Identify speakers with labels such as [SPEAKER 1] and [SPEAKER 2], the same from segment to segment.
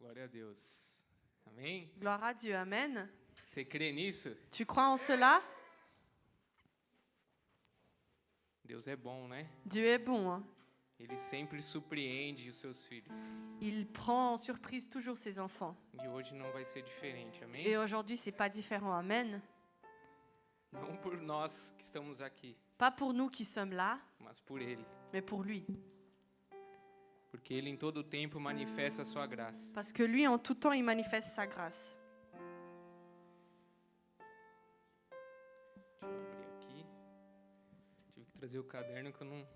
[SPEAKER 1] Glória a Deus. Amém?
[SPEAKER 2] Gloire à Dieu, amen.
[SPEAKER 1] Você crê nisso?
[SPEAKER 2] Tu crois en cela?
[SPEAKER 1] Deus é bom, né?
[SPEAKER 2] Dieu est bon, hein?
[SPEAKER 1] Ele sempre surpreende os seus filhos.
[SPEAKER 2] Il prend en surprise toujours ses enfants.
[SPEAKER 1] E hoje não vai ser diferente, amém?
[SPEAKER 2] Et aujourd'hui, c'est pas différent, amen.
[SPEAKER 1] Não por nós que estamos aqui,
[SPEAKER 2] Pas pour nous qui sommes là,
[SPEAKER 1] mas por Ele.
[SPEAKER 2] mais pour lui.
[SPEAKER 1] Porque Ele em todo o tempo manifesta a sua graça.
[SPEAKER 2] Parce que lui, en tout temps, il manifeste sa grâce.
[SPEAKER 1] Deixa eu abrir aqui. Tive que trazer o caderno que eu não...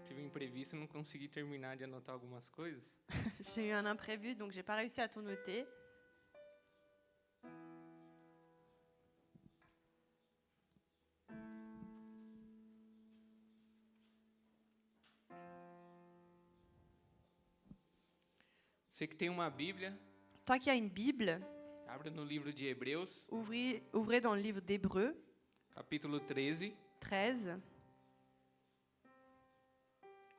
[SPEAKER 1] Tive um imprevisto e não consegui terminar de anotar algumas coisas.
[SPEAKER 2] J'ai eu un imprévu, donc j'ai pas réussi à tout noter.
[SPEAKER 1] Você que tem uma Bíblia,
[SPEAKER 2] Toi qui as une Bible,
[SPEAKER 1] abra no livro de Hebreus,
[SPEAKER 2] ouvrez dans le livre d'Hébreux,
[SPEAKER 1] capítulo 13.
[SPEAKER 2] 13.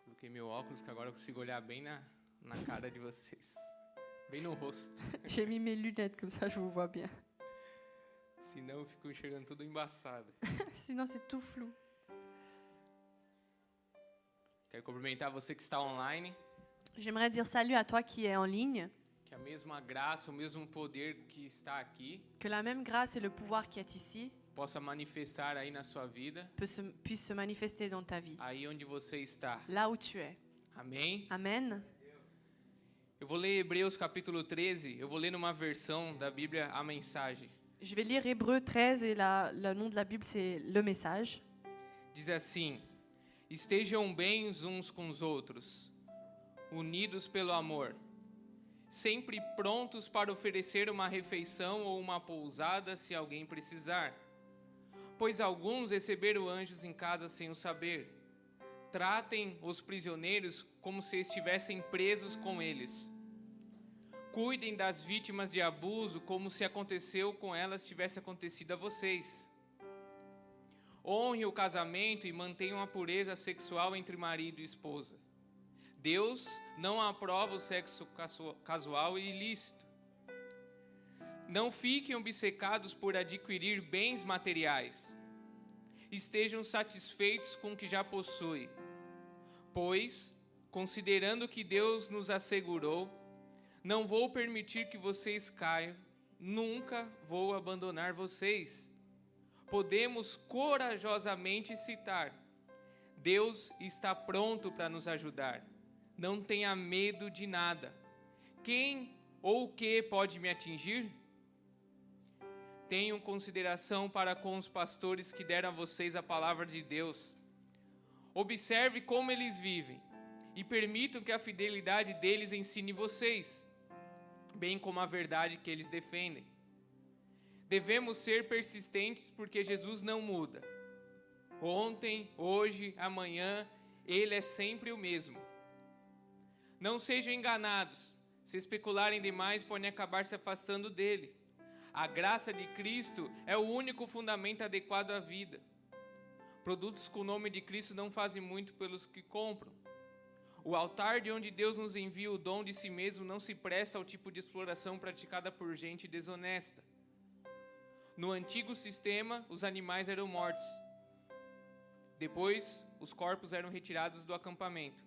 [SPEAKER 1] Coloquei meu óculos que agora eu consigo olhar bem na cara de vocês. Bem no rosto.
[SPEAKER 2] J'ai mis mes lunettes, comme ça je vous vois bien.
[SPEAKER 1] Senão eu fico enxergando tudo embaçado.
[SPEAKER 2] Sinon, c'est tout flou.
[SPEAKER 1] Quero cumprimentar você que está online.
[SPEAKER 2] J'aimerais dire salut à toi qui es en ligne,
[SPEAKER 1] Que a mesma graça, o mesmo poder que está aqui
[SPEAKER 2] que la même grâce et le pouvoir qui est ici
[SPEAKER 1] possa manifestar aí na sua vida,
[SPEAKER 2] puisse se manifester dans ta vie,
[SPEAKER 1] aí onde você está.
[SPEAKER 2] là où tu es.
[SPEAKER 1] Amém?
[SPEAKER 2] Amen.
[SPEAKER 1] Eu vou ler Hebreus capítulo 13, eu vou ler numa versão da Bíblia a mensagem.
[SPEAKER 2] Je vais lire Hébreux 13 et le nom de la Bible, c'est le message.
[SPEAKER 1] Diz assim: estejam bem uns com os outros, unidos pelo amor, sempre prontos para oferecer uma refeição ou uma pousada se alguém precisar. Pois alguns receberam anjos em casa sem o saber. Tratem os prisioneiros como se estivessem presos com eles. Cuidem das vítimas de abuso como se aconteceu com elas tivesse acontecido a vocês. Honre o casamento e mantenham a pureza sexual entre marido e esposa. Deus não aprova o sexo casual e ilícito. Não fiquem obcecados por adquirir bens materiais. Estejam satisfeitos com o que já possuem. Pois, considerando que Deus nos assegurou, não vou permitir que vocês caiam, nunca vou abandonar vocês. Podemos corajosamente citar: Deus está pronto para nos ajudar. Não tenha medo de nada. Quem ou o que pode me atingir? Tenham consideração para com os pastores que deram a vocês a palavra de Deus. Observe como eles vivem e permitam que a fidelidade deles ensine vocês, bem como a verdade que eles defendem. Devemos ser persistentes porque Jesus não muda. Ontem, hoje, amanhã, Ele é sempre o mesmo. Não sejam enganados. Se especularem demais, podem acabar se afastando dele. A graça de Cristo é o único fundamento adequado à vida. Produtos com o nome de Cristo não fazem muito pelos que compram. O altar de onde Deus nos envia o dom de si mesmo não se presta ao tipo de exploração praticada por gente desonesta. No antigo sistema, os animais eram mortos. Depois, os corpos eram retirados do acampamento.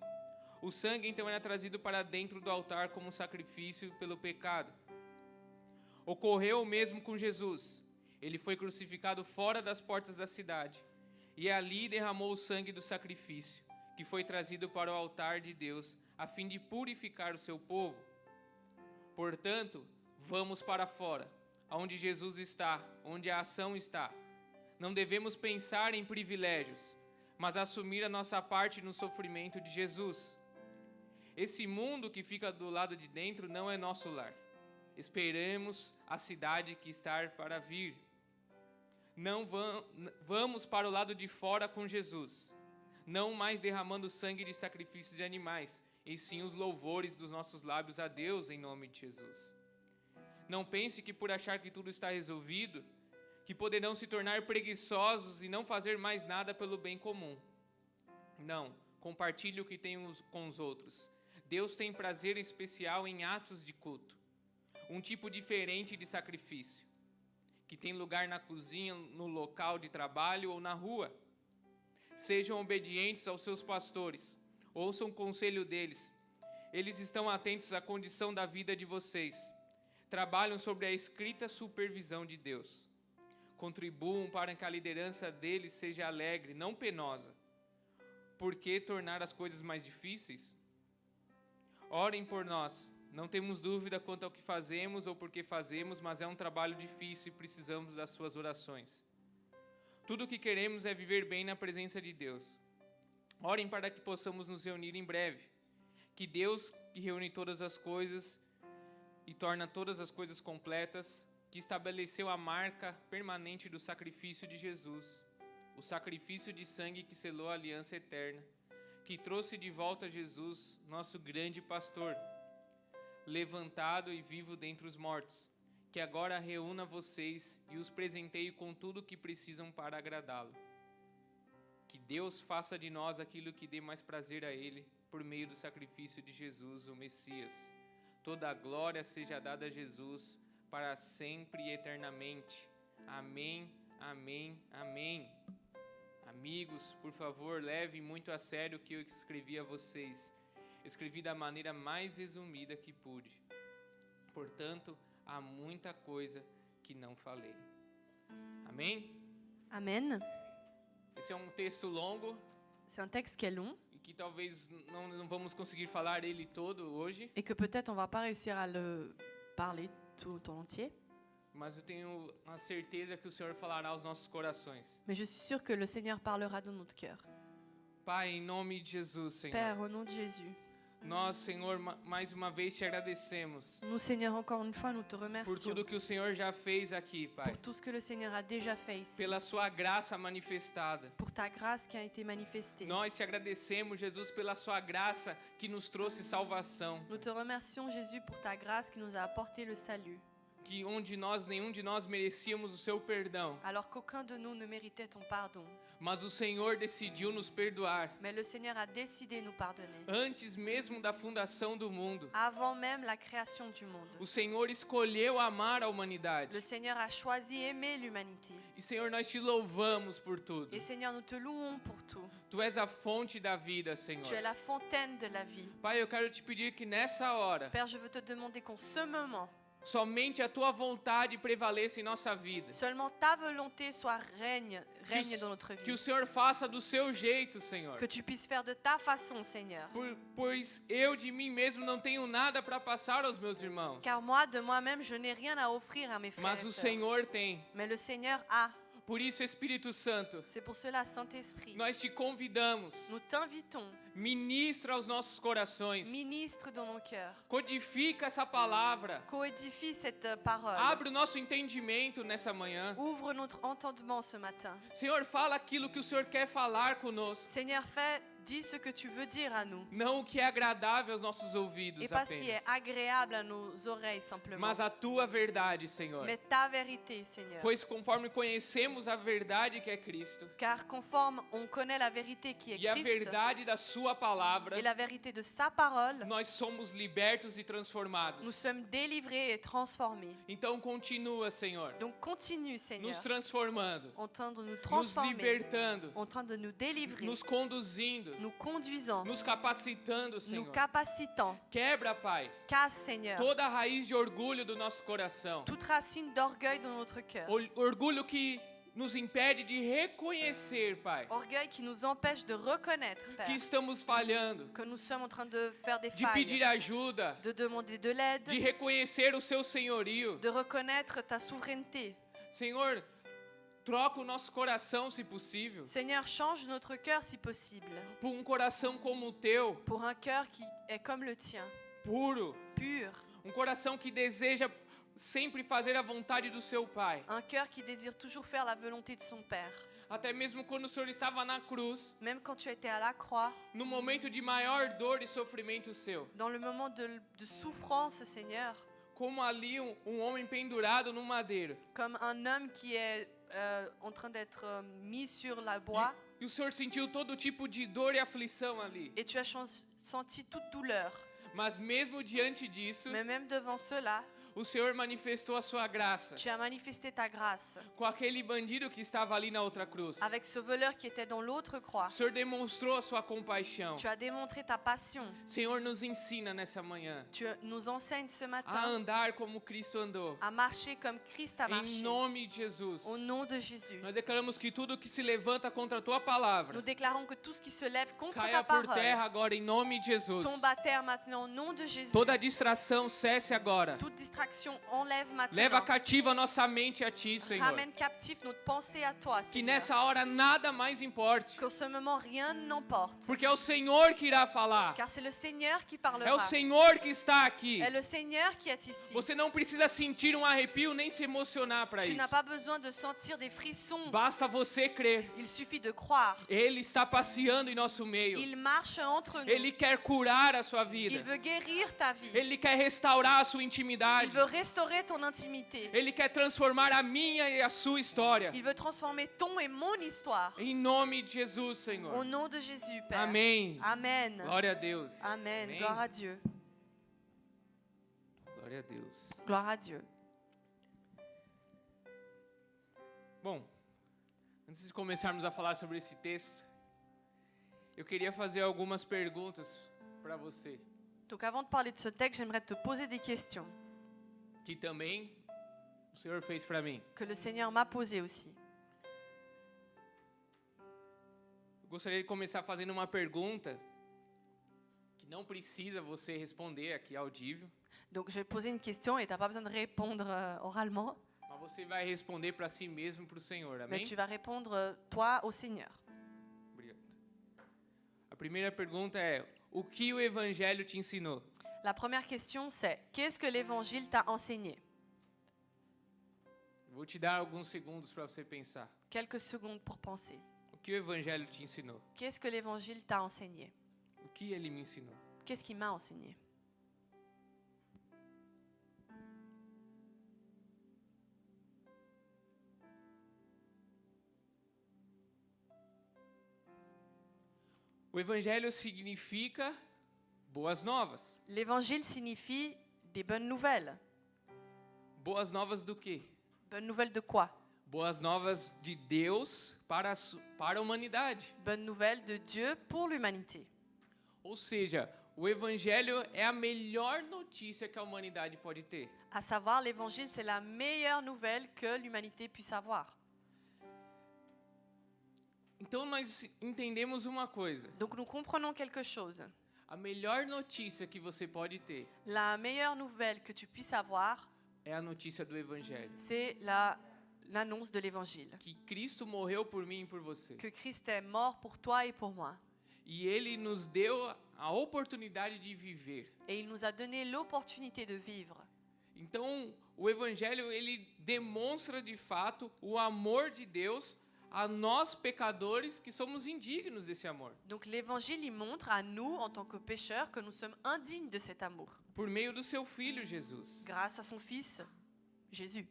[SPEAKER 1] O sangue então era trazido para dentro do altar como sacrifício pelo pecado. Ocorreu o mesmo com Jesus. Ele foi crucificado fora das portas da cidade e ali derramou o sangue do sacrifício, que foi trazido para o altar de Deus, a fim de purificar o seu povo. Portanto, vamos para fora, onde Jesus está, onde a ação está. Não devemos pensar em privilégios, mas assumir a nossa parte no sofrimento de Jesus. Esse mundo que fica do lado de dentro não é nosso lar. Esperemos a cidade que está para vir. Não vamos para o lado de fora com Jesus, não mais derramando sangue de sacrifícios de animais, e sim os louvores dos nossos lábios a Deus em nome de Jesus. Não pense que por achar que tudo está resolvido, que poderão se tornar preguiçosos e não fazer mais nada pelo bem comum. Não, compartilhe o que tem com os outros. Deus tem prazer especial em atos de culto. um tipo diferente de sacrifício, que tem lugar na cozinha, no local de trabalho ou na rua. Sejam obedientes aos seus pastores, ouçam o conselho deles. Eles estão atentos à condição da vida de vocês. Trabalham sobre a escrita supervisão de Deus. Contribuam para que a liderança deles seja alegre, não penosa. Por que tornar as coisas mais difíceis? Orem por nós. Não temos dúvida quanto ao que fazemos ou por que fazemos, mas é um trabalho difícil e precisamos das suas orações. Tudo o que queremos é viver bem na presença de Deus. Orem para que possamos nos reunir em breve. Que Deus, que reúne todas as coisas e torna todas as coisas completas, que estabeleceu a marca permanente do sacrifício de Jesus, o sacrifício de sangue que selou a aliança eterna, que trouxe de volta Jesus, nosso grande pastor, levantado e vivo dentre os mortos, que agora reúna vocês e os presenteie com tudo o que precisam para agradá-lo. Que Deus faça de nós aquilo que dê mais prazer a Ele, por meio do sacrifício de Jesus, o Messias. Toda a glória seja dada a Jesus, para sempre e eternamente. Amém, amém, amém. Amigos, por favor, levem muito a sério o que eu escrevi a vocês. Escrevi da maneira mais resumida que pude. Portanto, há muita coisa que não falei. Amém?
[SPEAKER 2] Amen.
[SPEAKER 1] Esse é um texto longo
[SPEAKER 2] C'est un texte qui est long
[SPEAKER 1] e que talvez não vamos conseguir falar ele todo hoje,
[SPEAKER 2] et que peut-être on va pas réussir à le parler tout en entier.
[SPEAKER 1] mas eu tenho a certeza que o Senhor falará aos nossos corações.
[SPEAKER 2] Mais je suis sûre que le Seigneur parlera dans notre cœur.
[SPEAKER 1] Pai, em nome de Jesus, Senhor,
[SPEAKER 2] Père, au nom de Jésus,
[SPEAKER 1] nós, Senhor, mais uma vez te agradecemos
[SPEAKER 2] nous, Seigneur, encore une fois, nous te
[SPEAKER 1] por
[SPEAKER 2] remercions
[SPEAKER 1] tudo que o Senhor já fez aqui, Pai,
[SPEAKER 2] pour tout ce que le Seigneur a déjà fait ici,
[SPEAKER 1] pela sua graça manifestada.
[SPEAKER 2] pour ta grâce qui a été manifestée.
[SPEAKER 1] Nós te agradecemos, Jesus, pela sua graça que nos trouxe salvação,
[SPEAKER 2] Nous te remercions, Jésus, pour ta grâce qui nous a apporté le salut,
[SPEAKER 1] que nenhum de nós merecíamos o seu perdão,
[SPEAKER 2] alors qu'aucun de nous ne méritait ton pardon.
[SPEAKER 1] mas o Senhor decidiu nos perdoar
[SPEAKER 2] Mais le Seigneur a décidé de nous pardonner.
[SPEAKER 1] antes mesmo da fundação do mundo.
[SPEAKER 2] Avant même la création du monde,
[SPEAKER 1] O Senhor escolheu amar a
[SPEAKER 2] le
[SPEAKER 1] humanidade.
[SPEAKER 2] Seigneur a choisi aimer l'humanité.
[SPEAKER 1] E, Senhor, nós te louvamos por tudo.
[SPEAKER 2] Et Seigneur, nous te louons pour tout.
[SPEAKER 1] Tu és a fonte da vida, Senhor.
[SPEAKER 2] Tu es la fontaine de la vie.
[SPEAKER 1] Pai, eu quero te pedir que nessa hora,
[SPEAKER 2] Père, je veux te demander qu'en ce moment,
[SPEAKER 1] somente a tua vontade prevaleça em nossa vida.
[SPEAKER 2] seulement ta volonté soit règne dans notre
[SPEAKER 1] Que o
[SPEAKER 2] vie.
[SPEAKER 1] Senhor faça do seu jeito, Senhor.
[SPEAKER 2] Que tu puisses faire de ta façon, Seigneur.
[SPEAKER 1] Pois eu de mim mesmo não tenho nada para passar aos meus irmãos.
[SPEAKER 2] Car moi, de moi-même, je n'ai rien à offrir à mes frères
[SPEAKER 1] Mas
[SPEAKER 2] et
[SPEAKER 1] o
[SPEAKER 2] sœurs.
[SPEAKER 1] Senhor tem.
[SPEAKER 2] Mais le Seigneur a.
[SPEAKER 1] Por isso, Espírito Santo,
[SPEAKER 2] C'est pour cela, Saint-Esprit,
[SPEAKER 1] nós te convidamos.
[SPEAKER 2] nous t'invitons,
[SPEAKER 1] Ministra aos nossos corações.
[SPEAKER 2] ministre dans nos cœurs,
[SPEAKER 1] Codifica essa palavra.
[SPEAKER 2] coédifie cette parole,
[SPEAKER 1] Abre o nosso entendimento nessa manhã.
[SPEAKER 2] ouvre notre entendement ce matin.
[SPEAKER 1] Senhor, fala aquilo que o Senhor quer falar conosco.
[SPEAKER 2] Seigneur, dis ce que tu veux dire à nous.
[SPEAKER 1] Não o que é agradável aos nossos ouvidos
[SPEAKER 2] Et pas ce qui est
[SPEAKER 1] apenas,
[SPEAKER 2] agréable à nos oreilles simplement.
[SPEAKER 1] mas a tua verdade, Senhor.
[SPEAKER 2] Mais ta vérité, Seigneur.
[SPEAKER 1] Pois conforme conhecemos a verdade que é Cristo
[SPEAKER 2] Car conforme on connaît la vérité qui est
[SPEAKER 1] e a
[SPEAKER 2] Christ
[SPEAKER 1] verdade da sua palavra,
[SPEAKER 2] et la vérité de sa parole,
[SPEAKER 1] nós somos libertos e
[SPEAKER 2] nous
[SPEAKER 1] transformados.
[SPEAKER 2] sommes délivrés et transformés.
[SPEAKER 1] Então continua, Senhor,
[SPEAKER 2] Donc continue, Seigneur,
[SPEAKER 1] nos transformando,
[SPEAKER 2] en train de nous
[SPEAKER 1] nos
[SPEAKER 2] transformer,
[SPEAKER 1] libertando,
[SPEAKER 2] en train de nous délivrer,
[SPEAKER 1] nos conduzindo,
[SPEAKER 2] nous conduisant,
[SPEAKER 1] nos capacitando,
[SPEAKER 2] nous
[SPEAKER 1] Senhor.
[SPEAKER 2] capacitant.
[SPEAKER 1] Quebra, Pai,
[SPEAKER 2] Casse, Seigneur,
[SPEAKER 1] toda a raiz de orgulho do nosso coração.
[SPEAKER 2] toute racine d'orgueil dans notre cœur.
[SPEAKER 1] Orgulho que nos impede de reconhecer, Pai,
[SPEAKER 2] Orgueil qui nous empêche de reconnaître,
[SPEAKER 1] que
[SPEAKER 2] Père,
[SPEAKER 1] estamos falhando,
[SPEAKER 2] que nous sommes en train de faire des
[SPEAKER 1] de pedir
[SPEAKER 2] failles,
[SPEAKER 1] ajuda,
[SPEAKER 2] de demander de l'aide,
[SPEAKER 1] de reconhecer o seu senhorio.
[SPEAKER 2] de reconnaître ta souveraineté.
[SPEAKER 1] Senhor, troca o nosso coração, se possível,
[SPEAKER 2] Seigneur, change notre cœur si possible,
[SPEAKER 1] por um coração como o teu,
[SPEAKER 2] pour un cœur qui est comme le tien,
[SPEAKER 1] puro,
[SPEAKER 2] pur,
[SPEAKER 1] um coração que deseja sempre fazer a vontade do seu Pai.
[SPEAKER 2] un cœur qui désire toujours faire la volonté de son Père.
[SPEAKER 1] Até mesmo quando o Senhor estava na cruz,
[SPEAKER 2] Même quand tu étais à la croix,
[SPEAKER 1] no momento de maior dor e sofrimento seu,
[SPEAKER 2] dans le moment de souffrance, Seigneur,
[SPEAKER 1] como ali um homem pendurado no madeiro.
[SPEAKER 2] comme un homme qui est en train d'être mis sur la bois,
[SPEAKER 1] E o Senhor sentiu todo tipo de dor e aflição ali.
[SPEAKER 2] et tu as senti toute douleur.
[SPEAKER 1] Mas mesmo diante disso,
[SPEAKER 2] Mais même devant cela,
[SPEAKER 1] O Senhor manifestou a sua graça
[SPEAKER 2] Tu as manifesté ta grâce
[SPEAKER 1] com aquele bandido que estava ali na outra cruz.
[SPEAKER 2] avec ce voleur qui était dans l'autre croix.
[SPEAKER 1] O Senhor demonstrou a sua compaixão.
[SPEAKER 2] Tu as démontré ta passion.
[SPEAKER 1] Senhor, nos ensina nessa manhã
[SPEAKER 2] Tu nous enseignes ce
[SPEAKER 1] a
[SPEAKER 2] matin
[SPEAKER 1] andar como Cristo andou.
[SPEAKER 2] à marcher comme Christ a
[SPEAKER 1] Em
[SPEAKER 2] marché.
[SPEAKER 1] nome de Jesus.
[SPEAKER 2] Au nom de Jésus.
[SPEAKER 1] Nós declaramos que tudo que se levanta contra a tua palavra
[SPEAKER 2] Nous déclarons que tout ce qui se lève contre
[SPEAKER 1] caia
[SPEAKER 2] ta
[SPEAKER 1] por
[SPEAKER 2] parole
[SPEAKER 1] terra agora em nome de Jesus.
[SPEAKER 2] tombe à terre maintenant au nom de Jésus.
[SPEAKER 1] Toda distração cesse agora.
[SPEAKER 2] Toute distraction enlève maintenant.
[SPEAKER 1] Leva cativa a nossa mente a ti, Senhor.
[SPEAKER 2] Ramène captif notre pensée à toi,
[SPEAKER 1] Que
[SPEAKER 2] Seigneur.
[SPEAKER 1] nessa hora nada mais importe.
[SPEAKER 2] Qu'en ce moment rien n'emporte.
[SPEAKER 1] Porque é o Senhor que irá falar.
[SPEAKER 2] Car c'est le Seigneur qui
[SPEAKER 1] É o
[SPEAKER 2] parlera.
[SPEAKER 1] Senhor que está aqui.
[SPEAKER 2] C'est le Seigneur qui est ici.
[SPEAKER 1] Você não precisa sentir arrepio nem se emocionar para
[SPEAKER 2] Tu n'as
[SPEAKER 1] isso.
[SPEAKER 2] pas besoin de sentir des frissons.
[SPEAKER 1] Basta você crer.
[SPEAKER 2] Il suffit de croire.
[SPEAKER 1] Ele está passeando em nosso meio.
[SPEAKER 2] Il marche entre nous.
[SPEAKER 1] Ele quer curar a sua
[SPEAKER 2] Il
[SPEAKER 1] vida.
[SPEAKER 2] veut guérir ta vie.
[SPEAKER 1] Ele quer restaurar a sua
[SPEAKER 2] Il
[SPEAKER 1] intimidade.
[SPEAKER 2] veut restaurer ton intimité.
[SPEAKER 1] Ele quer transformar a minha e a sua história.
[SPEAKER 2] Il veut transformer ton et mon histoire.
[SPEAKER 1] Em nome de Jesus,
[SPEAKER 2] Au
[SPEAKER 1] Senhor.
[SPEAKER 2] nom de Jésus, Père.
[SPEAKER 1] Amém.
[SPEAKER 2] Amen.
[SPEAKER 1] Glória a Deus.
[SPEAKER 2] Amen.
[SPEAKER 1] Amém.
[SPEAKER 2] Gloire à Dieu.
[SPEAKER 1] Glória a Deus.
[SPEAKER 2] Gloire à Dieu.
[SPEAKER 1] Bom, antes de começarmos a falar sobre esse texto, eu queria fazer algumas perguntas para você,
[SPEAKER 2] Donc avant de parler de ce texte, j'aimerais te poser des questions
[SPEAKER 1] que também o Senhor fez para mim.
[SPEAKER 2] que le Seigneur m'a posées aussi.
[SPEAKER 1] Eu gostaria de começar fazendo uma pergunta que não precisa você responder aqui audível,
[SPEAKER 2] Donc je vais te poser une question et tu n'as pas besoin de répondre oralement,
[SPEAKER 1] mas você vai responder para si mesmo e para o Senhor. Amém?
[SPEAKER 2] mais tu vas répondre toi au Seigneur.
[SPEAKER 1] Obrigado. A primeira pergunta é: o que o Evangelho te ensinou?
[SPEAKER 2] La première question c'est, qu'est-ce que l'Évangile t'a enseigné?
[SPEAKER 1] Vou te dar alguns segundos para você pensar.
[SPEAKER 2] Quelques secondes pour penser.
[SPEAKER 1] O que o Evangelho te ensinou?
[SPEAKER 2] Qu'est-ce que l'Évangile t'a enseigné?
[SPEAKER 1] O que ele me ensinou?
[SPEAKER 2] Qu'est-ce qu'il m'a enseigné?
[SPEAKER 1] O Evangelho significa boas novas.
[SPEAKER 2] L'Évangile signifie des bonnes nouvelles.
[SPEAKER 1] Boas novas do quê?
[SPEAKER 2] Bonnes nouvelles de quoi?
[SPEAKER 1] Boas novas de Deus para a humanidade.
[SPEAKER 2] Bonnes nouvelles de Dieu pour l'humanité.
[SPEAKER 1] Ou seja, o Evangelho é a melhor notícia que a humanidade pode ter.
[SPEAKER 2] À savoir, l'Évangile, c'est la meilleure nouvelle que l'humanité puisse avoir.
[SPEAKER 1] Então nós entendemos uma coisa.
[SPEAKER 2] Donc nous comprenons quelque chose.
[SPEAKER 1] A melhor notícia que você pode ter
[SPEAKER 2] La meilleure nouvelle que tu puisses avoir,
[SPEAKER 1] é a notícia do Evangelho.
[SPEAKER 2] c'est l'annonce de l'Évangile.
[SPEAKER 1] Que Cristo morreu por mim e por você.
[SPEAKER 2] Que Christ est mort pour toi et pour moi.
[SPEAKER 1] E Ele nos deu a oportunidade de viver.
[SPEAKER 2] Et il nous a donné l'opportunité de vivre.
[SPEAKER 1] Então, o Evangelho, ele demonstra de fato o amor de Deus a nós pecadores que somos indignos desse amor.
[SPEAKER 2] Donc l'Évangile, il montre à nous, en tant que pécheurs, que nous sommes indignes de cet amour.
[SPEAKER 1] Por meio do seu Filho, Jesus.
[SPEAKER 2] Grâce à son Fils, Jésus.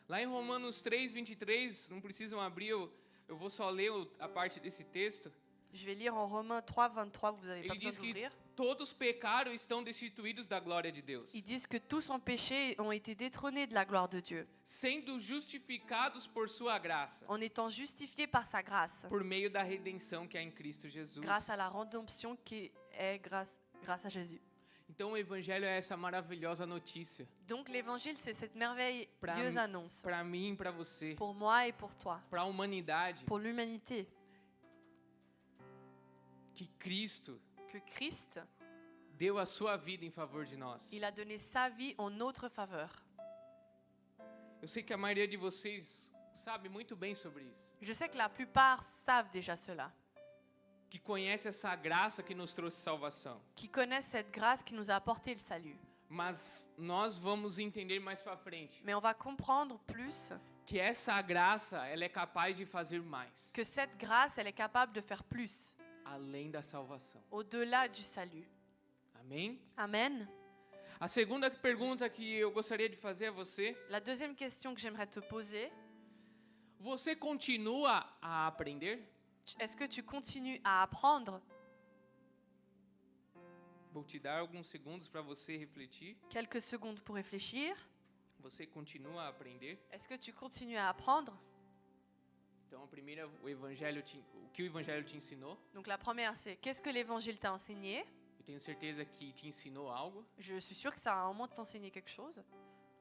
[SPEAKER 1] Lá em Romanos 3:23, não precisam abrir, eu vou só ler a parte desse texto.
[SPEAKER 2] Je vais lire en Romains 3:23, vous n'avez pas
[SPEAKER 1] Ele
[SPEAKER 2] besoin
[SPEAKER 1] diz que
[SPEAKER 2] d'ouvrir.
[SPEAKER 1] todos pecaram e estão destituídos da glória de Deus,
[SPEAKER 2] Ils disent que tous ont péché et ont été détrônés de la gloire de Dieu,
[SPEAKER 1] sendo justificados por sua graça,
[SPEAKER 2] en étant justifiés par sa grâce,
[SPEAKER 1] por meio da redenção que há em Cristo Jesus.
[SPEAKER 2] grâce à la rédemption qui est grâce à Jésus.
[SPEAKER 1] Então o Evangelho é essa maravilhosa notícia
[SPEAKER 2] Donc l'Évangile, c'est cette merveilleuse annonce
[SPEAKER 1] para mim e para você,
[SPEAKER 2] pour moi et pour toi,
[SPEAKER 1] para a humanidade,
[SPEAKER 2] pour l'humanité,
[SPEAKER 1] que Cristo
[SPEAKER 2] que Christ,
[SPEAKER 1] deu a sua vida em favor de nós.
[SPEAKER 2] il a donné sa vie en notre faveur.
[SPEAKER 1] Eu sei que a maioria de vocês sabe muito bem sobre isso,
[SPEAKER 2] Je sais que la plupart savent déjà cela,
[SPEAKER 1] que conhece essa graça que nos trouxe salvação.
[SPEAKER 2] qui connaissent cette grâce qui nous a apporté le salut.
[SPEAKER 1] Mas nós vamos entender mais para frente
[SPEAKER 2] Mais on va comprendre plus
[SPEAKER 1] que essa graça, ela é capaz de fazer mais,
[SPEAKER 2] que cette grâce, elle est capable de faire plus,
[SPEAKER 1] além da salvação.
[SPEAKER 2] au-delà du salut.
[SPEAKER 1] Amém?
[SPEAKER 2] Amen.
[SPEAKER 1] A segunda pergunta que eu gostaria de fazer a você:
[SPEAKER 2] La deuxième question que j'aimerais te poser,
[SPEAKER 1] você continua a aprender?
[SPEAKER 2] est-ce que tu continues à apprendre?
[SPEAKER 1] Vou te dar alguns segundos para você refletir.
[SPEAKER 2] Quelques secondes pour réfléchir.
[SPEAKER 1] Você continua a aprender?
[SPEAKER 2] Est-ce que tu continues à apprendre?
[SPEAKER 1] Então, a primeira, o que o evangelho te ensinou?
[SPEAKER 2] Donc la première, c'est qu'est-ce que l'évangile t'a enseigné?
[SPEAKER 1] Eu tenho certeza que te ensinou algo,
[SPEAKER 2] Je suis sûre que ça a au moins t'enseigner quelque chose,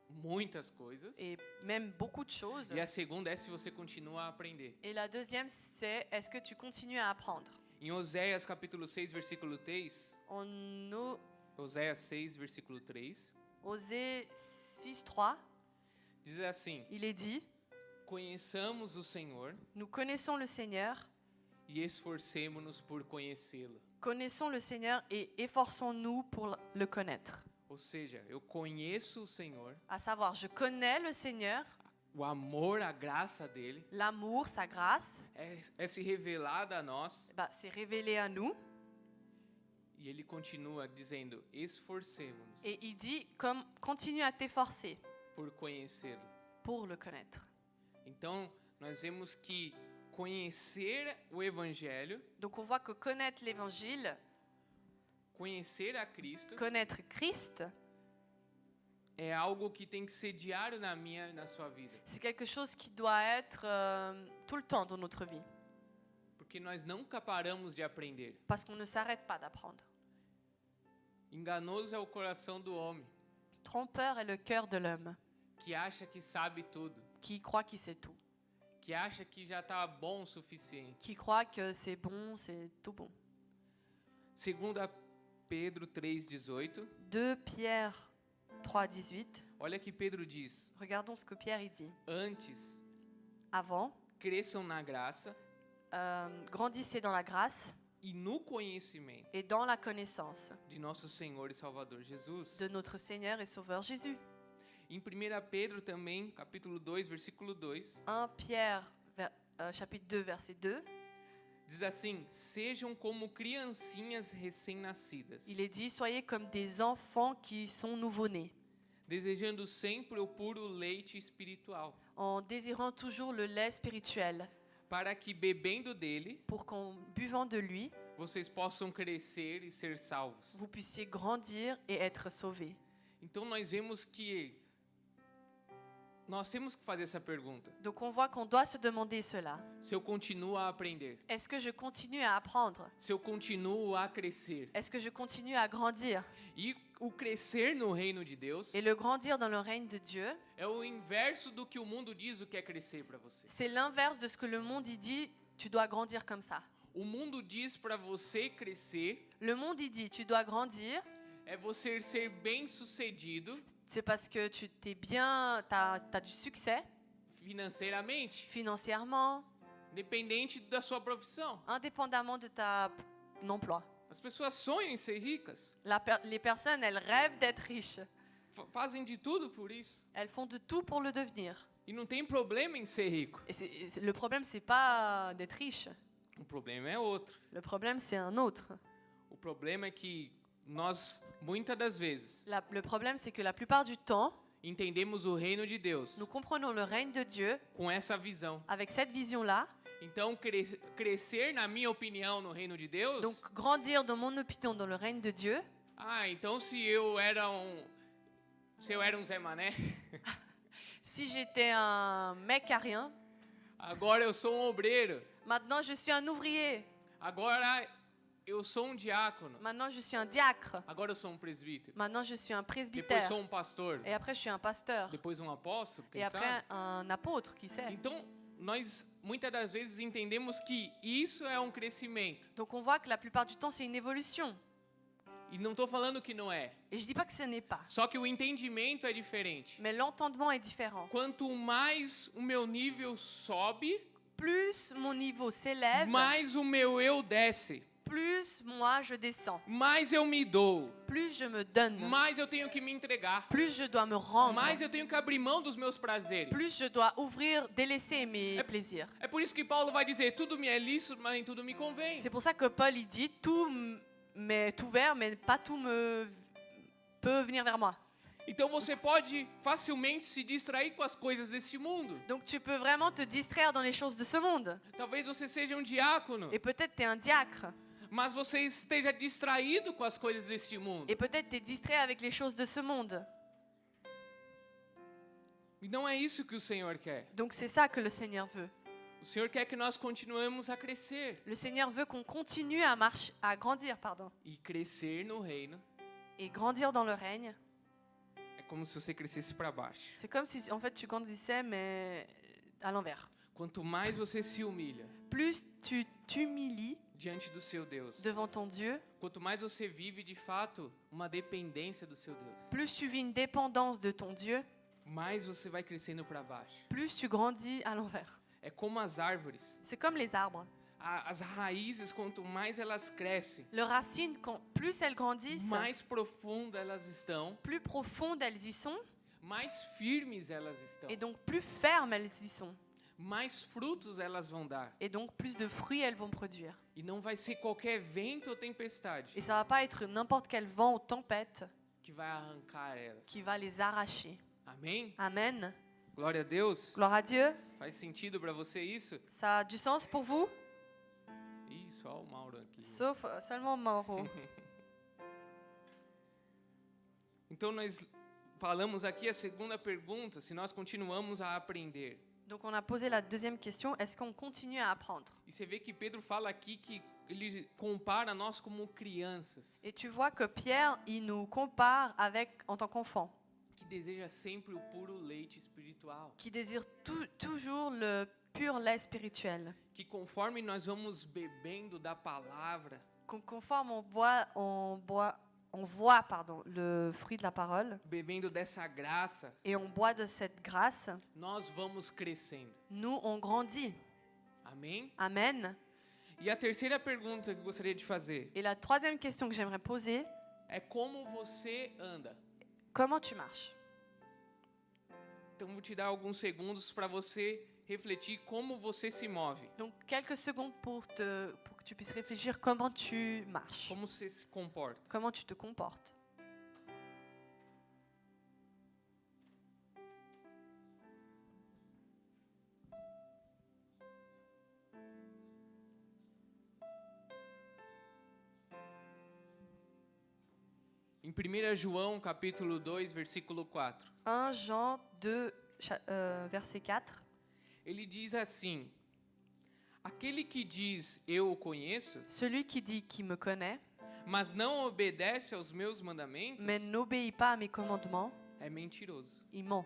[SPEAKER 1] muitas coisas.
[SPEAKER 2] et même beaucoup de choses.
[SPEAKER 1] E a segunda é se você continua a aprender.
[SPEAKER 2] Et la deuxième, c'est est-ce que tu continues à apprendre?
[SPEAKER 1] Em Oséias capítulo 6, versículo 3,
[SPEAKER 2] En
[SPEAKER 1] Oséias 6, versículo 3,
[SPEAKER 2] Osée 6:3,
[SPEAKER 1] diz assim:
[SPEAKER 2] il est dit,
[SPEAKER 1] conheçamos o Senhor
[SPEAKER 2] nous connaissons le Seigneur,
[SPEAKER 1] e esforcemo-nos por conhecê-lo.
[SPEAKER 2] connaissons le Seigneur et efforçons-nous pour le connaître.
[SPEAKER 1] Ou seja, eu conheço o Senhor,
[SPEAKER 2] À savoir, je connais le Seigneur,
[SPEAKER 1] o amor, a graça dele
[SPEAKER 2] l'amour, sa grâce,
[SPEAKER 1] é se revelada a nós,
[SPEAKER 2] c'est révélé à nous.
[SPEAKER 1] e ele continua dizendo: esforcemo-nos
[SPEAKER 2] Et il dit, comme, continue à t'efforcer
[SPEAKER 1] por conhecê-lo.
[SPEAKER 2] pour le connaître.
[SPEAKER 1] Então, nós vemos que conhecer o evangelho,
[SPEAKER 2] Donc on voit que connaître l'évangile,
[SPEAKER 1] conhecer a Cristo,
[SPEAKER 2] connaître Christ,
[SPEAKER 1] é algo que tem que ser diário na minha e na sua vida.
[SPEAKER 2] c'est quelque chose qui doit être tout le temps dans notre vie.
[SPEAKER 1] Porque nós nunca paramos de aprender.
[SPEAKER 2] Parce qu'on ne s'arrête pas d'apprendre.
[SPEAKER 1] Enganoso é o coração do homem,
[SPEAKER 2] Trompeur est le cœur de l'homme,
[SPEAKER 1] que acha que sabe tudo,
[SPEAKER 2] qui croit qu'il sait tout,
[SPEAKER 1] que acha que já está bom o suficiente.
[SPEAKER 2] qui croit que c'est bon, c'est tout bon.
[SPEAKER 1] Segunda Pedro 3,18.
[SPEAKER 2] 2 Pierre 3,18.
[SPEAKER 1] Olha que Pedro diz:
[SPEAKER 2] Regardons ce que Pierre il dit.
[SPEAKER 1] antes,
[SPEAKER 2] Avant,
[SPEAKER 1] cresçam na graça
[SPEAKER 2] grandissez dans la grâce
[SPEAKER 1] e no conhecimento
[SPEAKER 2] et dans la connaissance
[SPEAKER 1] de nosso Senhor e Salvador Jesus.
[SPEAKER 2] de notre Seigneur et Sauveur Jésus.
[SPEAKER 1] Em 1 Pedro também, capítulo 2, versículo 2,
[SPEAKER 2] 1 Pierre, chapitre 2, verset 2,
[SPEAKER 1] diz assim: sejam como criancinhas recém-nascidas,
[SPEAKER 2] il est dit, soyez comme des enfants qui sont nouveau-nés,
[SPEAKER 1] desejando sempre o puro leite espiritual,
[SPEAKER 2] en désirant toujours le lait spirituel,
[SPEAKER 1] para que, bebendo dele,
[SPEAKER 2] pour qu'en buvant de lui,
[SPEAKER 1] vocês possam crescer e ser salvos.
[SPEAKER 2] vous puissiez grandir et être sauvés.
[SPEAKER 1] Então nós vemos que nós temos que fazer essa pergunta:
[SPEAKER 2] Donc on voit qu'on doit se demander cela.
[SPEAKER 1] se eu continuo a aprender,
[SPEAKER 2] Est-ce que je continue à apprendre?
[SPEAKER 1] se eu continuo a crescer.
[SPEAKER 2] Est-ce que je continue à grandir?
[SPEAKER 1] E o crescer no reino de Deus
[SPEAKER 2] Et le grandir dans le règne de Dieu,
[SPEAKER 1] é o inverso do que o mundo diz o que é crescer para você.
[SPEAKER 2] c'est l'inverse de ce que le monde il dit, tu dois grandir comme ça.
[SPEAKER 1] O mundo diz para você crescer
[SPEAKER 2] Le monde il dit, tu dois grandir,
[SPEAKER 1] é você ser bem-sucedido
[SPEAKER 2] c'est parce que tu t'es bien, t'as du succès
[SPEAKER 1] financeiramente,
[SPEAKER 2] financièrement,
[SPEAKER 1] independente da sua profissão.
[SPEAKER 2] indépendamment de ton emploi.
[SPEAKER 1] As pessoas sonham em ser ricas,
[SPEAKER 2] Les personnes, elles rêvent d'être riches.
[SPEAKER 1] fazem de tudo por isso.
[SPEAKER 2] Elles font de tout pour le devenir.
[SPEAKER 1] E não tem problema em ser rico.
[SPEAKER 2] Et le problème, c'est pas d'être riche.
[SPEAKER 1] O problema é outro.
[SPEAKER 2] Le problème, c'est un autre.
[SPEAKER 1] O problema é que nós, muitas das vezes,
[SPEAKER 2] Le problème, c'est que la plupart du temps,
[SPEAKER 1] entendemos o reino de Deus
[SPEAKER 2] nous comprenons le règne de Dieu
[SPEAKER 1] com essa visão.
[SPEAKER 2] avec cette vision-là.
[SPEAKER 1] Então, crescer, na minha opinião, no reino de Deus...
[SPEAKER 2] Donc, grandir dans mon opinion dans le règne de Dieu.
[SPEAKER 1] Então se eu era um Zé Mané,
[SPEAKER 2] Si j'étais un mec à rien,
[SPEAKER 1] agora eu sou um obreiro.
[SPEAKER 2] maintenant je suis un ouvrier.
[SPEAKER 1] Agora eu sou um diácono.
[SPEAKER 2] Maintenant je suis un diacre.
[SPEAKER 1] Agora eu sou um presbítero.
[SPEAKER 2] Maintenant je suis un
[SPEAKER 1] Depois
[SPEAKER 2] presbytère.
[SPEAKER 1] sou um pastor.
[SPEAKER 2] Et après je suis un pasteur.
[SPEAKER 1] Depois um apóstolo, quem
[SPEAKER 2] Et après
[SPEAKER 1] sabe?
[SPEAKER 2] un apôtre, qui sait.
[SPEAKER 1] Então, nós muitas das vezes entendemos que isso é um crescimento.
[SPEAKER 2] Donc on voit que la plupart du temps c'est une évolution.
[SPEAKER 1] E não estou falando que não é.
[SPEAKER 2] Et je dis pas que ce n'est pas.
[SPEAKER 1] Só que o entendimento é diferente.
[SPEAKER 2] Mais l'entendement est différent.
[SPEAKER 1] Quanto mais o meu nível sobe,
[SPEAKER 2] Plus mon niveau s'élève,
[SPEAKER 1] mais o meu eu desce.
[SPEAKER 2] plus moi je descends.
[SPEAKER 1] Mais eu me dou.
[SPEAKER 2] Plus je me donne.
[SPEAKER 1] Mais eu tenho que me entregar.
[SPEAKER 2] Plus je dois me rendre.
[SPEAKER 1] Mais eu tenho que abrir mão dos meus prazeres.
[SPEAKER 2] Plus je dois ouvrir, délaisser mes plaisirs.
[SPEAKER 1] É por isso que Paulo vai dizer, tudo me é lícito, mas nem tudo me convém.
[SPEAKER 2] C'est pour ça que Paul il dit tout m'est ouvert, mais pas tout me peut venir vers moi.
[SPEAKER 1] Então você pode facilmente se distrair com as coisas desse mundo.
[SPEAKER 2] Donc tu peux vraiment te distraire dans les choses de ce monde.
[SPEAKER 1] Talvez você seja um diácono,
[SPEAKER 2] Et peut-être tu es un diacre,
[SPEAKER 1] mas você esteja distraído com as coisas deste mundo.
[SPEAKER 2] Et peut-être tu es distrait avec les choses de ce monde.
[SPEAKER 1] E não é isso que o Senhor quer.
[SPEAKER 2] Donc c'est ça que le Seigneur veut.
[SPEAKER 1] O Senhor quer que nós continuemos a crescer.
[SPEAKER 2] Le Seigneur veut qu'on continue à marcher, à grandir, pardon,
[SPEAKER 1] E crescer no reino
[SPEAKER 2] et grandir dans le règne.
[SPEAKER 1] é como se você crescesse para baixo.
[SPEAKER 2] C'est comme si en fait tu grandissais mais à l'envers.
[SPEAKER 1] Quanto mais você se humilha
[SPEAKER 2] Plus tu t'humilies
[SPEAKER 1] diante do seu Deus,
[SPEAKER 2] devant ton Dieu,
[SPEAKER 1] quanto mais você vive de fato uma dependência do seu Deus,
[SPEAKER 2] plus tu vis une dépendance de ton Dieu,
[SPEAKER 1] mais você vai crescendo para baixo.
[SPEAKER 2] plus tu grandis à l'envers.
[SPEAKER 1] É como as árvores.
[SPEAKER 2] C'est comme les arbres.
[SPEAKER 1] As raízes, quanto mais elas crescem,
[SPEAKER 2] Leurs racines, plus elles grandissent,
[SPEAKER 1] mais profundas elas estão,
[SPEAKER 2] plus profondes elles y sont,
[SPEAKER 1] mais firmes elas estão,
[SPEAKER 2] et donc plus fermes elles y sont.
[SPEAKER 1] mais frutos elas vão dar.
[SPEAKER 2] Et donc plus de fruits elles vont produire.
[SPEAKER 1] E não vai ser qualquer vento ou tempestade
[SPEAKER 2] Et ça va pas être n'importe quel vent ou tempête
[SPEAKER 1] que vai arrancar elas.
[SPEAKER 2] qui va les arracher.
[SPEAKER 1] Amém?
[SPEAKER 2] Amen.
[SPEAKER 1] Glória a Deus.
[SPEAKER 2] Gloire à Dieu.
[SPEAKER 1] Faz sentido para você isso?
[SPEAKER 2] Ça a du sens pour vous?
[SPEAKER 1] Ih, só o Mauro aqui.
[SPEAKER 2] Sauf seulement Mauro.
[SPEAKER 1] Então nós falamos aqui a segunda pergunta, se nós continuamos a aprender.
[SPEAKER 2] Donc on a posé la deuxième question, est-ce qu'on continue à apprendre?
[SPEAKER 1] E você vê que Pedro fala aqui que ele compara nós como crianças,
[SPEAKER 2] Et tu vois que Pierre, il nous compare en tant qu'enfant,
[SPEAKER 1] que deseja sempre o puro leite espiritual,
[SPEAKER 2] qui désire toujours le pur lait spirituel.
[SPEAKER 1] que conforme nós vamos bebendo da palavra,
[SPEAKER 2] Conforme on voit le fruit de la parole
[SPEAKER 1] bebendo dessa graça,
[SPEAKER 2] et on boit de cette grâce,
[SPEAKER 1] nós vamos crescendo.
[SPEAKER 2] nous on grandit.
[SPEAKER 1] Amém?
[SPEAKER 2] Amen.
[SPEAKER 1] E a terceira pergunta que eu gostaria de fazer
[SPEAKER 2] Et la troisième question que j'aimerais poser,
[SPEAKER 1] é como você anda.
[SPEAKER 2] comment tu marches?
[SPEAKER 1] Então vou te dar alguns segundos para você refletir como você se move,
[SPEAKER 2] Donc quelques secondes pour que tu puisses réfléchir comment tu marches,
[SPEAKER 1] como você se comporta.
[SPEAKER 2] comment tu te comportes.
[SPEAKER 1] Em 1 João, capítulo 2, versículo 4,
[SPEAKER 2] 1 Jean 2, verset 4.
[SPEAKER 1] ele diz assim: aquele que diz eu o conheço,
[SPEAKER 2] Celui qui dit qu'il me connaît,
[SPEAKER 1] mas não obedece aos meus mandamentos,
[SPEAKER 2] mais n'obéit pas à mes commandements,
[SPEAKER 1] é mentiroso.
[SPEAKER 2] il ment.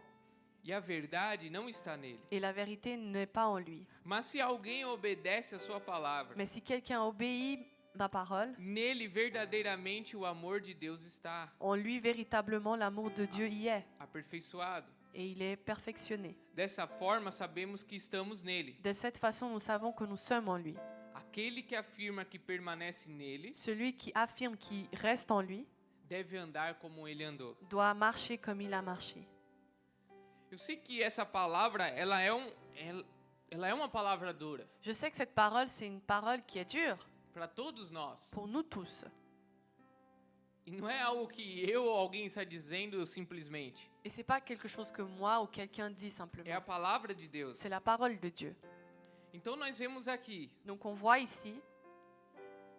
[SPEAKER 1] E a verdade não está nele.
[SPEAKER 2] Et la vérité n'est pas en lui.
[SPEAKER 1] Mas se alguém obedece a sua palavra,
[SPEAKER 2] Mais si quelqu'un obéit ma parole,
[SPEAKER 1] nele verdadeiramente o amor de Deus está
[SPEAKER 2] en lui véritablement l'amour de Dieu y est,
[SPEAKER 1] aperfeiçoado.
[SPEAKER 2] et il est perfectionné.
[SPEAKER 1] Dessa forma, sabemos que estamos nele.
[SPEAKER 2] De cette façon, nous savons que nous sommes en lui.
[SPEAKER 1] Aquele que afirma que permanece nele
[SPEAKER 2] Celui qui affirme qu'il reste en lui
[SPEAKER 1] deve andar como ele andou.
[SPEAKER 2] doit marcher comme il a marché.
[SPEAKER 1] Eu sei que essa palavra, ela é uma palavra dura
[SPEAKER 2] Je sais que cette parole, c'est une parole qui est dure
[SPEAKER 1] para todos nós.
[SPEAKER 2] pour nous tous.
[SPEAKER 1] E não é algo que eu ou alguém está dizendo simplesmente.
[SPEAKER 2] Et c'est pas quelque chose que moi ou quelqu'un dit
[SPEAKER 1] É a
[SPEAKER 2] simplement.
[SPEAKER 1] palavra de Deus.
[SPEAKER 2] C'est la parole de Dieu.
[SPEAKER 1] Então nós vemos aqui
[SPEAKER 2] Donc on voit ici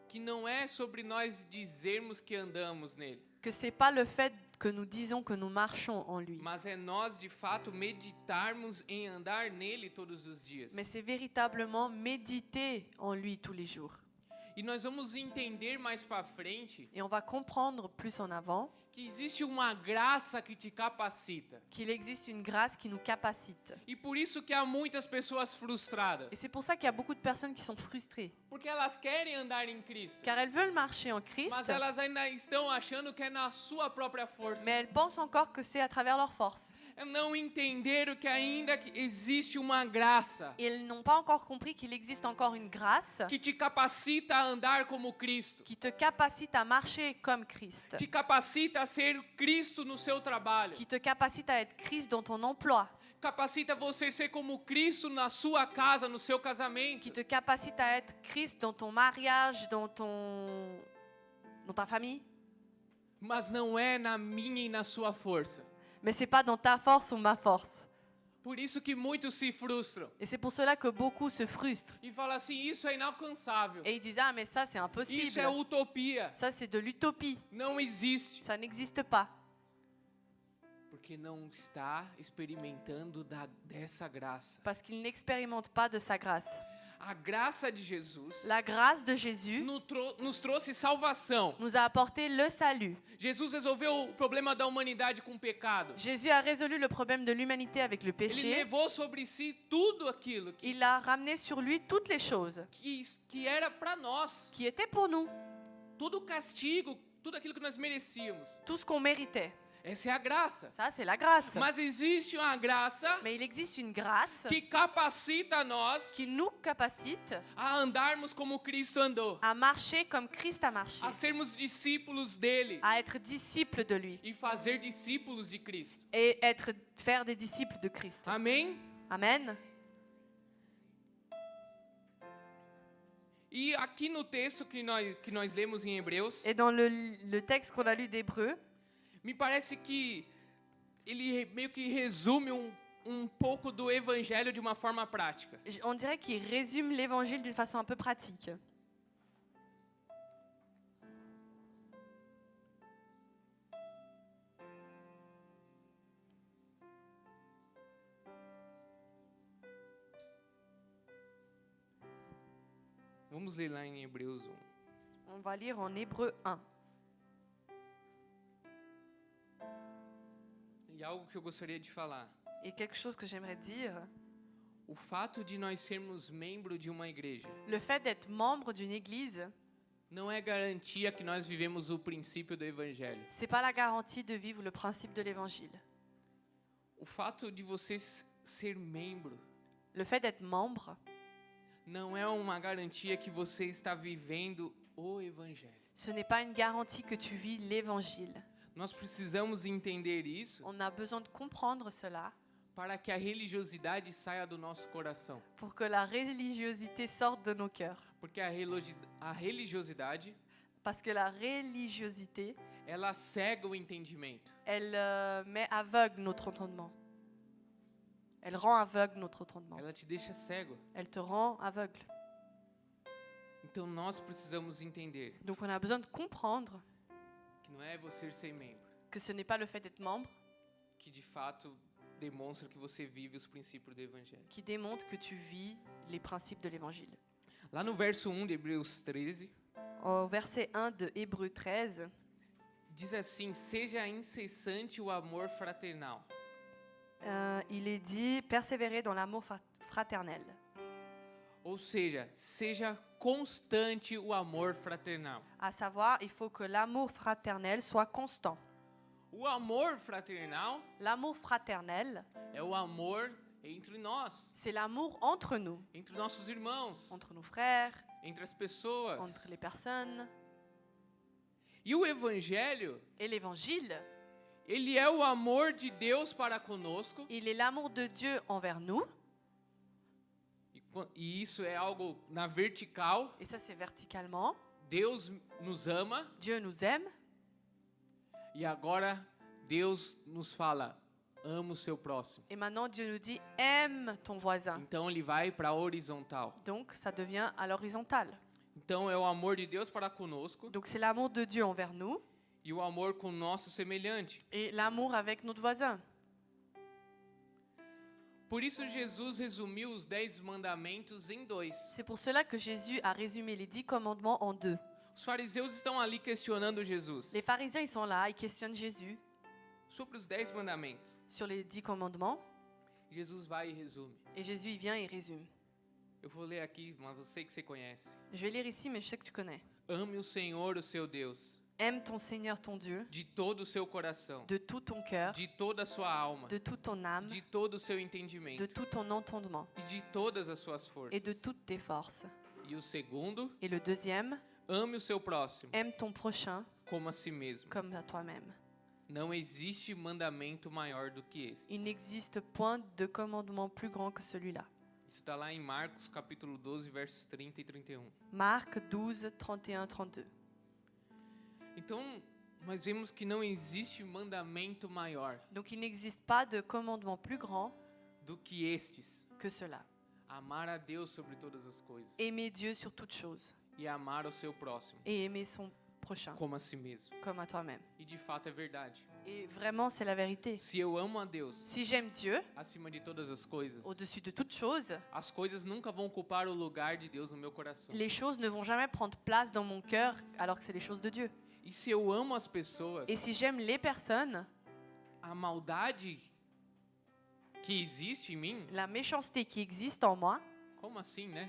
[SPEAKER 1] que não é sobre nós dizermos que andamos nele,
[SPEAKER 2] que c'est pas le fait que nous disons que nous marchons en lui,
[SPEAKER 1] mas é nós de fato meditarmos em andar nele todos os dias.
[SPEAKER 2] mais c'est véritablement méditer en lui tous les jours.
[SPEAKER 1] E nós vamos entender mais para frente
[SPEAKER 2] Et on va comprendre plus en avant
[SPEAKER 1] que existe uma graça que te capacita.
[SPEAKER 2] qu'il existe une grâce qui nous capacite.
[SPEAKER 1] E por isso que há muitas pessoas frustradas,
[SPEAKER 2] Et c'est pour ça qu'il y a beaucoup de personnes qui sont frustrées,
[SPEAKER 1] porque elas querem andar em Cristo,
[SPEAKER 2] car elles veulent marcher en Christ,
[SPEAKER 1] mas elas ainda estão achando que é na sua própria força.
[SPEAKER 2] mais elles pensent encore que c'est à travers leur force.
[SPEAKER 1] Não entenderam que ainda que existe uma graça
[SPEAKER 2] Et elles n'ont pas encore compris qu'il existe encore une grâce
[SPEAKER 1] que te capacita a andar como Cristo,
[SPEAKER 2] qui te capacite à marcher comme Christ,
[SPEAKER 1] te capacita a ser Cristo no seu trabalho,
[SPEAKER 2] qui te capacite à être Christ dans ton emploi,
[SPEAKER 1] capacita você ser como Cristo na sua casa, no seu casamento.
[SPEAKER 2] qui te capacite à être Christ dans ton mariage, dans ta famille.
[SPEAKER 1] Mas não é na minha e na sua força.
[SPEAKER 2] Mais c'est pas dans ta force ou ma force.
[SPEAKER 1] Por isso que muitos se frustram
[SPEAKER 2] Et c'est pour cela que beaucoup se frustrent.
[SPEAKER 1] e falam assim, isso é inalcançável,
[SPEAKER 2] Et ils disent, ah mais ça c'est
[SPEAKER 1] isso
[SPEAKER 2] impossible.
[SPEAKER 1] é utopia,
[SPEAKER 2] Ça c'est de l'utopie.
[SPEAKER 1] não existe.
[SPEAKER 2] Ça n'existe pas.
[SPEAKER 1] Porque não está experimentando dessa graça.
[SPEAKER 2] Parce qu'ils n'expérimentent pas de sa grâce.
[SPEAKER 1] A graça de Jesus
[SPEAKER 2] La grâce de Jésus
[SPEAKER 1] nos trouxe salvação.
[SPEAKER 2] nous a apporté le salut.
[SPEAKER 1] Jesus resolveu o problema da humanidade com o pecado.
[SPEAKER 2] Jésus a résolu le problème de l'humanité avec le
[SPEAKER 1] Ele
[SPEAKER 2] péché.
[SPEAKER 1] levou sobre si tudo aquilo
[SPEAKER 2] Il a ramené sur lui toutes les choses
[SPEAKER 1] que era para nós.
[SPEAKER 2] qui étaient pour nous,
[SPEAKER 1] Todo o castigo, tudo aquilo que nós merecíamos.
[SPEAKER 2] tout ce qu'on méritait.
[SPEAKER 1] Essa é a graça.
[SPEAKER 2] Ça, c'est la grâce.
[SPEAKER 1] Mas existe uma graça
[SPEAKER 2] Mais il existe une grâce
[SPEAKER 1] que capacita nós
[SPEAKER 2] qui nous capacite
[SPEAKER 1] a andarmos como Cristo andou.
[SPEAKER 2] à marcher comme Christ a marché,
[SPEAKER 1] A sermos discípulos dele
[SPEAKER 2] à être disciples de lui
[SPEAKER 1] e fazer discípulos de Cristo.
[SPEAKER 2] et faire des disciples de Christ.
[SPEAKER 1] Amém?
[SPEAKER 2] Amen.
[SPEAKER 1] E aqui no texto que nós lemos em Hebreus,
[SPEAKER 2] Et dans le texte qu'on a lu d'Hébreu,
[SPEAKER 1] me parece que ele meio que resume um pouco do evangelho de uma forma prática.
[SPEAKER 2] on dirait qu'il résume l'évangile d'une façon un peu pratique.
[SPEAKER 1] Vamos ler lá em Hebreus 1.
[SPEAKER 2] On va lire en Hébreu 1.
[SPEAKER 1] E algo que eu gostaria de falar.
[SPEAKER 2] Et quelque chose que j'aimerais dire,
[SPEAKER 1] O fato de nós sermos membro de uma igreja
[SPEAKER 2] le fait d'être membre d'une église,
[SPEAKER 1] não é garantia que nós vivemos o princípio do evangelho.
[SPEAKER 2] c'est pas la garantie de vivre le principe de l'évangile.
[SPEAKER 1] O fato de você ser membro
[SPEAKER 2] Le fait d'être membre,
[SPEAKER 1] não é uma garantia que você está vivendo o evangelho.
[SPEAKER 2] ce n'est pas une garantie que tu vis l'évangile.
[SPEAKER 1] Nós precisamos entender isso
[SPEAKER 2] On a besoin de comprendre cela
[SPEAKER 1] para que a religiosidade saia do nosso coração.
[SPEAKER 2] pour que la religiosité sorte de nos cœurs.
[SPEAKER 1] Porque a religiosidade,
[SPEAKER 2] Parce que la religiosité,
[SPEAKER 1] ela cega o entendimento.
[SPEAKER 2] elle met aveugle notre entendement. Elle rend aveugle notre entendement.
[SPEAKER 1] Ela te deixa cego.
[SPEAKER 2] Elle te rend aveugle.
[SPEAKER 1] Então nós precisamos entender
[SPEAKER 2] Donc on a besoin de comprendre
[SPEAKER 1] que não é você ser membro
[SPEAKER 2] que ce n'est pas le fait d'être membre
[SPEAKER 1] que de fato demonstra que você vive os princípios do evangelho.
[SPEAKER 2] qui démontre que tu vis les principes de l'évangile.
[SPEAKER 1] Lá no verso 1 de Hebreus 13,
[SPEAKER 2] Au verset 1 de Hébreu 13,
[SPEAKER 1] diz assim: seja incessante o amor fraternal.
[SPEAKER 2] il est dit « Persévérer dans l'amour fraternel
[SPEAKER 1] Ou seja constante o amor fraternal. ».
[SPEAKER 2] À savoir, il faut que l'amour fraternel soit constant.
[SPEAKER 1] O amor fraternal
[SPEAKER 2] L'amour fraternel,
[SPEAKER 1] é o amor entre nós,
[SPEAKER 2] c'est l'amour entre nous,
[SPEAKER 1] entre nossos irmãos,
[SPEAKER 2] entre nos frères,
[SPEAKER 1] entre as pessoas.
[SPEAKER 2] entre les personnes.
[SPEAKER 1] E o evangelho,
[SPEAKER 2] Et l'évangile,
[SPEAKER 1] ele é o amor de Deus para conosco.
[SPEAKER 2] il est l'amour de Dieu envers nous.
[SPEAKER 1] E isso é algo na vertical.
[SPEAKER 2] Et ça, c'est verticalement.
[SPEAKER 1] Deus nos ama.
[SPEAKER 2] Dieu nous aime.
[SPEAKER 1] E agora Deus nos fala: ama o seu próximo.
[SPEAKER 2] Et maintenant, Dieu nous dit « Aime ton voisin
[SPEAKER 1] Então ele vai para a horizontal. ».
[SPEAKER 2] Donc, ça devient à l'horizontale.
[SPEAKER 1] Então é o amor de Deus para conosco
[SPEAKER 2] Donc, c'est l'amour de Dieu envers nous
[SPEAKER 1] e o amor com o nosso semelhante.
[SPEAKER 2] et l'amour avec notre voisin.
[SPEAKER 1] Por isso Jesus resumiu os 10 mandamentos em 2.
[SPEAKER 2] C'est pour cela que Jésus a résumé les 10 commandements en 2.
[SPEAKER 1] Os fariseus estão ali questionando Jesus
[SPEAKER 2] Les pharisiens, ils sont là, ils questionnent Jésus
[SPEAKER 1] sobre os 10 mandamentos.
[SPEAKER 2] sur les 10 commandements.
[SPEAKER 1] Jesus vai e resume.
[SPEAKER 2] Et Jésus, il vient et il résume.
[SPEAKER 1] Eu vou ler aqui, mas eu sei que você conhece.
[SPEAKER 2] Je vais lire ici, mais je sais que tu connais.
[SPEAKER 1] Ame o Senhor, o seu Deus,
[SPEAKER 2] Aime ton Seigneur, ton Dieu,
[SPEAKER 1] de todo o seu coração,
[SPEAKER 2] de tout ton cœur,
[SPEAKER 1] de toda a sua alma,
[SPEAKER 2] de toute ton âme,
[SPEAKER 1] de todo o seu
[SPEAKER 2] de
[SPEAKER 1] entendimento
[SPEAKER 2] tout ton entendement
[SPEAKER 1] e de todas as suas
[SPEAKER 2] et de
[SPEAKER 1] forças.
[SPEAKER 2] toutes tes forces.
[SPEAKER 1] E o segundo,
[SPEAKER 2] Et le deuxième,
[SPEAKER 1] ame o seu próximo
[SPEAKER 2] aime ton prochain
[SPEAKER 1] como a si mesmo.
[SPEAKER 2] comme à toi-même.
[SPEAKER 1] Não existe mandamento maior do que esse.
[SPEAKER 2] Il n'existe point de commandement plus grand que celui-là.
[SPEAKER 1] Isso está lá em Marcos capítulo 12, versos 30 e 31.
[SPEAKER 2] Marc 12, 31, 32.
[SPEAKER 1] Então, nós vemos que não existe mandamento maior
[SPEAKER 2] Donc il n'existe pas de commandement plus grand
[SPEAKER 1] do que estes:
[SPEAKER 2] que cela.
[SPEAKER 1] amar a Deus sobre todas as coisas
[SPEAKER 2] Aimer Dieu sur toute chose
[SPEAKER 1] e amar o seu próximo
[SPEAKER 2] et aimer son prochain
[SPEAKER 1] como a si mesmo.
[SPEAKER 2] comme à toi-même.
[SPEAKER 1] E de fato é verdade.
[SPEAKER 2] Et vraiment, c'est la vérité.
[SPEAKER 1] Se eu amo a Deus
[SPEAKER 2] Si j'aime Dieu
[SPEAKER 1] acima de todas as coisas,
[SPEAKER 2] au-dessus de toute chose,
[SPEAKER 1] as coisas nunca vão ocupar o lugar de Deus no meu coração.
[SPEAKER 2] les choses ne vont jamais prendre place dans mon cœur alors que c'est les choses de Dieu.
[SPEAKER 1] E se eu amo as pessoas,
[SPEAKER 2] Et si j'aime les personnes,
[SPEAKER 1] a maldade que existe em mim,
[SPEAKER 2] la méchanceté qui existe en moi,
[SPEAKER 1] como assim, né?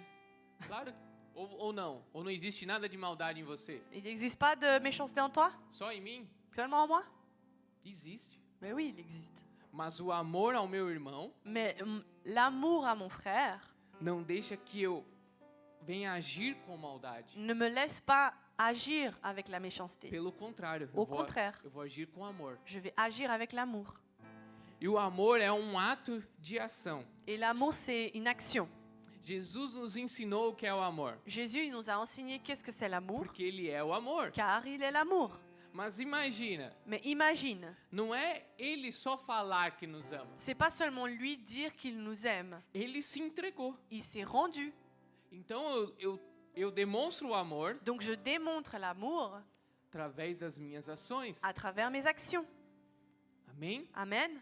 [SPEAKER 1] Claro, ou não, ou não existe nada de maldade em você,
[SPEAKER 2] il n'existe pas de méchanceté en toi?
[SPEAKER 1] só em mim
[SPEAKER 2] Seulement en moi?
[SPEAKER 1] existe.
[SPEAKER 2] Mais oui, il existe.
[SPEAKER 1] Mas o amor ao meu irmão
[SPEAKER 2] Mais l'amour à mon frère
[SPEAKER 1] não deixa que eu venha agir com maldade.
[SPEAKER 2] ne me laisse pas agir avec la méchanceté.
[SPEAKER 1] Pelo contrário,
[SPEAKER 2] Au contraire,
[SPEAKER 1] eu vou agir com amor.
[SPEAKER 2] je vais agir avec l'amour.
[SPEAKER 1] E o amor é um ato de ação.
[SPEAKER 2] Et l'amour, c'est une action.
[SPEAKER 1] Jesus nos ensinou o que é o amor,
[SPEAKER 2] Jésus il nous a enseigné qu'est-ce que c'est l'amour,
[SPEAKER 1] porque ele é o amor.
[SPEAKER 2] car il est l'amour.
[SPEAKER 1] Mas imagina,
[SPEAKER 2] Mais imagine,
[SPEAKER 1] não é ele só falar que nos ama.
[SPEAKER 2] c'est pas seulement lui dire qu'il nous aime,
[SPEAKER 1] Ele se entregou.
[SPEAKER 2] il s'est rendu.
[SPEAKER 1] Então eu demonstro o amor
[SPEAKER 2] Donc je démontre l'amour
[SPEAKER 1] através das minhas ações.
[SPEAKER 2] à travers mes actions.
[SPEAKER 1] Amém?
[SPEAKER 2] Amen.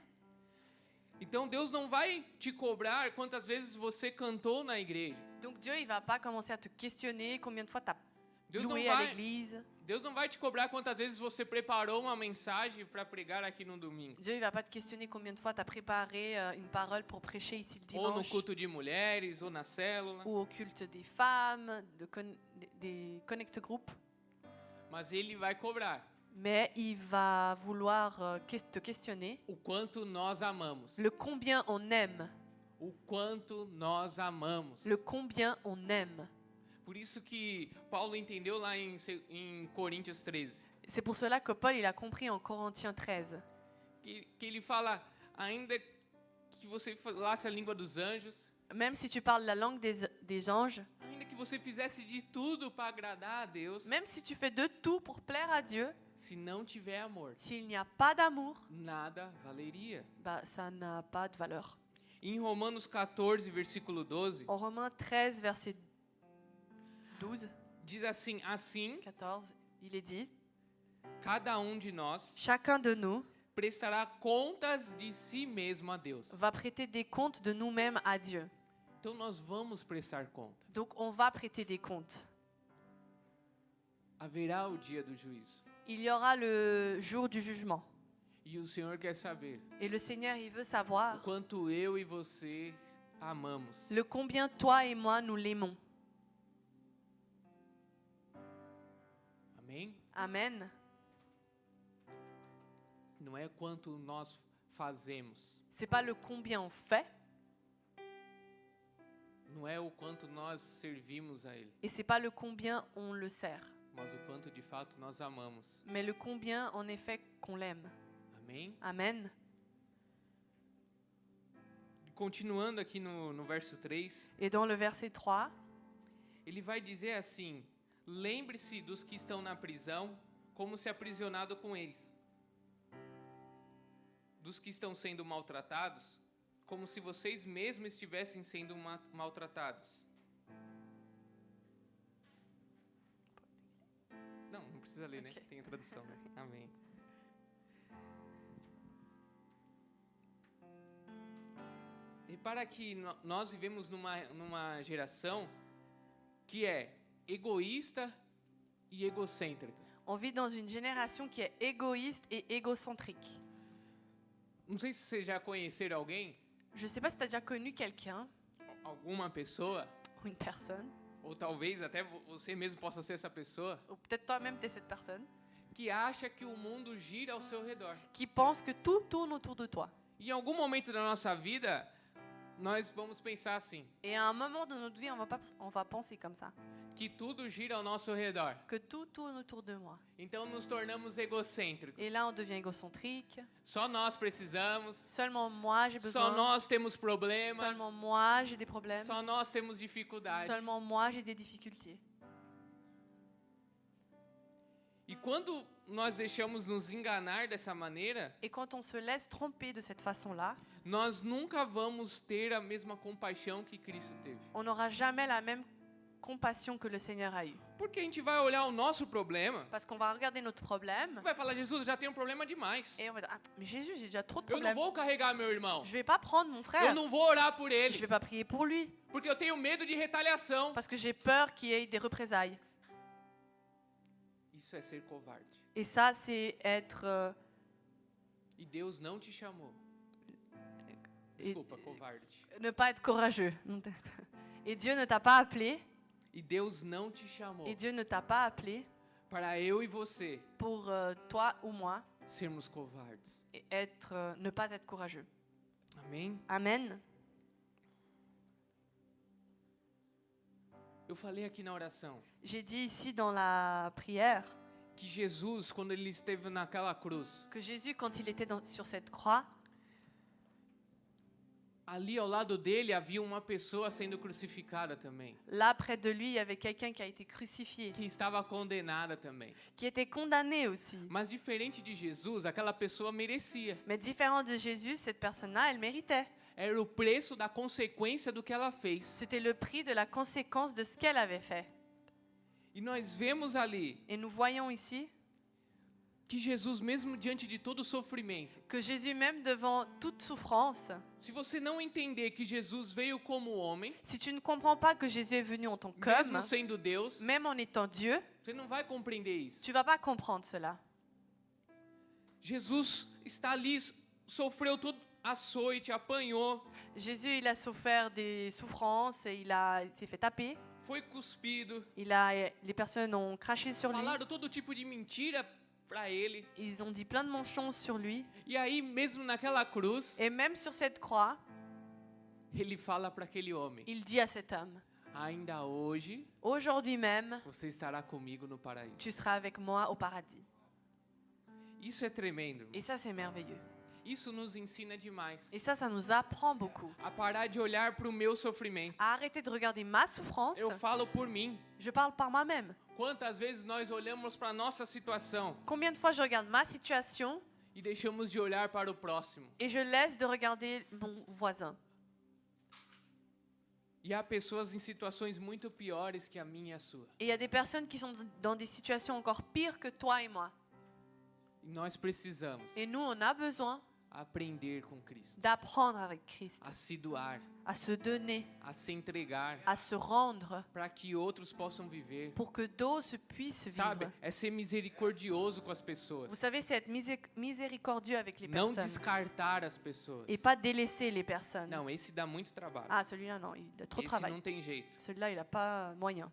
[SPEAKER 1] Então Deus não vai te cobrar quantas vezes você cantou na igreja.
[SPEAKER 2] Donc Dieu, il va pas commencer à te questionner combien de fois tu as
[SPEAKER 1] Deus não
[SPEAKER 2] loué à
[SPEAKER 1] vai,
[SPEAKER 2] l'église.
[SPEAKER 1] Deus não vai te cobrar quantas vezes você preparou uma mensagem para pregar aqui no domingo.
[SPEAKER 2] Dieu, il va pas te questionner combien de fois tu as préparé une parole pour prêcher ici le
[SPEAKER 1] Ou no
[SPEAKER 2] dimanche.
[SPEAKER 1] culto de mulheres, ou na célula.
[SPEAKER 2] Ou au culte des femmes, des connect group.
[SPEAKER 1] Mas Ele vai cobrar
[SPEAKER 2] Mais il va vouloir te questionner
[SPEAKER 1] o quanto nós amamos.
[SPEAKER 2] le combien on aime.
[SPEAKER 1] O quanto nós amamos.
[SPEAKER 2] Le combien on aime.
[SPEAKER 1] Por isso que Paulo entendeu lá em Coríntios 13.
[SPEAKER 2] C'est pour cela que Paul il a compris en Corinthiens 13.
[SPEAKER 1] Que ele fala, ainda que você falasse a língua dos anjos,
[SPEAKER 2] Même si tu parles la langue des anges,
[SPEAKER 1] ainda que você fizesse de tudo para agradar a Deus,
[SPEAKER 2] même si tu fais de tout pour plaire à Dieu,
[SPEAKER 1] se não tiver amor,
[SPEAKER 2] s'il n'y a pas d'amour,
[SPEAKER 1] nada valeria.
[SPEAKER 2] bah, ça n'a pas de valeur.
[SPEAKER 1] Em Romanos 14, versículo 12,
[SPEAKER 2] En Romains 13, verset 12,
[SPEAKER 1] diz assim,
[SPEAKER 2] 14, il est dit,
[SPEAKER 1] cada de nós
[SPEAKER 2] chacun de nous
[SPEAKER 1] prestará contas de si mesmo a Deus.
[SPEAKER 2] va prêter des comptes de nous-mêmes à Dieu.
[SPEAKER 1] Então nós vamos prestar conta.
[SPEAKER 2] Donc on va prêter des comptes.
[SPEAKER 1] Haverá o dia do juízo.
[SPEAKER 2] Il y aura le jour du jugement.
[SPEAKER 1] E o Senhor quer saber
[SPEAKER 2] Et le Seigneur, il veut
[SPEAKER 1] o
[SPEAKER 2] savoir
[SPEAKER 1] quanto eu e você amamos.
[SPEAKER 2] le combien toi et moi nous l'aimons.
[SPEAKER 1] Amém?
[SPEAKER 2] Amen.
[SPEAKER 1] Não é quanto nós fazemos.
[SPEAKER 2] C'est pas le combien on fait,
[SPEAKER 1] Não é o quanto nós servimos a Ele,
[SPEAKER 2] et c'est pas le combien on le sert,
[SPEAKER 1] mas o quanto de fato nós amamos.
[SPEAKER 2] mais le combien en effet qu'on l'aime.
[SPEAKER 1] Amém?
[SPEAKER 2] Amen.
[SPEAKER 1] Continuando aqui no verso 3,
[SPEAKER 2] Et dans le verset 3,
[SPEAKER 1] ele vai dizer assim: lembre-se dos que estão na prisão, como se aprisionado com eles. Dos que estão sendo maltratados, como se vocês mesmos estivessem sendo maltratados. Não precisa ler,
[SPEAKER 2] Ok.
[SPEAKER 1] né? Tem a tradução, né? Amém. Repara que nós vivemos numa geração que é egoísta e egocêntrica.
[SPEAKER 2] on vit dans une génération qui est égoïste et égocentrique.
[SPEAKER 1] Não sei se vocês já conheceram alguém,
[SPEAKER 2] Je sais pas si tu as déjà connu quelqu'un
[SPEAKER 1] alguma pessoa,
[SPEAKER 2] ou une personne,
[SPEAKER 1] ou talvez até você mesmo possa ser essa pessoa,
[SPEAKER 2] ou peut-être toi-même tu es cette personne,
[SPEAKER 1] que acha que o mundo gira ao seu redor.
[SPEAKER 2] qui pense que tout tourne autour de toi.
[SPEAKER 1] E em algum momento da nossa vida, nós vamos pensar assim,
[SPEAKER 2] Et à un moment de notre vie, on va penser comme ça,
[SPEAKER 1] que tudo gira ao nosso redor.
[SPEAKER 2] que tout tourne autour de moi.
[SPEAKER 1] Então nos tornamos egocêntricos.
[SPEAKER 2] Et là, on devient égocentrique.
[SPEAKER 1] Só nós precisamos,
[SPEAKER 2] Seulement moi, j'ai
[SPEAKER 1] só
[SPEAKER 2] besoin.
[SPEAKER 1] nós temos problema,
[SPEAKER 2] Seulement moi, j'ai des problèmes.
[SPEAKER 1] só nós temos dificuldade.
[SPEAKER 2] Seulement moi, j'ai des difficultés.
[SPEAKER 1] E quando nós deixamos nos enganar dessa maneira,
[SPEAKER 2] Et quand on se laisse tromper de cette façon-là,
[SPEAKER 1] nós nunca vamos ter a mesma compaixão que Cristo teve.
[SPEAKER 2] on n'aura jamais la même compassion que le Seigneur a eue.
[SPEAKER 1] Porque a gente vai olhar o nosso problema,
[SPEAKER 2] Parce qu'on va regarder notre problème
[SPEAKER 1] vai falar, Jesus, já tenho um problema demais.
[SPEAKER 2] et on va dire, ah, mais Jésus, j'ai déjà trop de
[SPEAKER 1] Eu não
[SPEAKER 2] problèmes.
[SPEAKER 1] vou carregar meu irmão.
[SPEAKER 2] Je vais pas prendre mon
[SPEAKER 1] Eu
[SPEAKER 2] frère.
[SPEAKER 1] não vou orar por
[SPEAKER 2] Je
[SPEAKER 1] ele.
[SPEAKER 2] vais pas prier pour lui.
[SPEAKER 1] Porque eu tenho medo de retaliação.
[SPEAKER 2] Parce que j'ai peur qu'il y ait des représailles.
[SPEAKER 1] Isso é ser covarde.
[SPEAKER 2] Et ça, c'est être...
[SPEAKER 1] E Deus não te chamou. Desculpa, covarde.
[SPEAKER 2] ne pas être courageux. Et Dieu ne t'a pas appelé.
[SPEAKER 1] E Deus não te chamou
[SPEAKER 2] Et Dieu ne t'a pas appelé
[SPEAKER 1] para eu e você
[SPEAKER 2] pour toi ou moi
[SPEAKER 1] sermos covardes.
[SPEAKER 2] et ne pas être courageux.
[SPEAKER 1] Amém?
[SPEAKER 2] Amen.
[SPEAKER 1] Eu falei aqui na oração
[SPEAKER 2] J'ai dit ici dans la prière
[SPEAKER 1] que Jesus, quando ele esteve naquela cruz,
[SPEAKER 2] que Jésus, quand il était sur cette croix,
[SPEAKER 1] ali ao lado dele havia uma pessoa sendo crucificada também,
[SPEAKER 2] là près de lui, il y avait quelqu'un qui a été crucifié,
[SPEAKER 1] que estava condenada também.
[SPEAKER 2] qui était condamné aussi.
[SPEAKER 1] Mas diferente de Jesus, aquela pessoa merecia.
[SPEAKER 2] Mais différent de Jésus, cette personne-là, elle méritait.
[SPEAKER 1] Era o preço da consequência do que ela fez.
[SPEAKER 2] C'était le prix de la conséquence de ce qu'elle avait fait.
[SPEAKER 1] E nós vemos ali
[SPEAKER 2] Et nous voyons ici
[SPEAKER 1] que Jesus, mesmo diante de todo o sofrimento,
[SPEAKER 2] que Jésus, même devant toute souffrance,
[SPEAKER 1] se você não entender que Jesus veio como homem,
[SPEAKER 2] si tu ne comprends pas que Jésus est venu en tant qu'homme,
[SPEAKER 1] mesmo sendo Deus,
[SPEAKER 2] même en étant Dieu,
[SPEAKER 1] você não vai compreender isso.
[SPEAKER 2] tu vas pas comprendre cela.
[SPEAKER 1] Jesus está ali, sofreu todo açoite, apanhou,
[SPEAKER 2] Jésus, il a souffert des souffrances et il s'est fait taper.
[SPEAKER 1] foi cuspido,
[SPEAKER 2] Les personnes ont craché sur lui.
[SPEAKER 1] falaram todo tipo de mentira para ele.
[SPEAKER 2] Ils ont dit plein de mensonges sur lui.
[SPEAKER 1] E aí, mesmo naquela cruz,
[SPEAKER 2] Et même sur cette croix,
[SPEAKER 1] ele fala para aquele homem:
[SPEAKER 2] il dit à cet homme,
[SPEAKER 1] ainda hoje
[SPEAKER 2] aujourd'hui même,
[SPEAKER 1] você estará comigo no paraíso.
[SPEAKER 2] tu seras avec moi au paradis.
[SPEAKER 1] Isso é tremendo.
[SPEAKER 2] Et ça, c'est merveilleux.
[SPEAKER 1] Isso nos ensina demais
[SPEAKER 2] Et ça nous apprend beaucoup.
[SPEAKER 1] a parar de olhar para o meu sofrimento.
[SPEAKER 2] À arrêter de regarder ma souffrance.
[SPEAKER 1] Eu falo por mim.
[SPEAKER 2] Je parle par moi-même.
[SPEAKER 1] Quantas vezes nós olhamos para a nossa situação
[SPEAKER 2] Combien de fois je regarde ma situation
[SPEAKER 1] e deixamos de olhar para o próximo?
[SPEAKER 2] et je laisse de regarder mon voisin.
[SPEAKER 1] E há pessoas em situações muito piores que a minha e a sua.
[SPEAKER 2] Et il y a des personnes qui sont dans des situations encore pires que toi et moi.
[SPEAKER 1] E nós precisamos
[SPEAKER 2] Et nous, on a besoin
[SPEAKER 1] aprender com Cristo,
[SPEAKER 2] d'apprendre avec Christ,
[SPEAKER 1] a se doar,
[SPEAKER 2] à se donner,
[SPEAKER 1] a se entregar,
[SPEAKER 2] à se rendre
[SPEAKER 1] para que outros possam viver.
[SPEAKER 2] pour que d'autres puissent
[SPEAKER 1] Sabe,
[SPEAKER 2] vivre.
[SPEAKER 1] é ser misericordioso com as pessoas.
[SPEAKER 2] Vous savez, c'est être miséricordieux avec les
[SPEAKER 1] Não
[SPEAKER 2] personnes
[SPEAKER 1] descartar as pessoas.
[SPEAKER 2] et pas délaisser les personnes.
[SPEAKER 1] Não, esse dá muito trabalho.
[SPEAKER 2] Ah, celui-là, non, il a trop de
[SPEAKER 1] Esse
[SPEAKER 2] travail.
[SPEAKER 1] não tem jeito.
[SPEAKER 2] Celui-là, il n'a pas moyen.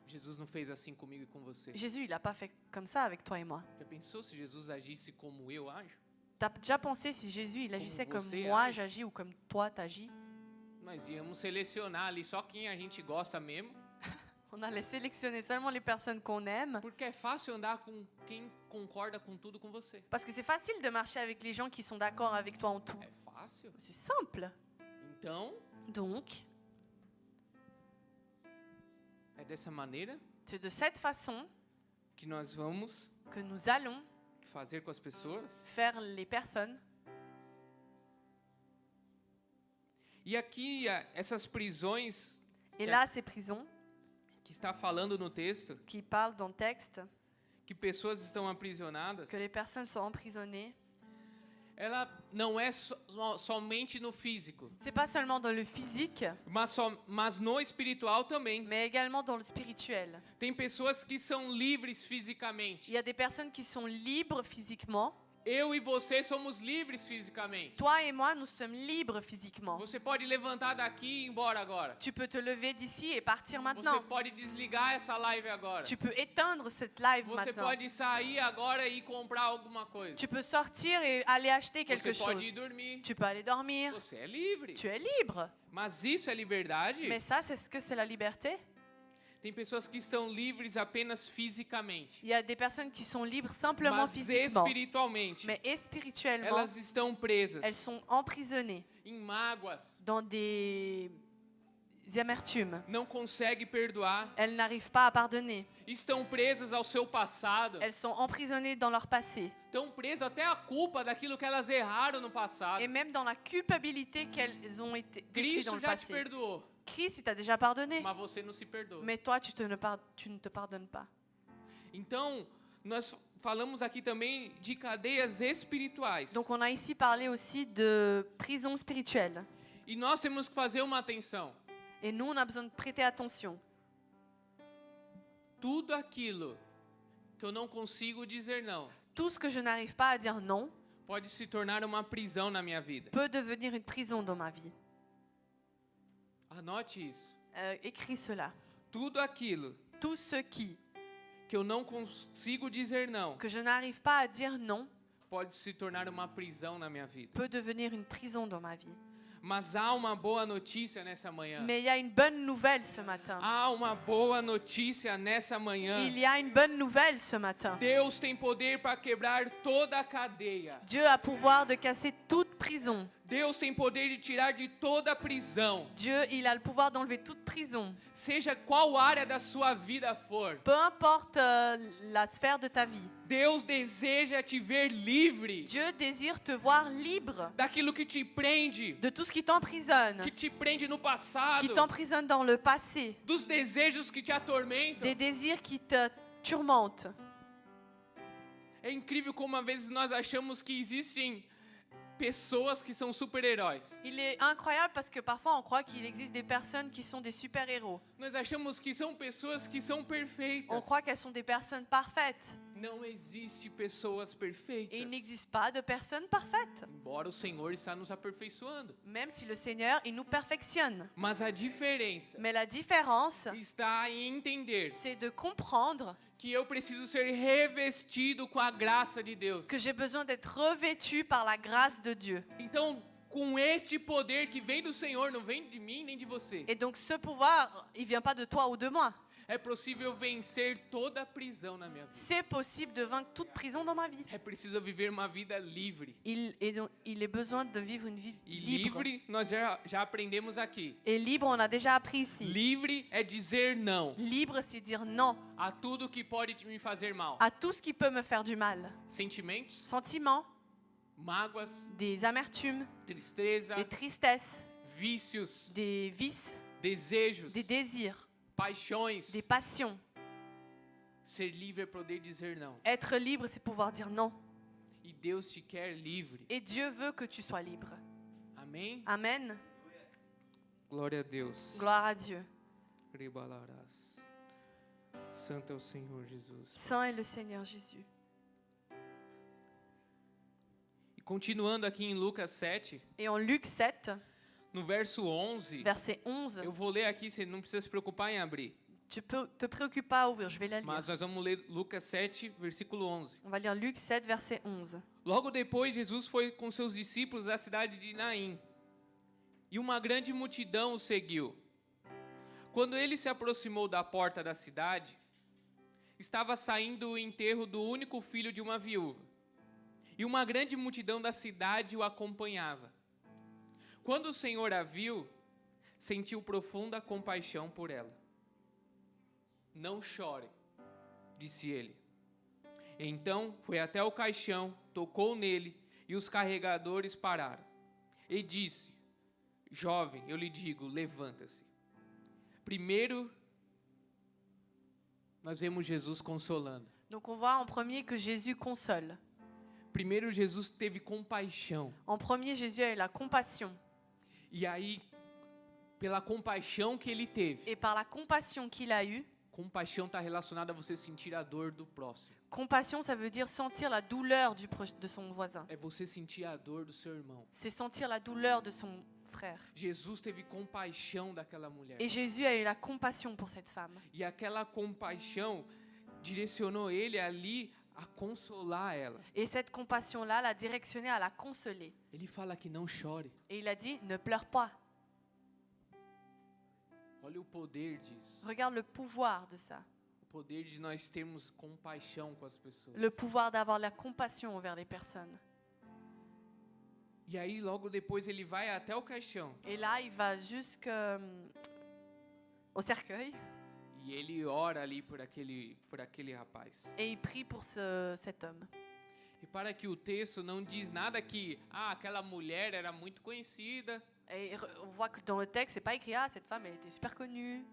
[SPEAKER 1] Jesus não fez assim comigo e com você.
[SPEAKER 2] Jésus, il n'a pas fait comme ça avec toi et moi.
[SPEAKER 1] Já pensou se Jesus agisse como eu ajo?
[SPEAKER 2] T'as déjà pensé si Jésus, il agissait comme
[SPEAKER 1] você
[SPEAKER 2] moi
[SPEAKER 1] age.
[SPEAKER 2] j'agis ou comme toi t'agis?
[SPEAKER 1] Nós íamos selecionar ali só quem a gente gosta mesmo,
[SPEAKER 2] On allait sélectionner seulement les personnes qu'on aime.
[SPEAKER 1] porque é fácil andar com quem concorda com tudo com você.
[SPEAKER 2] Parce que c'est facile de marcher avec les gens qui sont d'accord avec toi en tout.
[SPEAKER 1] É fácil.
[SPEAKER 2] C'est simple.
[SPEAKER 1] Então,
[SPEAKER 2] Donc,
[SPEAKER 1] é dessa maneira
[SPEAKER 2] c'est de cette façon
[SPEAKER 1] que nós vamos
[SPEAKER 2] que nous allons
[SPEAKER 1] fazer com as pessoas.
[SPEAKER 2] faire les personnes.
[SPEAKER 1] E aqui, essas prisões
[SPEAKER 2] Et là, ces prisons
[SPEAKER 1] que está falando no texto,
[SPEAKER 2] qui parlent dans le texte,
[SPEAKER 1] que pessoas estão aprisionadas,
[SPEAKER 2] que les personnes sont emprisonnées,
[SPEAKER 1] ela não é somente no físico,
[SPEAKER 2] c'est pas seulement dans le physique,
[SPEAKER 1] mas no espiritual também.
[SPEAKER 2] mais également dans le spirituel.
[SPEAKER 1] Tem pessoas que são livres fisicamente.
[SPEAKER 2] Il y a des personnes qui sont libres physiquement.
[SPEAKER 1] Eu e você somos livres fisicamente.
[SPEAKER 2] Toi et moi, nous sommes libres physiquement.
[SPEAKER 1] Você pode levantar daqui e ir embora agora.
[SPEAKER 2] Tu peux te lever d'ici et partir
[SPEAKER 1] Você
[SPEAKER 2] maintenant.
[SPEAKER 1] pode desligar essa live agora.
[SPEAKER 2] Tu peux éteindre cette live
[SPEAKER 1] Você
[SPEAKER 2] maintenant.
[SPEAKER 1] pode sair agora e comprar alguma coisa.
[SPEAKER 2] Tu peux sortir et aller acheter quelque
[SPEAKER 1] Você pode
[SPEAKER 2] chose.
[SPEAKER 1] ir dormir.
[SPEAKER 2] Tu peux aller dormir.
[SPEAKER 1] Você é livre.
[SPEAKER 2] Tu es libre.
[SPEAKER 1] Mas isso é liberdade?
[SPEAKER 2] Mais ça, c'est ce que c'est la liberté?
[SPEAKER 1] Tem pessoas que são livres apenas fisicamente.
[SPEAKER 2] Il y a des personnes qui sont libres simplement
[SPEAKER 1] Mas
[SPEAKER 2] physiquement.
[SPEAKER 1] espiritualmente,
[SPEAKER 2] Mais spirituellement,
[SPEAKER 1] elas estão presas
[SPEAKER 2] elles sont emprisonnées
[SPEAKER 1] em mágoas,
[SPEAKER 2] dans des amertumes.
[SPEAKER 1] não conseguem perdoar,
[SPEAKER 2] Elles n'arrivent pas à pardonner.
[SPEAKER 1] estão presas ao seu passado,
[SPEAKER 2] Elles sont emprisonnées dans leur passé.
[SPEAKER 1] estão presas até à culpa daquilo que elas erraram no passado.
[SPEAKER 2] Et même dans la culpabilité qu'elles ont été vécues dans
[SPEAKER 1] Cristo
[SPEAKER 2] le
[SPEAKER 1] já te
[SPEAKER 2] passé.
[SPEAKER 1] perdoou,
[SPEAKER 2] Christ, il t'a déjà pardonné.
[SPEAKER 1] mas você não se perdoa.
[SPEAKER 2] Mais toi, tu ne te pardonnes pas.
[SPEAKER 1] Então, nós falamos aqui também de cadeias espirituais.
[SPEAKER 2] Donc on a ici parlé aussi de prison spirituelle.
[SPEAKER 1] E nós temos que fazer uma atenção.
[SPEAKER 2] Et nous, on a besoin de prêter attention.
[SPEAKER 1] Tudo aquilo que eu não consigo dizer não
[SPEAKER 2] Tout ce que je n'arrive pas à dire non
[SPEAKER 1] pode se tornar uma prisão na minha vida.
[SPEAKER 2] peut devenir une prison dans ma vie.
[SPEAKER 1] Anote isso.
[SPEAKER 2] Écris cela.
[SPEAKER 1] Tudo aquilo
[SPEAKER 2] Tout ce qui,
[SPEAKER 1] que eu não consigo dizer não
[SPEAKER 2] que je n'arrive pas à dire non,
[SPEAKER 1] pode se tornar uma prisão na minha vida.
[SPEAKER 2] peut devenir une prison dans ma vie.
[SPEAKER 1] Mas há uma boa notícia nessa manhã.
[SPEAKER 2] Mais il y a une bonne nouvelle ce matin.
[SPEAKER 1] Há uma boa notícia nessa manhã.
[SPEAKER 2] Il y a une bonne nouvelle ce matin.
[SPEAKER 1] Deus tem poder para quebrar toda a cadeia.
[SPEAKER 2] Dieu a pouvoir de casser toute prison.
[SPEAKER 1] Deus tem poder de tirar de toda a prisão.
[SPEAKER 2] Dieu, il a le pouvoir d'enlever toute prison.
[SPEAKER 1] Seja qual área da sua vida for.
[SPEAKER 2] Peu importe la sphère de ta vie.
[SPEAKER 1] Deus deseja te ver livre
[SPEAKER 2] Dieu désire te voir libre
[SPEAKER 1] daquilo que te prende,
[SPEAKER 2] de tout ce qui t'emprisonne,
[SPEAKER 1] que te prende no passado,
[SPEAKER 2] qui t'emprisonne dans le passé,
[SPEAKER 1] dos desejos que te atormentam.
[SPEAKER 2] des désirs qui te tourmentent.
[SPEAKER 1] É incrível como às vezes nós achamos que existem pessoas que são super-heróis.
[SPEAKER 2] Il est incroyable parce que parfois on croit qu'il existe des personnes qui sont des super-héros.
[SPEAKER 1] Nós achamos que são pessoas que são
[SPEAKER 2] On
[SPEAKER 1] perfeitas.
[SPEAKER 2] croit qu'elles sont des personnes parfaites.
[SPEAKER 1] Não existe pessoas perfeitas.
[SPEAKER 2] Et il n'existe pas de personnes parfaites.
[SPEAKER 1] Embora o Senhor está nos aperfeiçoando.
[SPEAKER 2] Même si le Seigneur, il nous perfectionne.
[SPEAKER 1] Mas a diferença
[SPEAKER 2] Mais la différence,
[SPEAKER 1] está em entender
[SPEAKER 2] c'est de comprendre
[SPEAKER 1] que eu preciso ser revestido com a graça de Deus.
[SPEAKER 2] que j'ai besoin d'être revêtu par la grâce de Dieu.
[SPEAKER 1] Então, com este poder que vem do Senhor, não vem de mim nem de você,
[SPEAKER 2] Et donc ce pouvoir, il vient pas de toi ou de moi.
[SPEAKER 1] é possível vencer toda a prisão na minha vida.
[SPEAKER 2] C'est possible de vaincre toute prison dans ma vie.
[SPEAKER 1] É preciso viver uma vida livre.
[SPEAKER 2] Il est besoin de vivre une vie
[SPEAKER 1] E
[SPEAKER 2] libre.
[SPEAKER 1] livre, nós já aprendemos aqui.
[SPEAKER 2] Et libre, on a déjà appris ici.
[SPEAKER 1] Livre é dizer não
[SPEAKER 2] Libre, c'est dire non
[SPEAKER 1] a tudo que pode me fazer mal.
[SPEAKER 2] à tout ce qui peut me faire du mal.
[SPEAKER 1] Sentimentos,
[SPEAKER 2] Sentiments,
[SPEAKER 1] mágoas,
[SPEAKER 2] des amertumes,
[SPEAKER 1] tristeza,
[SPEAKER 2] des tristesses,
[SPEAKER 1] vícios,
[SPEAKER 2] des vices,
[SPEAKER 1] desejos,
[SPEAKER 2] des désirs,
[SPEAKER 1] paixões.
[SPEAKER 2] des passions.
[SPEAKER 1] Ser livre é poder dizer não.
[SPEAKER 2] Être libre, c'est pouvoir dire non.
[SPEAKER 1] E Deus te quer livre.
[SPEAKER 2] Et Dieu veut que tu sois libre.
[SPEAKER 1] Amém?
[SPEAKER 2] Amen.
[SPEAKER 1] Glória a Deus.
[SPEAKER 2] Gloire à Dieu.
[SPEAKER 1] Rebalarás. Santo é o Senhor Jesus.
[SPEAKER 2] Saint est le Seigneur Jésus.
[SPEAKER 1] E continuando aqui em Lucas 7,
[SPEAKER 2] Et en Luc 7,
[SPEAKER 1] no verso 11,
[SPEAKER 2] verset 11,
[SPEAKER 1] eu vou ler aqui, você não precisa se preocupar em abrir.
[SPEAKER 2] tu peux te préoccupes pas à ouvrir, je vais la lire.
[SPEAKER 1] Mas nós vamos ler Lucas 7, versículo 11.
[SPEAKER 2] On va lire Luc 7, verset 11.
[SPEAKER 1] Logo depois, Jesus foi com seus discípulos à cidade de Naim. E uma grande multidão o seguiu. Quando ele se aproximou da porta da cidade, estava saindo o enterro do único filho de uma viúva. E uma grande multidão da cidade o acompanhava. Quando o Senhor a viu, sentiu profunda compaixão por ela. Não chore, disse ele. Então foi até o caixão, tocou nele e os carregadores pararam. E disse: Jovem, eu lhe digo, levanta-se. Primeiro, nós vemos Jesus consolando.
[SPEAKER 2] Donc on voit en premier que Jésus console.
[SPEAKER 1] Primeiro, Jesus teve compaixão.
[SPEAKER 2] En premier, Jésus a eu la compassion.
[SPEAKER 1] E aí, pela compaixão que ele teve,
[SPEAKER 2] Et par la compassion qu'il a eue,
[SPEAKER 1] compaixão está relacionada a você sentir a dor do próximo.
[SPEAKER 2] compassion, ça veut dire sentir la douleur de son voisin.
[SPEAKER 1] É você sentir a dor do seu irmão.
[SPEAKER 2] C'est sentir la douleur de son frère.
[SPEAKER 1] Jesus teve compaixão daquela mulher.
[SPEAKER 2] Et Jésus a eu la compassion pour cette femme.
[SPEAKER 1] E aquela compaixão direcionou ele ali a consolar ela.
[SPEAKER 2] Et cette compassion-là l'a directionné à la consoler.
[SPEAKER 1] Ele fala que não chore.
[SPEAKER 2] Et il a dit, ne pleure pas.
[SPEAKER 1] Olha o poder disso.
[SPEAKER 2] Regarde le pouvoir de ça.
[SPEAKER 1] O poder de nós termos compaixão com as pessoas.
[SPEAKER 2] Le pouvoir d'avoir la compassion envers les personnes.
[SPEAKER 1] E aí logo depois ele vai até o caixão.
[SPEAKER 2] Et là, il va au cercueil
[SPEAKER 1] e ele ora ali por aquele rapaz.
[SPEAKER 2] et il prie pour cet homme.
[SPEAKER 1] Repara que o texto não diz nada que aquela mulher era muito conhecida
[SPEAKER 2] Et on voit que dans le texte, c'est pas écrit « Ah, cette femme, elle était super connue,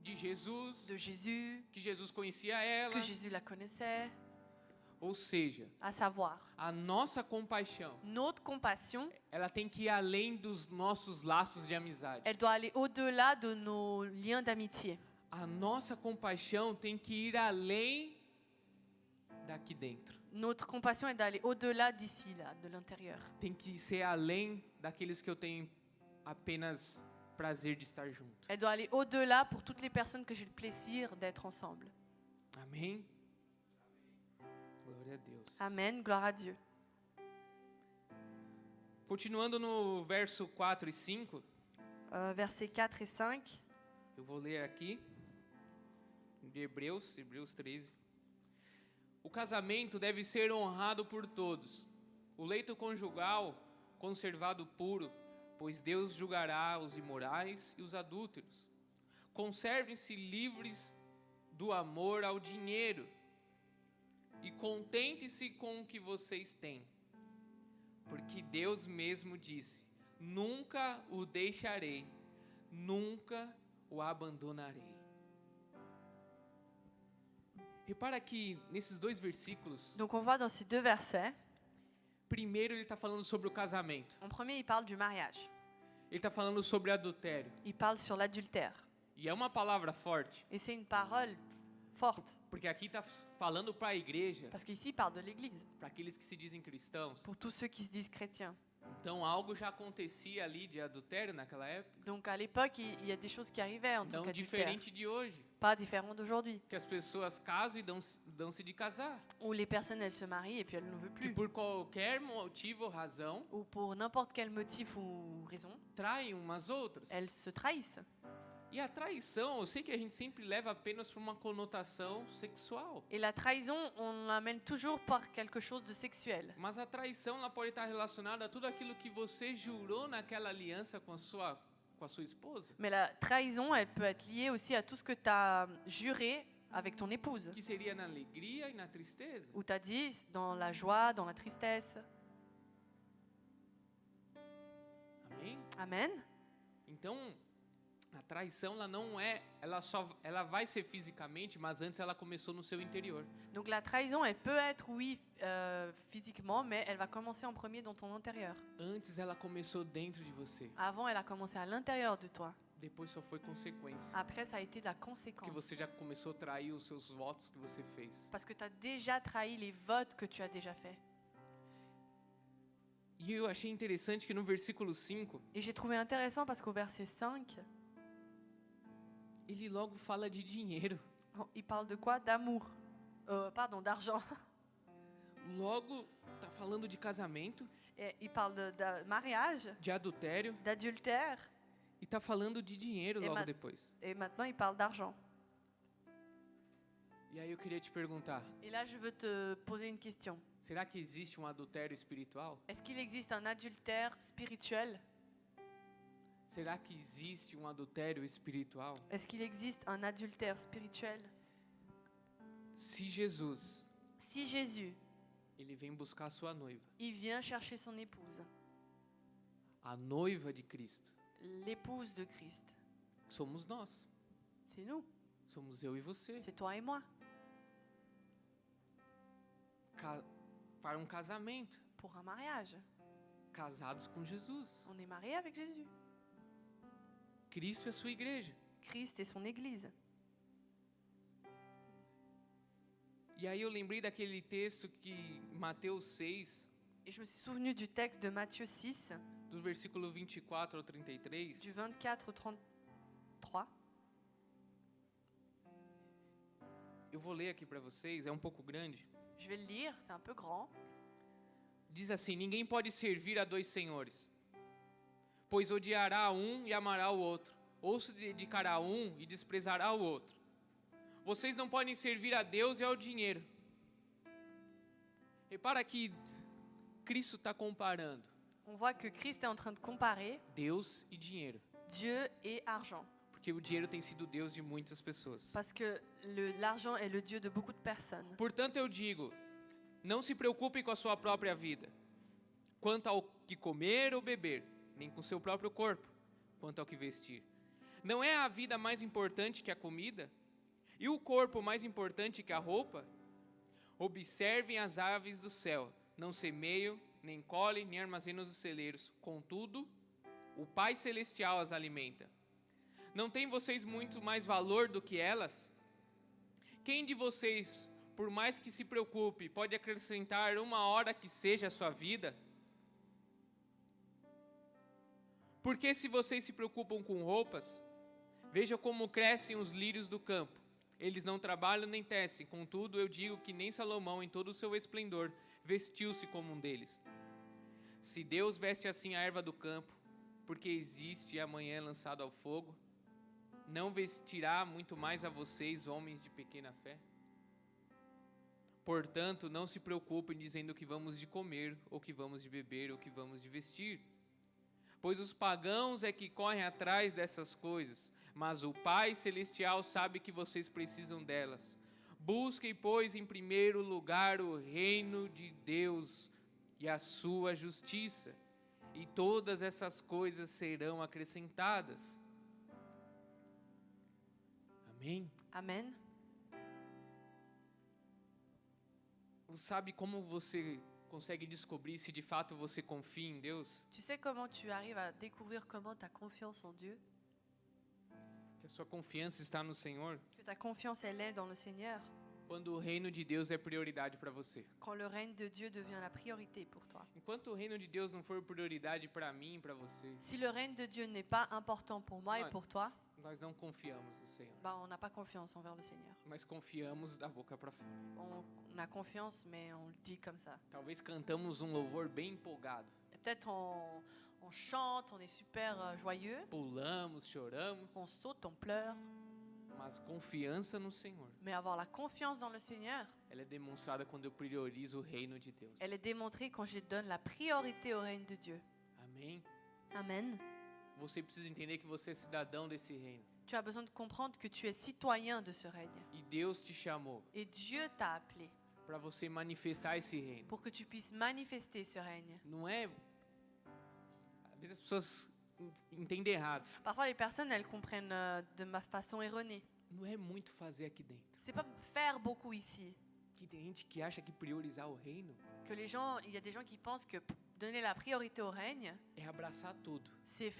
[SPEAKER 1] de Jesus,
[SPEAKER 2] de Jésus,
[SPEAKER 1] que Jesus conhecia ela.
[SPEAKER 2] que Jésus la connaissait. »
[SPEAKER 1] Ou seja,
[SPEAKER 2] À savoir,
[SPEAKER 1] a nossa compaixão,
[SPEAKER 2] notre compassion,
[SPEAKER 1] ela tem que ir além dos nossos laços de amizade.
[SPEAKER 2] elle doit aller au-delà de nos liens d'amitié.
[SPEAKER 1] A nossa compaixão tem que ir além daqui dentro.
[SPEAKER 2] Notre compassion est d'aller au-delà d'ici, là, de l'intérieur.
[SPEAKER 1] Tem que ser além daqueles que eu tenho apenas prazer de estar junto.
[SPEAKER 2] Elle doit aller au-delà pour toutes les personnes que j'ai le plaisir d'être ensemble.
[SPEAKER 1] Amém? Glória a Deus.
[SPEAKER 2] Amen, gloire à Dieu.
[SPEAKER 1] Continuando no verso 4 e 5,
[SPEAKER 2] Versets 4 et 5.
[SPEAKER 1] eu vou ler aqui, de Hebreus 13. O casamento deve ser honrado por todos. O leito conjugal conservado puro, pois Deus julgará os imorais e os adúlteros. Conservem-se livres do amor ao dinheiro e contente-se com o que vocês têm. Porque Deus mesmo disse: nunca o deixarei, nunca o abandonarei. Repara que nesses dois versículos,
[SPEAKER 2] Donc on voit dans ces deux versets,
[SPEAKER 1] primeiro ele está falando sobre o casamento.
[SPEAKER 2] en premier il parle du mariage,
[SPEAKER 1] Ele está falando sobre adultério.
[SPEAKER 2] il parle sur l'adultère.
[SPEAKER 1] E é uma palavra forte,
[SPEAKER 2] Et c'est une parole forte,
[SPEAKER 1] porque aqui está falando para a igreja,
[SPEAKER 2] parce qu'ici il parle de l'Église,
[SPEAKER 1] para aqueles que se dizem cristãos.
[SPEAKER 2] pour tous ceux qui se disent chrétiens.
[SPEAKER 1] Então algo já acontecia ali de adultério naquela época,
[SPEAKER 2] Donc à l'époque, il y a des choses qui arrivaient en tant
[SPEAKER 1] não
[SPEAKER 2] qu'adultère,
[SPEAKER 1] diferente de hoje,
[SPEAKER 2] pas différent d'aujourd'hui,
[SPEAKER 1] que as pessoas casam e dão-se de casar,
[SPEAKER 2] où les personnes elles se marient et puis elles ne veulent
[SPEAKER 1] que
[SPEAKER 2] plus,
[SPEAKER 1] por qualquer motivo ou razão
[SPEAKER 2] ou pour n'importe quel motif ou raison,
[SPEAKER 1] traem umas outras.
[SPEAKER 2] elles se trahissent.
[SPEAKER 1] E a traição, eu sei que a gente sempre leva apenas para uma conotação sexual.
[SPEAKER 2] Et la trahison, on l'amène toujours par quelque chose de sexuel.
[SPEAKER 1] Mas a traição ela pode estar relacionada a tudo aquilo que você jurou naquela aliança com a sua esposa.
[SPEAKER 2] Mais la trahison, elle peut être liée aussi à tout ce que tu as juré avec ton épouse.
[SPEAKER 1] Que seria na alegria e na tristeza.
[SPEAKER 2] Où tu as dit dans la joie, dans la tristesse.
[SPEAKER 1] Amém?
[SPEAKER 2] Amen.
[SPEAKER 1] Então, a traição ela não é, ela vai ser fisicamente, mas antes ela começou no seu interior.
[SPEAKER 2] Donc la trahison, elle peut être, oui, physiquement, mais elle va commencer en premier dans ton intérieur.
[SPEAKER 1] Antes ela começou dentro de você.
[SPEAKER 2] Avant, elle a commencé à l'intérieur de toi.
[SPEAKER 1] Depois só foi consequência.
[SPEAKER 2] Après, ça a été la
[SPEAKER 1] Que
[SPEAKER 2] conséquence.
[SPEAKER 1] você já começou a trair os seus votos que você fez.
[SPEAKER 2] Parce que tu as déjà trahi les votes que tu as déjà faits.
[SPEAKER 1] E eu achei interessante que no versículo 5,
[SPEAKER 2] Et j'ai trouvé intéressant parce qu'au verset 5,
[SPEAKER 1] ele logo fala de dinheiro.
[SPEAKER 2] il parle de quoi? D'amour. Pardon, d'argent.
[SPEAKER 1] Logo tá falando de casamento,
[SPEAKER 2] Et il parle de mariage,
[SPEAKER 1] de adultério
[SPEAKER 2] d'adultère,
[SPEAKER 1] e tá falando de dinheiro
[SPEAKER 2] E
[SPEAKER 1] logo
[SPEAKER 2] ma-
[SPEAKER 1] depois.
[SPEAKER 2] et maintenant il parle d'argent.
[SPEAKER 1] E aí eu queria te perguntar,
[SPEAKER 2] Et là, je veux te poser une question.
[SPEAKER 1] será que existe um adultério espiritual?
[SPEAKER 2] Est-ce qu'il existe un adultère spirituel?
[SPEAKER 1] Será que existe um adultério espiritual?
[SPEAKER 2] Est-ce qu'il existe un adultère spirituel?
[SPEAKER 1] Se Jesus,
[SPEAKER 2] Si Jésus,
[SPEAKER 1] ele vem buscar a sua noiva,
[SPEAKER 2] il vient chercher son épouse,
[SPEAKER 1] a noiva de Cristo,
[SPEAKER 2] l'épouse de Christ,
[SPEAKER 1] somos nós.
[SPEAKER 2] c'est nous,
[SPEAKER 1] Somos eu e você.
[SPEAKER 2] c'est toi et moi,
[SPEAKER 1] Para um casamento,
[SPEAKER 2] pour un mariage.
[SPEAKER 1] casados com Jesus.
[SPEAKER 2] On est marié avec Jésus.
[SPEAKER 1] Cristo é sua igreja.
[SPEAKER 2] Christ et son église.
[SPEAKER 1] E aí eu lembrei daquele texto que Mateus 6,
[SPEAKER 2] Et je me suis souvenu du texte de Matthieu 6,
[SPEAKER 1] do versículo 24 ao 33.
[SPEAKER 2] du 24 au 33.
[SPEAKER 1] Eu vou ler aqui para vocês, é um pouco grande.
[SPEAKER 2] Je vais le lire, c'est un peu grand.
[SPEAKER 1] Diz assim: ninguém pode servir a dois senhores, pois odiará um e amará o outro, ou se dedicará a um e desprezará o outro. Vocês não podem servir a Deus e ao dinheiro. Repara que Cristo está comparando
[SPEAKER 2] On voit que Christ est en train de comparer
[SPEAKER 1] Deus e dinheiro,
[SPEAKER 2] Dieu et argent.
[SPEAKER 1] Porque o dinheiro tem sido o Deus de muitas pessoas.
[SPEAKER 2] Parce que l'argent est le Dieu de beaucoup de personnes.
[SPEAKER 1] Portanto, eu digo, não se preocupe com a sua própria vida, quanto ao que comer ou beber, nem com seu próprio corpo, quanto ao que vestir. Não é a vida mais importante que a comida? E o corpo mais importante que a roupa? Observem as aves do céu, não semeiam, nem colhem, nem armazenam nos celeiros. Contudo, o Pai Celestial as alimenta. Não têm vocês muito mais valor do que elas? Quem de vocês, por mais que se preocupe, pode acrescentar uma hora que seja a sua vida? Porque se vocês se preocupam com roupas, vejam como crescem os lírios do campo. Eles não trabalham nem tecem, contudo eu digo que nem Salomão em todo o seu esplendor vestiu-se como um deles. Se Deus veste assim a erva do campo, porque existe e amanhã é lançado ao fogo, não vestirá muito mais a vocês, homens de pequena fé? Portanto, não se preocupem dizendo o que vamos de comer, ou que vamos de beber, ou que vamos de vestir. Pois os pagãos é que correm atrás dessas coisas, mas o Pai Celestial sabe que vocês precisam delas. Busquem, pois, em primeiro lugar o reino de Deus e a sua justiça, e todas essas coisas serão acrescentadas. Amém?
[SPEAKER 2] Amen.
[SPEAKER 1] Sabe como você consegue descobrir se de fato você confia em Deus?
[SPEAKER 2] Tu sais comment tu arrives à découvrir comment ta confiance en Dieu,
[SPEAKER 1] Que a sua confiança está no Senhor?
[SPEAKER 2] que ta confiance elle est dans le Seigneur,
[SPEAKER 1] Quando o reino de Deus é prioridade para você.
[SPEAKER 2] quand le règne de Dieu devient la priorité pour toi.
[SPEAKER 1] Enquanto o reino de Deus não for prioridade para mim e para você,
[SPEAKER 2] Si le règne de Dieu n'est pas important pour moi et
[SPEAKER 1] Ouais.
[SPEAKER 2] pour toi,
[SPEAKER 1] nós não confiamos no Senhor,
[SPEAKER 2] bah on n'a pas confiance envers le Seigneur.
[SPEAKER 1] mas confiamos da boca para fora.
[SPEAKER 2] On a confiance, mais on le dit comme ça.
[SPEAKER 1] Talvez cantamos um louvor bem empolgado,
[SPEAKER 2] Et peut-être on chante, on est super joyeux,
[SPEAKER 1] pulamos, choramos,
[SPEAKER 2] on saute, on pleure,
[SPEAKER 1] mas confiança no Senhor,
[SPEAKER 2] mais avoir la confiance dans le Seigneur,
[SPEAKER 1] ela é demonstrada quando eu priorizo o reino de Deus.
[SPEAKER 2] elle est démontrée quand je donne la priorité au règne de Dieu.
[SPEAKER 1] Amém?
[SPEAKER 2] Amen.
[SPEAKER 1] Você precisa entender que você é cidadão desse reino.
[SPEAKER 2] Tu as besoin de comprendre que tu es citoyen de ce règne.
[SPEAKER 1] E Deus te chamou
[SPEAKER 2] Et Dieu t'a appelé
[SPEAKER 1] para você manifestar esse reino.
[SPEAKER 2] pour que tu puisses manifester ce règne.
[SPEAKER 1] Não é... Às vezes as pessoas entendem errado.
[SPEAKER 2] Parfois, les personnes, elles comprennent de ma façon erronée.
[SPEAKER 1] Não é muito fazer aqui dentro.
[SPEAKER 2] C'est pas faire beaucoup ici.
[SPEAKER 1] Que tem gente que acha que priorizar o reino
[SPEAKER 2] Que les gens, il y a des gens qui pensent que donner la priorité au règne,
[SPEAKER 1] é abraçar tudo.
[SPEAKER 2] c'est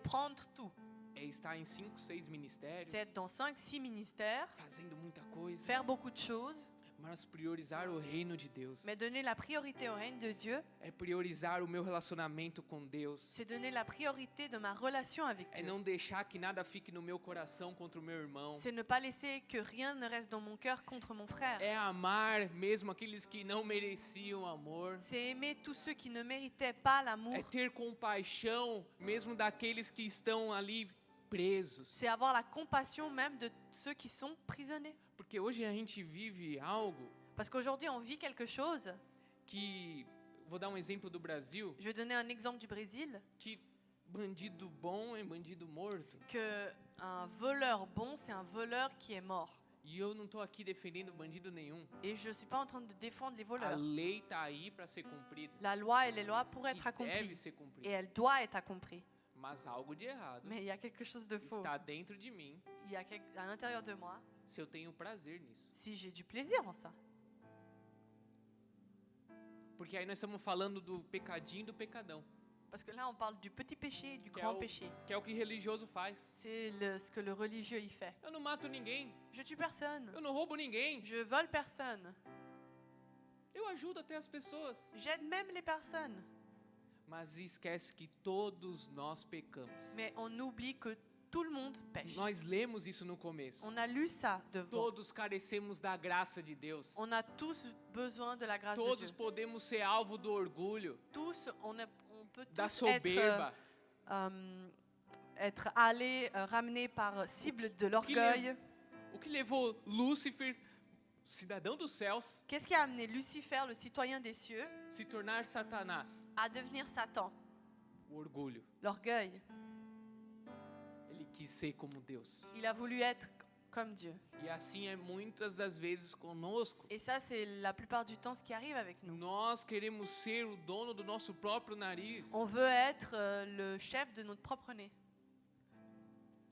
[SPEAKER 2] prendre tout.
[SPEAKER 1] É estar em 5, 6 ministérios,
[SPEAKER 2] C'est être dans 5, 6 ministères,
[SPEAKER 1] fazendo muita coisa.
[SPEAKER 2] faire beaucoup de choses,
[SPEAKER 1] Mas priorizar o reino de Deus
[SPEAKER 2] mais donner la priorité au règne de Dieu,
[SPEAKER 1] é priorizar o meu relacionamento com Deus.
[SPEAKER 2] c'est donner la priorité de ma relation avec
[SPEAKER 1] É
[SPEAKER 2] Dieu.
[SPEAKER 1] não deixar que nada fique no meu coração contra o meu irmão.
[SPEAKER 2] C'est ne pas laisser que rien ne reste dans mon cœur contre mon frère.
[SPEAKER 1] É amar mesmo aqueles que não mereciam amor.
[SPEAKER 2] C'est aimer tous ceux qui ne méritaient pas l'amour.
[SPEAKER 1] É ter compaixão mesmo daqueles que estão ali presos.
[SPEAKER 2] C'est avoir la compassion même de ceux qui sont prisonniers.
[SPEAKER 1] Porque hoje a gente vive algo
[SPEAKER 2] Parce qu'aujourd'hui, on vit quelque chose.
[SPEAKER 1] que... Vou dar um exemplo do Brasil.
[SPEAKER 2] Je vais donner un exemple du Brésil.
[SPEAKER 1] Que bandido bom é bandido morto.
[SPEAKER 2] Que un voleur bon, c'est un voleur qui est mort.
[SPEAKER 1] E eu não estou aqui defendendo bandido nenhum.
[SPEAKER 2] Et je ne suis pas en train de défendre les
[SPEAKER 1] A
[SPEAKER 2] voleurs.
[SPEAKER 1] lei está aí para ser cumprida.
[SPEAKER 2] La loi, elle est loi pour
[SPEAKER 1] E
[SPEAKER 2] être
[SPEAKER 1] deve
[SPEAKER 2] accomplie.
[SPEAKER 1] ser
[SPEAKER 2] Et
[SPEAKER 1] cumprida.
[SPEAKER 2] elle doit être accomplie.
[SPEAKER 1] Mas algo de errado
[SPEAKER 2] Mais il y a quelque chose de faux.
[SPEAKER 1] está dentro de mim
[SPEAKER 2] Il y a à l'intérieur de moi,
[SPEAKER 1] se eu tenho prazer nisso.
[SPEAKER 2] si j'ai du plaisir en ça.
[SPEAKER 1] Porque aí nós estamos falando do pecadinho e do pecadão.
[SPEAKER 2] Parce que là, on parle du petit péché et du
[SPEAKER 1] Que é
[SPEAKER 2] grand
[SPEAKER 1] o,
[SPEAKER 2] péché.
[SPEAKER 1] que é o que religioso faz.
[SPEAKER 2] C'est ce que le religieux y fait.
[SPEAKER 1] Eu não mato ninguém.
[SPEAKER 2] Je tue personne.
[SPEAKER 1] Eu não roubo ninguém.
[SPEAKER 2] Je vole personne.
[SPEAKER 1] Eu ajudo até as pessoas.
[SPEAKER 2] J'aide même les personnes.
[SPEAKER 1] Mas esquece que todos nós pecamos.
[SPEAKER 2] Mais on oublie que tout le monde pêche.
[SPEAKER 1] Nós lemos isso no começo.
[SPEAKER 2] On a lu ça devant.
[SPEAKER 1] Todos carecemos da graça de Deus.
[SPEAKER 2] On a tous besoin de la grâce de
[SPEAKER 1] Todos
[SPEAKER 2] Dieu.
[SPEAKER 1] podemos ser alvo do orgulho,
[SPEAKER 2] Tous, on peut
[SPEAKER 1] da
[SPEAKER 2] tous être,
[SPEAKER 1] soberba.
[SPEAKER 2] être allés, ramenés par cible de l'orgueil.
[SPEAKER 1] O que levou Lúcifer, cidadão dos céus,
[SPEAKER 2] Qu'est-ce qui a amené Lucifer, le citoyen des cieux,
[SPEAKER 1] se tornar Satanás?
[SPEAKER 2] à devenir Satan?
[SPEAKER 1] O orgulho.
[SPEAKER 2] L'orgueil.
[SPEAKER 1] Ele quis ser como Deus.
[SPEAKER 2] Il a voulu être comme Dieu.
[SPEAKER 1] E assim é muitas das vezes conosco.
[SPEAKER 2] Et ça, c'est la plupart du temps ce qui arrive avec nous.
[SPEAKER 1] Nós queremos ser o dono do nosso próprio nariz,
[SPEAKER 2] On veut être le chef de notre propre nez,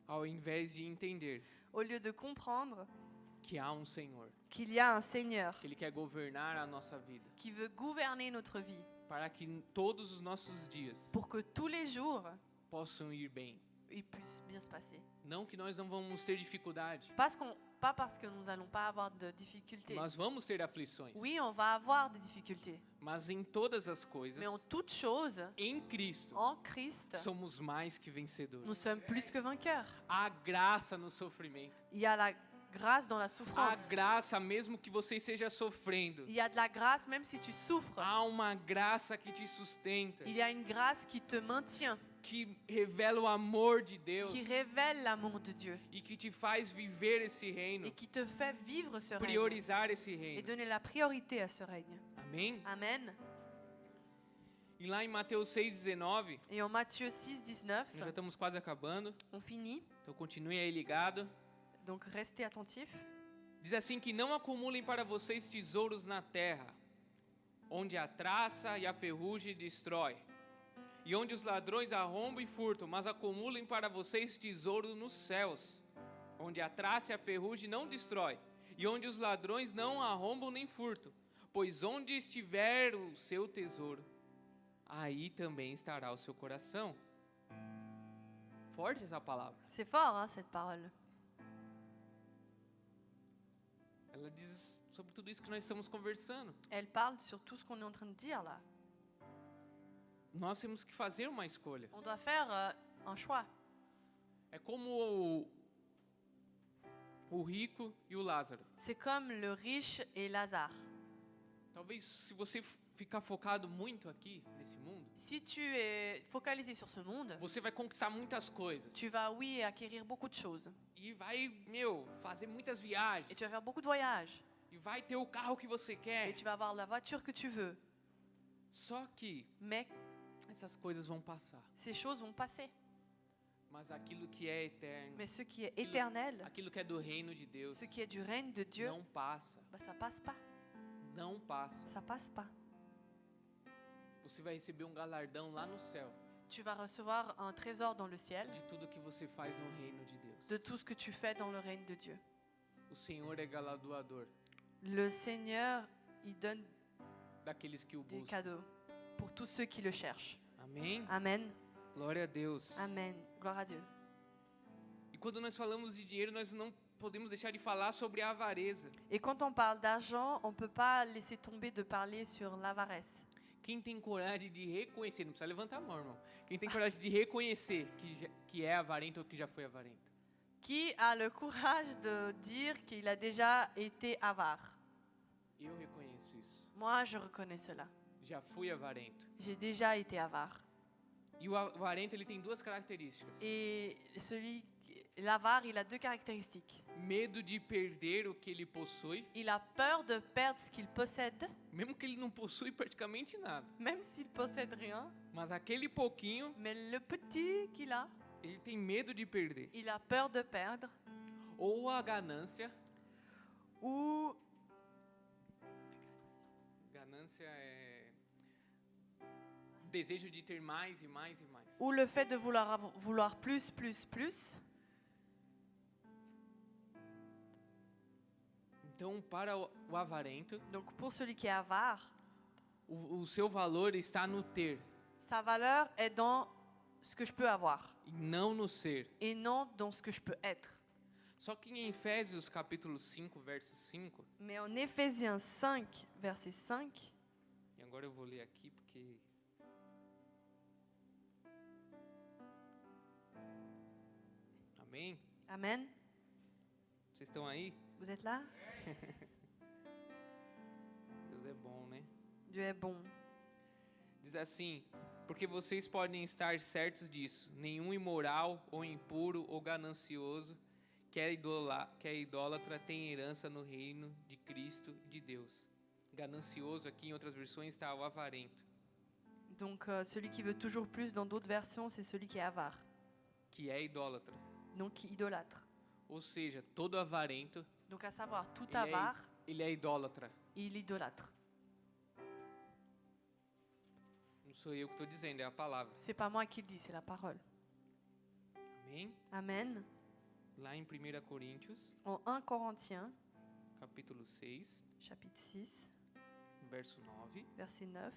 [SPEAKER 1] ao invés de entender
[SPEAKER 2] au lieu de comprendre
[SPEAKER 1] que há um Senhor,
[SPEAKER 2] qu'il y a un Seigneur
[SPEAKER 1] que Ele quer governar a nossa vida,
[SPEAKER 2] qui veut gouverner notre vie
[SPEAKER 1] para que todos os nossos dias
[SPEAKER 2] pour que tous les jours,
[SPEAKER 1] possam ir bem.
[SPEAKER 2] il puisse bien se passer.
[SPEAKER 1] Não que nós não vamos ter dificuldade,
[SPEAKER 2] Pas parce que nous n'allons pas avoir de difficultés.
[SPEAKER 1] nós vamos ter aflições,
[SPEAKER 2] Oui, on va avoir des difficultés.
[SPEAKER 1] mas em todas as coisas,
[SPEAKER 2] Mais en toute chose,
[SPEAKER 1] em Cristo,
[SPEAKER 2] en Christ,
[SPEAKER 1] somos mais que vencedores.
[SPEAKER 2] nous sommes plus que vainqueurs.
[SPEAKER 1] Há graça no sofrimento.
[SPEAKER 2] Il y a la grâce dans la
[SPEAKER 1] Há
[SPEAKER 2] souffrance.
[SPEAKER 1] graça mesmo que você esteja sofrendo.
[SPEAKER 2] Il y a de la grâce même si tu souffres.
[SPEAKER 1] Há uma graça que te sustenta,
[SPEAKER 2] Il y a une grâce qui te maintient,
[SPEAKER 1] que revela o amor de Deus
[SPEAKER 2] qui révèle l'amour de Dieu
[SPEAKER 1] e que te faz viver esse reino,
[SPEAKER 2] et qui te fait vivre ce règne
[SPEAKER 1] priorizar esse
[SPEAKER 2] et
[SPEAKER 1] reino.
[SPEAKER 2] donner la priorité à ce règne.
[SPEAKER 1] Amém?
[SPEAKER 2] Amen.
[SPEAKER 1] E lá em Mateus 6,19,
[SPEAKER 2] Et en Matthieu 6, 19,
[SPEAKER 1] nós já estamos quase acabando,
[SPEAKER 2] on finit,
[SPEAKER 1] então continue aí ligado.
[SPEAKER 2] donc restez attentifs.
[SPEAKER 1] Diz assim que não acumulem para vocês tesouros na terra, onde a traça e a ferrugem destrói, e onde os ladrões arrombam e furtam, mas acumulem para vocês tesouro nos céus, onde a traça e a ferrugem não destrói, e onde os ladrões não arrombam nem furtam, pois onde estiver o seu tesouro, aí também estará o seu coração. Forte essa palavra.
[SPEAKER 2] C'est fort, hein, cette parole.
[SPEAKER 1] Ela diz sobre tudo isso que nós estamos conversando.
[SPEAKER 2] Elle parle sur tout ce qu'on est en train de dire là.
[SPEAKER 1] Nós temos que fazer uma escolha.
[SPEAKER 2] On doit faire un choix.
[SPEAKER 1] É como o rico e o Lázaro.
[SPEAKER 2] C'est comme le riche et Lazare.
[SPEAKER 1] Talvez se você ficar focado muito aqui nesse mundo,
[SPEAKER 2] Si tu es focalisé sur ce monde,
[SPEAKER 1] você vai conquistar muitas coisas
[SPEAKER 2] tu vas, oui, acquérir beaucoup de choses.
[SPEAKER 1] e vai, fazer muitas
[SPEAKER 2] Et
[SPEAKER 1] viagens
[SPEAKER 2] tu vas faire beaucoup de voyages.
[SPEAKER 1] e vai ter o carro que você
[SPEAKER 2] Et
[SPEAKER 1] quer.
[SPEAKER 2] tu vas avoir la voiture que tu veux.
[SPEAKER 1] Só que
[SPEAKER 2] Mais
[SPEAKER 1] essas coisas vão passar.
[SPEAKER 2] ces choses vont passer.
[SPEAKER 1] Mas aquilo que é eterno,
[SPEAKER 2] Mais ce qui est éternel,
[SPEAKER 1] aquilo que é do reino de Deus,
[SPEAKER 2] ce qui est du règne de Dieu,
[SPEAKER 1] não passa.
[SPEAKER 2] bah, ça passe pas.
[SPEAKER 1] Não passa.
[SPEAKER 2] Ça passe pas.
[SPEAKER 1] Você vai receber um galardão lá no céu
[SPEAKER 2] Tu vas recevoir un trésor dans le ciel
[SPEAKER 1] de tudo que você faz no reino de Deus.
[SPEAKER 2] de tout ce que tu fais dans le règne de Dieu.
[SPEAKER 1] O Senhor é galardoador
[SPEAKER 2] Le Seigneur, il donne
[SPEAKER 1] daqueles que o
[SPEAKER 2] des
[SPEAKER 1] buscam.
[SPEAKER 2] cadeaux pour tous ceux qui le cherchent.
[SPEAKER 1] Amém?
[SPEAKER 2] Amen.
[SPEAKER 1] Glória a Deus.
[SPEAKER 2] Amen. Gloire à Dieu.
[SPEAKER 1] E quando nós falamos de dinheiro, nós não podemos deixar de falar sobre a avareza.
[SPEAKER 2] Et quand on parle d'argent, on ne peut pas laisser tomber de parler sur l'avarice.
[SPEAKER 1] Quem tem coragem de reconhecer, não precisa levantar a mão, irmão. Quem tem coragem de reconhecer que é avarento ou que já foi avarento?
[SPEAKER 2] Qui a le courage de dire qu'il a déjà été avare?
[SPEAKER 1] Eu reconheço isso.
[SPEAKER 2] Moi, je reconnais cela.
[SPEAKER 1] Já fui avarento.
[SPEAKER 2] J'ai déjà été avare.
[SPEAKER 1] E o avarento, ele tem duas características.
[SPEAKER 2] Et l'avare, il a deux caractéristiques.
[SPEAKER 1] Medo de perder o que ele possui,
[SPEAKER 2] Il a peur de perdre ce qu'il possède,
[SPEAKER 1] mesmo que ele não possui praticamente nada.
[SPEAKER 2] même s'il possède rien.
[SPEAKER 1] Mas aquele pouquinho,
[SPEAKER 2] Mais le petit qu'il a,
[SPEAKER 1] ele tem medo de perder.
[SPEAKER 2] il a peur de perdre.
[SPEAKER 1] Ou a ganância.
[SPEAKER 2] Ou
[SPEAKER 1] Ganância é desejo de ter mais e mais e mais.
[SPEAKER 2] ou le fait de vouloir plus, plus, plus.
[SPEAKER 1] Então, para o avarento,
[SPEAKER 2] Donc pour celui qui est avare,
[SPEAKER 1] o seu valor está no ter
[SPEAKER 2] sa valeur est dans ce que je peux avoir
[SPEAKER 1] e não no ser.
[SPEAKER 2] et non dans ce que je peux être.
[SPEAKER 1] Só que em Efésios capítulo 5, verso 5,
[SPEAKER 2] Mais en Éphésiens 5, verset 5,
[SPEAKER 1] e agora eu vou ler aqui porque Amém?
[SPEAKER 2] Amen.
[SPEAKER 1] Vocês estão aí?
[SPEAKER 2] Vous êtes là?
[SPEAKER 1] Deus é bom, né?
[SPEAKER 2] Dieu est bon.
[SPEAKER 1] Diz assim: porque vocês podem estar certos disso, nenhum imoral ou impuro ou ganancioso que é idólatra tem herança no reino de Cristo e de Deus. Ganancioso aqui em outras versões está o avarento,
[SPEAKER 2] Donc celui qui veut toujours plus, dans d'autres versions, c'est celui qui est avare.
[SPEAKER 1] que é idólatra.
[SPEAKER 2] donc idolâtre.
[SPEAKER 1] Ou seja, todo avarento,
[SPEAKER 2] Donc à savoir, tout
[SPEAKER 1] ele
[SPEAKER 2] avare,
[SPEAKER 1] ele é idólatra.
[SPEAKER 2] il idolâtre.
[SPEAKER 1] Não sou eu que estou dizendo, é a palavra.
[SPEAKER 2] C'est pas moi qui le dis, c'est la parole.
[SPEAKER 1] Amém?
[SPEAKER 2] Amen.
[SPEAKER 1] Lá em 1 Coríntios,
[SPEAKER 2] En 1 Corinthiens,
[SPEAKER 1] capítulo 6,
[SPEAKER 2] chapitre 6,
[SPEAKER 1] verso 9,
[SPEAKER 2] verset 9.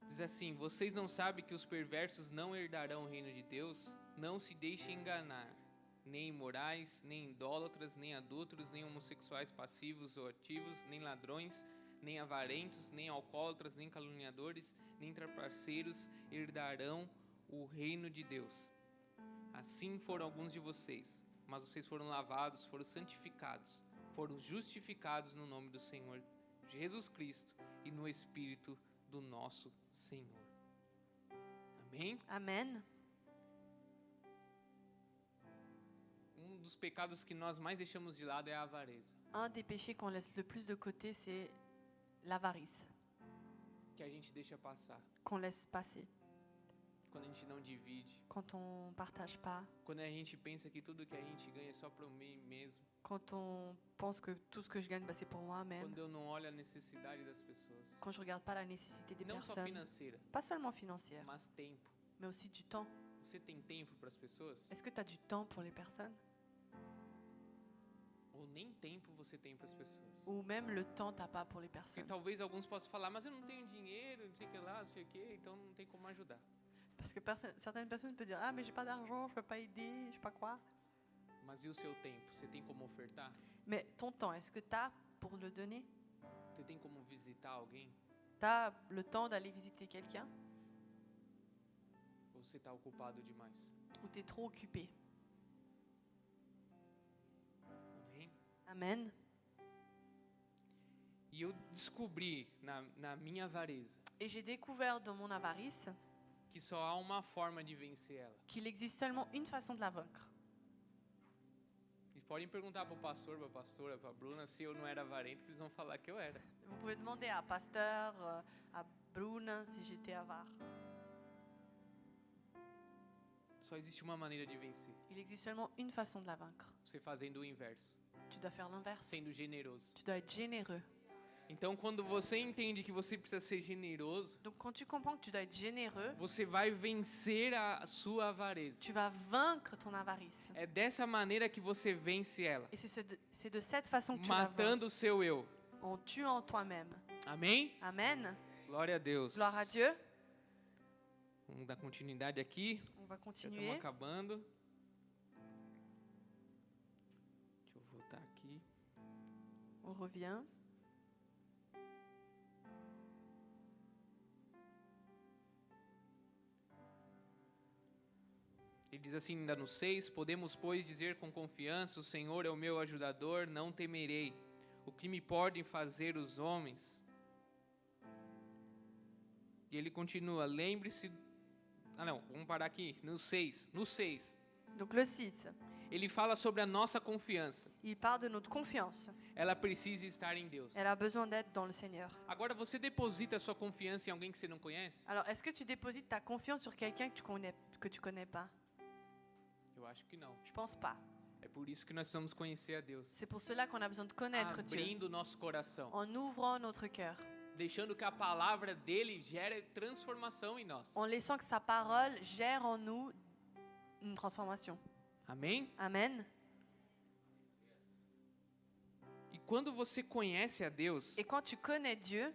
[SPEAKER 1] diz assim: Vocês não sabem que os perversos não herdarão o reino de Deus? Não se deixem enganar. Nem imorais, nem idólatras, nem adúlteros, nem homossexuais passivos ou ativos, nem ladrões, nem avarentos, nem alcoólatras, nem caluniadores, nem traparceiros herdarão o reino de Deus. Assim foram alguns de vocês, mas vocês foram lavados, foram santificados, foram justificados no nome do Senhor Jesus Cristo e no Espírito do nosso Senhor. Amém?
[SPEAKER 2] Amen.
[SPEAKER 1] Um dos pecados que nós mais deixamos de lado é a avareza,
[SPEAKER 2] Un des péchés qu'on laisse le plus de côté, c'est l'avarice,
[SPEAKER 1] que a gente deixa passar,
[SPEAKER 2] qu'on laisse passer.
[SPEAKER 1] quando a gente não divide,
[SPEAKER 2] Quand on partage pas,
[SPEAKER 1] quando a gente pensa que tudo que a gente ganha é só para mim mesmo,
[SPEAKER 2] quand on pense que tout ce que je gagne, bah, c'est pour moi-même,
[SPEAKER 1] quando eu não olho a necessidade das pessoas,
[SPEAKER 2] quand je regarde pas la nécessité des
[SPEAKER 1] não só
[SPEAKER 2] personnes,
[SPEAKER 1] financeira,
[SPEAKER 2] pas seulement financière,
[SPEAKER 1] mas tempo.
[SPEAKER 2] mais aussi du temps.
[SPEAKER 1] Você tem tempo para as pessoas?
[SPEAKER 2] Est-ce que tu as du temps pour les personnes?
[SPEAKER 1] Ou nem tempo você tem para as pessoas?
[SPEAKER 2] Ou même le temps t'as pas pour les
[SPEAKER 1] Porque
[SPEAKER 2] personnes?
[SPEAKER 1] talvez alguns possam falar, mas eu não tenho dinheiro, não sei o que lá, não sei o que, então não tem como ajudar.
[SPEAKER 2] Parce que certaines personnes peuvent dire ah mais j'ai pas d'argent, je peux pas aider, je sais pas quoi.
[SPEAKER 1] Mas e o seu tempo? Você tem como ofertar?
[SPEAKER 2] Mais ton temps, est-ce que tu as pour le donner?
[SPEAKER 1] Você tem como visitar alguém?
[SPEAKER 2] Tu as le temps d'aller visiter quelqu'un
[SPEAKER 1] Ou você está ocupado demais?
[SPEAKER 2] ou tu es trop occupé?
[SPEAKER 1] Amém?
[SPEAKER 2] Amen.
[SPEAKER 1] E eu descobri na minha avareza
[SPEAKER 2] Et j'ai découvert dans mon avarice
[SPEAKER 1] que só há uma forma de vencer ela.
[SPEAKER 2] qu'il existe seulement une façon de la vaincre.
[SPEAKER 1] E podem perguntar para o pastor, para a pastora, para a Bruna, se eu não era avarento, que eles vão falar que eu era.
[SPEAKER 2] Vous pouvez demander à Pasteur, à Brune si j'étais avare.
[SPEAKER 1] Só existe uma maneira de vencer.
[SPEAKER 2] Il existe seulement une façon de la vaincre.
[SPEAKER 1] Você fazendo o inverso,
[SPEAKER 2] Tu dois faire l'inverse.
[SPEAKER 1] sendo generoso.
[SPEAKER 2] Tu dois être généreux.
[SPEAKER 1] Então, quando você entende que você precisa ser generoso,
[SPEAKER 2] Donc quand tu comprends que tu dois être généreux,
[SPEAKER 1] você vai vencer a sua avareza.
[SPEAKER 2] tu vas vaincre ton avarice.
[SPEAKER 1] É dessa maneira que você vence ela,
[SPEAKER 2] Et c'est de cette façon que tu la vaincres,
[SPEAKER 1] matando o seu eu.
[SPEAKER 2] en tuant toi-même.
[SPEAKER 1] Amém?
[SPEAKER 2] Amen.
[SPEAKER 1] Glória a Deus.
[SPEAKER 2] Gloire à Dieu.
[SPEAKER 1] Vamos dar continuidade aqui.
[SPEAKER 2] On va
[SPEAKER 1] Já
[SPEAKER 2] continuer.
[SPEAKER 1] estamos acabando. Deixa eu voltar aqui.
[SPEAKER 2] On revient.
[SPEAKER 1] Ele diz assim, ainda no 6, podemos, pois, dizer com confiança, o Senhor é o meu ajudador, não temerei. O que me podem fazer os homens? E ele continua, lembre-se... Ah não, vamos parar aqui, no 6. No 6,
[SPEAKER 2] Donc le 6,
[SPEAKER 1] ele fala sobre a nossa confiança.
[SPEAKER 2] il parle de notre confiance.
[SPEAKER 1] Ela precisa estar em Deus.
[SPEAKER 2] Elle a besoin d'être dans le Seigneur.
[SPEAKER 1] Agora, você deposita a sua confiança em alguém que você não conhece?
[SPEAKER 2] Alors, est-ce que tu déposites ta confiance sur quelqu'un que tu connais pas?
[SPEAKER 1] Eu acho que não.
[SPEAKER 2] Je pense pas.
[SPEAKER 1] É por isso que nós precisamos conhecer a Deus.
[SPEAKER 2] C'est pour cela qu'on a besoin de connaître Dieu,
[SPEAKER 1] Abrindo o nosso coração.
[SPEAKER 2] en ouvrant notre cœur,
[SPEAKER 1] Deixando que a palavra dele gere transformação em nós.
[SPEAKER 2] en laissant que sa parole gère en nous une transformation.
[SPEAKER 1] Amém?
[SPEAKER 2] Amen.
[SPEAKER 1] E quando você conhece a Deus,
[SPEAKER 2] Et quand tu connais Dieu,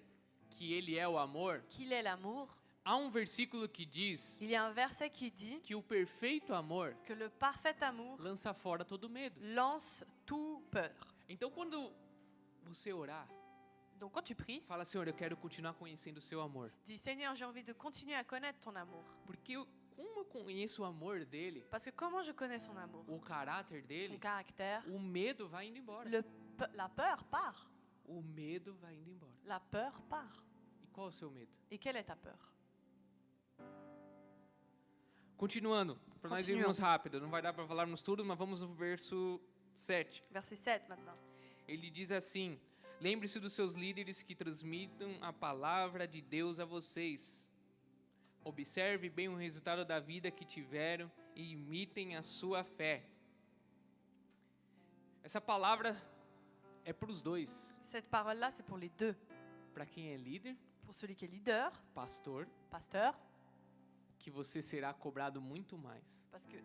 [SPEAKER 1] que ele é o amor,
[SPEAKER 2] qu'il est l'amour,
[SPEAKER 1] há um versículo que diz
[SPEAKER 2] il y a un verset qui dit
[SPEAKER 1] que o perfeito amor
[SPEAKER 2] que le parfait amour
[SPEAKER 1] lança fora todo medo.
[SPEAKER 2] lance toute peur.
[SPEAKER 1] Então, quando você orar,
[SPEAKER 2] Donc quand tu pries,
[SPEAKER 1] fala, Senhor, eu quero continuar conhecendo o seu amor.
[SPEAKER 2] dis Seigneur, j'ai envie de continuer à connaître ton amour.
[SPEAKER 1] Porque como eu conheço o amor dele,
[SPEAKER 2] Parce que comment je connais son amour,
[SPEAKER 1] o caráter
[SPEAKER 2] son
[SPEAKER 1] dele,
[SPEAKER 2] caractère,
[SPEAKER 1] o medo vai indo embora.
[SPEAKER 2] la peur part.
[SPEAKER 1] O medo vai indo embora.
[SPEAKER 2] La peur part.
[SPEAKER 1] E qual é o seu medo?
[SPEAKER 2] Et quelle est ta peur?
[SPEAKER 1] Continuando, para nós
[SPEAKER 2] Continuons.
[SPEAKER 1] irmos rápido, não vai dar para falarmos tudo, mas vamos no verso 7.
[SPEAKER 2] Verset 7 maintenant.
[SPEAKER 1] Ele diz assim: lembre-se dos seus líderes que transmitam a palavra de Deus a vocês. Observe bem o resultado da vida que tiveram e imitem a sua fé. Essa palavra é para os dois.
[SPEAKER 2] Cette parole-là, c'est pour les deux.
[SPEAKER 1] Para quem é líder,
[SPEAKER 2] Pour celui qui est leader,
[SPEAKER 1] pastor,
[SPEAKER 2] pasteur,
[SPEAKER 1] que você será cobrado muito mais.
[SPEAKER 2] parce que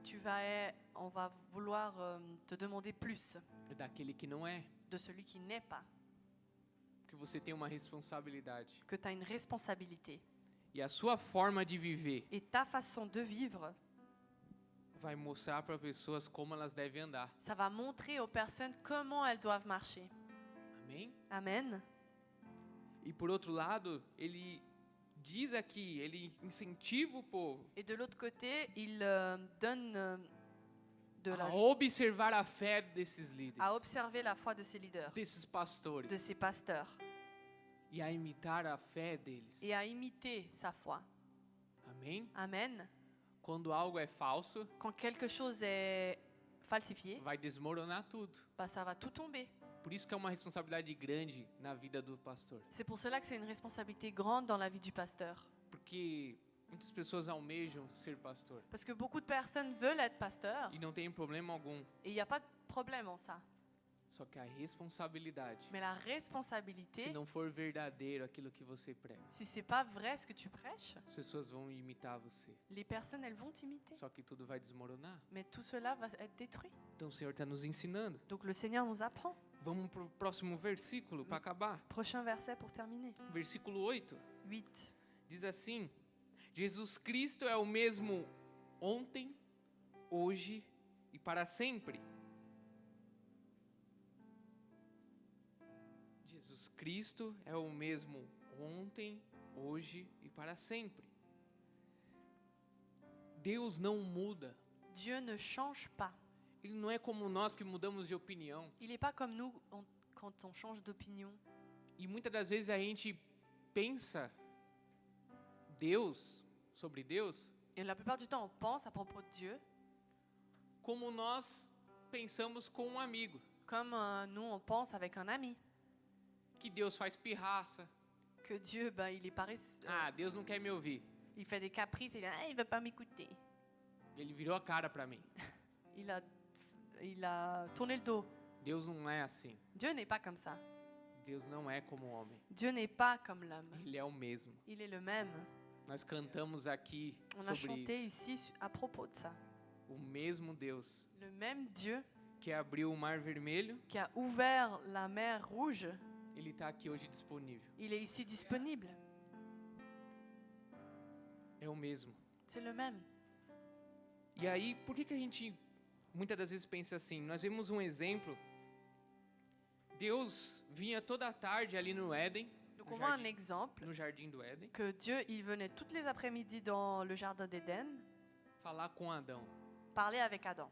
[SPEAKER 2] on va vouloir te demander plus
[SPEAKER 1] É daquele que não é.
[SPEAKER 2] de celui qui n'est pas,
[SPEAKER 1] Porque você tem uma responsabilidade.
[SPEAKER 2] que tu as une responsabilité.
[SPEAKER 1] E a sua forma de viver
[SPEAKER 2] Et ta façon de vivre,
[SPEAKER 1] vai mostrar para pessoas como elas devem andar.
[SPEAKER 2] ça va montrer aux personnes comment elles doivent marcher.
[SPEAKER 1] Amém?
[SPEAKER 2] Amen.
[SPEAKER 1] E por outro lado, ele diz aqui, ele incentiva o povo
[SPEAKER 2] Et de l'autre côté, il donne
[SPEAKER 1] a observar a fé desses líderes,
[SPEAKER 2] à observer la foi de ses leaders,
[SPEAKER 1] desses
[SPEAKER 2] de
[SPEAKER 1] pastores,
[SPEAKER 2] ses pasteurs,
[SPEAKER 1] e a imitar a fé deles.
[SPEAKER 2] et à imiter sa foi.
[SPEAKER 1] Amém?
[SPEAKER 2] Amen.
[SPEAKER 1] Quando algo é falso,
[SPEAKER 2] Quand quelque chose est falsifié,
[SPEAKER 1] vai desmoronar tudo.
[SPEAKER 2] bah, ça va tout tomber.
[SPEAKER 1] Por isso que é uma responsabilidade grande na vida do pastor.
[SPEAKER 2] C'est pour cela que c'est une responsabilité grande dans la vie du pasteur.
[SPEAKER 1] Porque muitas pessoas almejam ser pastor
[SPEAKER 2] Parce que beaucoup de personnes veulent être pasteur,
[SPEAKER 1] e não tem problema algum.
[SPEAKER 2] et il n'y a pas de problème en ça.
[SPEAKER 1] Só que a responsabilidade,
[SPEAKER 2] Mais la
[SPEAKER 1] se
[SPEAKER 2] responsabilité,
[SPEAKER 1] não for verdadeiro aquilo que você prega,
[SPEAKER 2] si c'est pas vrai ce que tu prêches,
[SPEAKER 1] as pessoas vão imitar você.
[SPEAKER 2] les personnes, elles vont t'imiter.
[SPEAKER 1] Só que tudo vai desmoronar.
[SPEAKER 2] Mais tout cela va être détruit.
[SPEAKER 1] Então o Senhor está nos ensinando.
[SPEAKER 2] Donc le Seigneur nous apprend.
[SPEAKER 1] Vamos para o próximo versículo para acabar.
[SPEAKER 2] Prochain verset pour terminer.
[SPEAKER 1] Versículo 8
[SPEAKER 2] 8.
[SPEAKER 1] diz assim: Jesus Cristo é o mesmo ontem, hoje e para sempre. Jesus Cristo é o mesmo ontem, hoje e para sempre. Deus não muda.
[SPEAKER 2] Dieu ne change pas.
[SPEAKER 1] Ele não é como nós que mudamos de opinião.
[SPEAKER 2] Il n'est pas comme nous quand on change d'opinion.
[SPEAKER 1] E muitas das vezes a gente pensa Deus, sobre Deus,
[SPEAKER 2] Et la plupart du temps, on pense à propos de Dieu
[SPEAKER 1] como nós pensamos com um amigo.
[SPEAKER 2] comme nous, on pense avec un ami.
[SPEAKER 1] Que Deus faz pirraça.
[SPEAKER 2] Que Dieu, ben, il est paresseux.
[SPEAKER 1] Ah, Deus não quer me ouvir.
[SPEAKER 2] Il fait des caprices, il ne veut pas m'écouter.
[SPEAKER 1] Ele virou a cara para mim.
[SPEAKER 2] Il a tourné le dos.
[SPEAKER 1] Deus não é assim.
[SPEAKER 2] Dieu n'est pas comme ça.
[SPEAKER 1] Deus não é como o homem.
[SPEAKER 2] Dieu n'est pas comme l'homme.
[SPEAKER 1] Ele é o mesmo.
[SPEAKER 2] Il est le même.
[SPEAKER 1] Nós cantamos aqui
[SPEAKER 2] On a
[SPEAKER 1] sobre
[SPEAKER 2] chanté
[SPEAKER 1] isso.
[SPEAKER 2] ici à propos de ça.
[SPEAKER 1] O mesmo Deus
[SPEAKER 2] Le même Dieu
[SPEAKER 1] que abriu o Mar Vermelho,
[SPEAKER 2] qui a ouvert la mer Rouge,
[SPEAKER 1] ele está aqui hoje disponível.
[SPEAKER 2] il est ici disponible.
[SPEAKER 1] É o mesmo.
[SPEAKER 2] C'est le même.
[SPEAKER 1] E aí, por que a gente muitas das vezes pensa assim? Nós vemos um exemplo. Deus vinha toda a tarde ali no Éden,
[SPEAKER 2] Donc on voit un exemple
[SPEAKER 1] no jardim do Éden,
[SPEAKER 2] que Dieu, il venait toutes les après-midi dans le jardin d'Éden
[SPEAKER 1] falar com Adão.
[SPEAKER 2] parler avec Adam.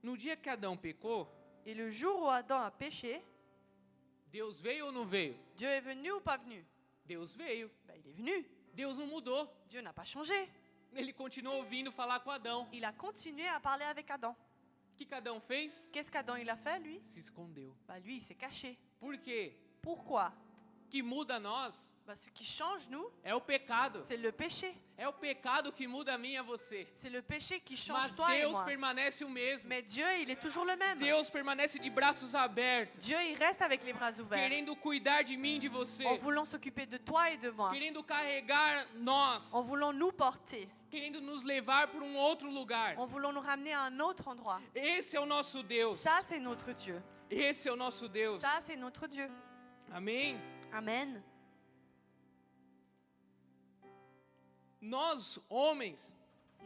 [SPEAKER 1] No dia que Adão pecou,
[SPEAKER 2] Et le jour où Adam a péché,
[SPEAKER 1] Deus veio ou não veio?
[SPEAKER 2] Dieu est venu ou pas venu?
[SPEAKER 1] Deus veio.
[SPEAKER 2] Ben, il est venu.
[SPEAKER 1] Deus não mudou.
[SPEAKER 2] Dieu n'a pas changé.
[SPEAKER 1] Ele continuou ouvindo falar com Adão.
[SPEAKER 2] Il a continué à parler avec Adam.
[SPEAKER 1] O que Adão fez?
[SPEAKER 2] Qu'est-ce qu'Adam il a fait, lui?
[SPEAKER 1] Se escondeu.
[SPEAKER 2] Ben, lui, il s'est caché.
[SPEAKER 1] Por quê?
[SPEAKER 2] Pourquoi?
[SPEAKER 1] O que muda nós
[SPEAKER 2] Ben, ce qui change nous,
[SPEAKER 1] é o pecado.
[SPEAKER 2] c'est le péché.
[SPEAKER 1] É o pecado que muda a mim e a você.
[SPEAKER 2] C'est le péché qui change
[SPEAKER 1] Mas
[SPEAKER 2] toi et
[SPEAKER 1] Deus
[SPEAKER 2] moi.
[SPEAKER 1] permanece o mesmo.
[SPEAKER 2] Mais Dieu, il est toujours le même.
[SPEAKER 1] Deus permanece de braços abertos,
[SPEAKER 2] Dieu, il reste avec les bras ouverts,
[SPEAKER 1] querendo cuidar de mim e de você,
[SPEAKER 2] en voulant s'occuper de toi et de moi,
[SPEAKER 1] querendo carregar nós,
[SPEAKER 2] en voulant nous porter,
[SPEAKER 1] querendo nos levar para um outro lugar.
[SPEAKER 2] en voulant nous ramener à un autre endroit.
[SPEAKER 1] Esse é o nosso Deus.
[SPEAKER 2] Ça, c'est notre Dieu.
[SPEAKER 1] Esse é o nosso Deus.
[SPEAKER 2] Ça, c'est notre Dieu.
[SPEAKER 1] Amém?
[SPEAKER 2] Amen.
[SPEAKER 1] Nós, homens,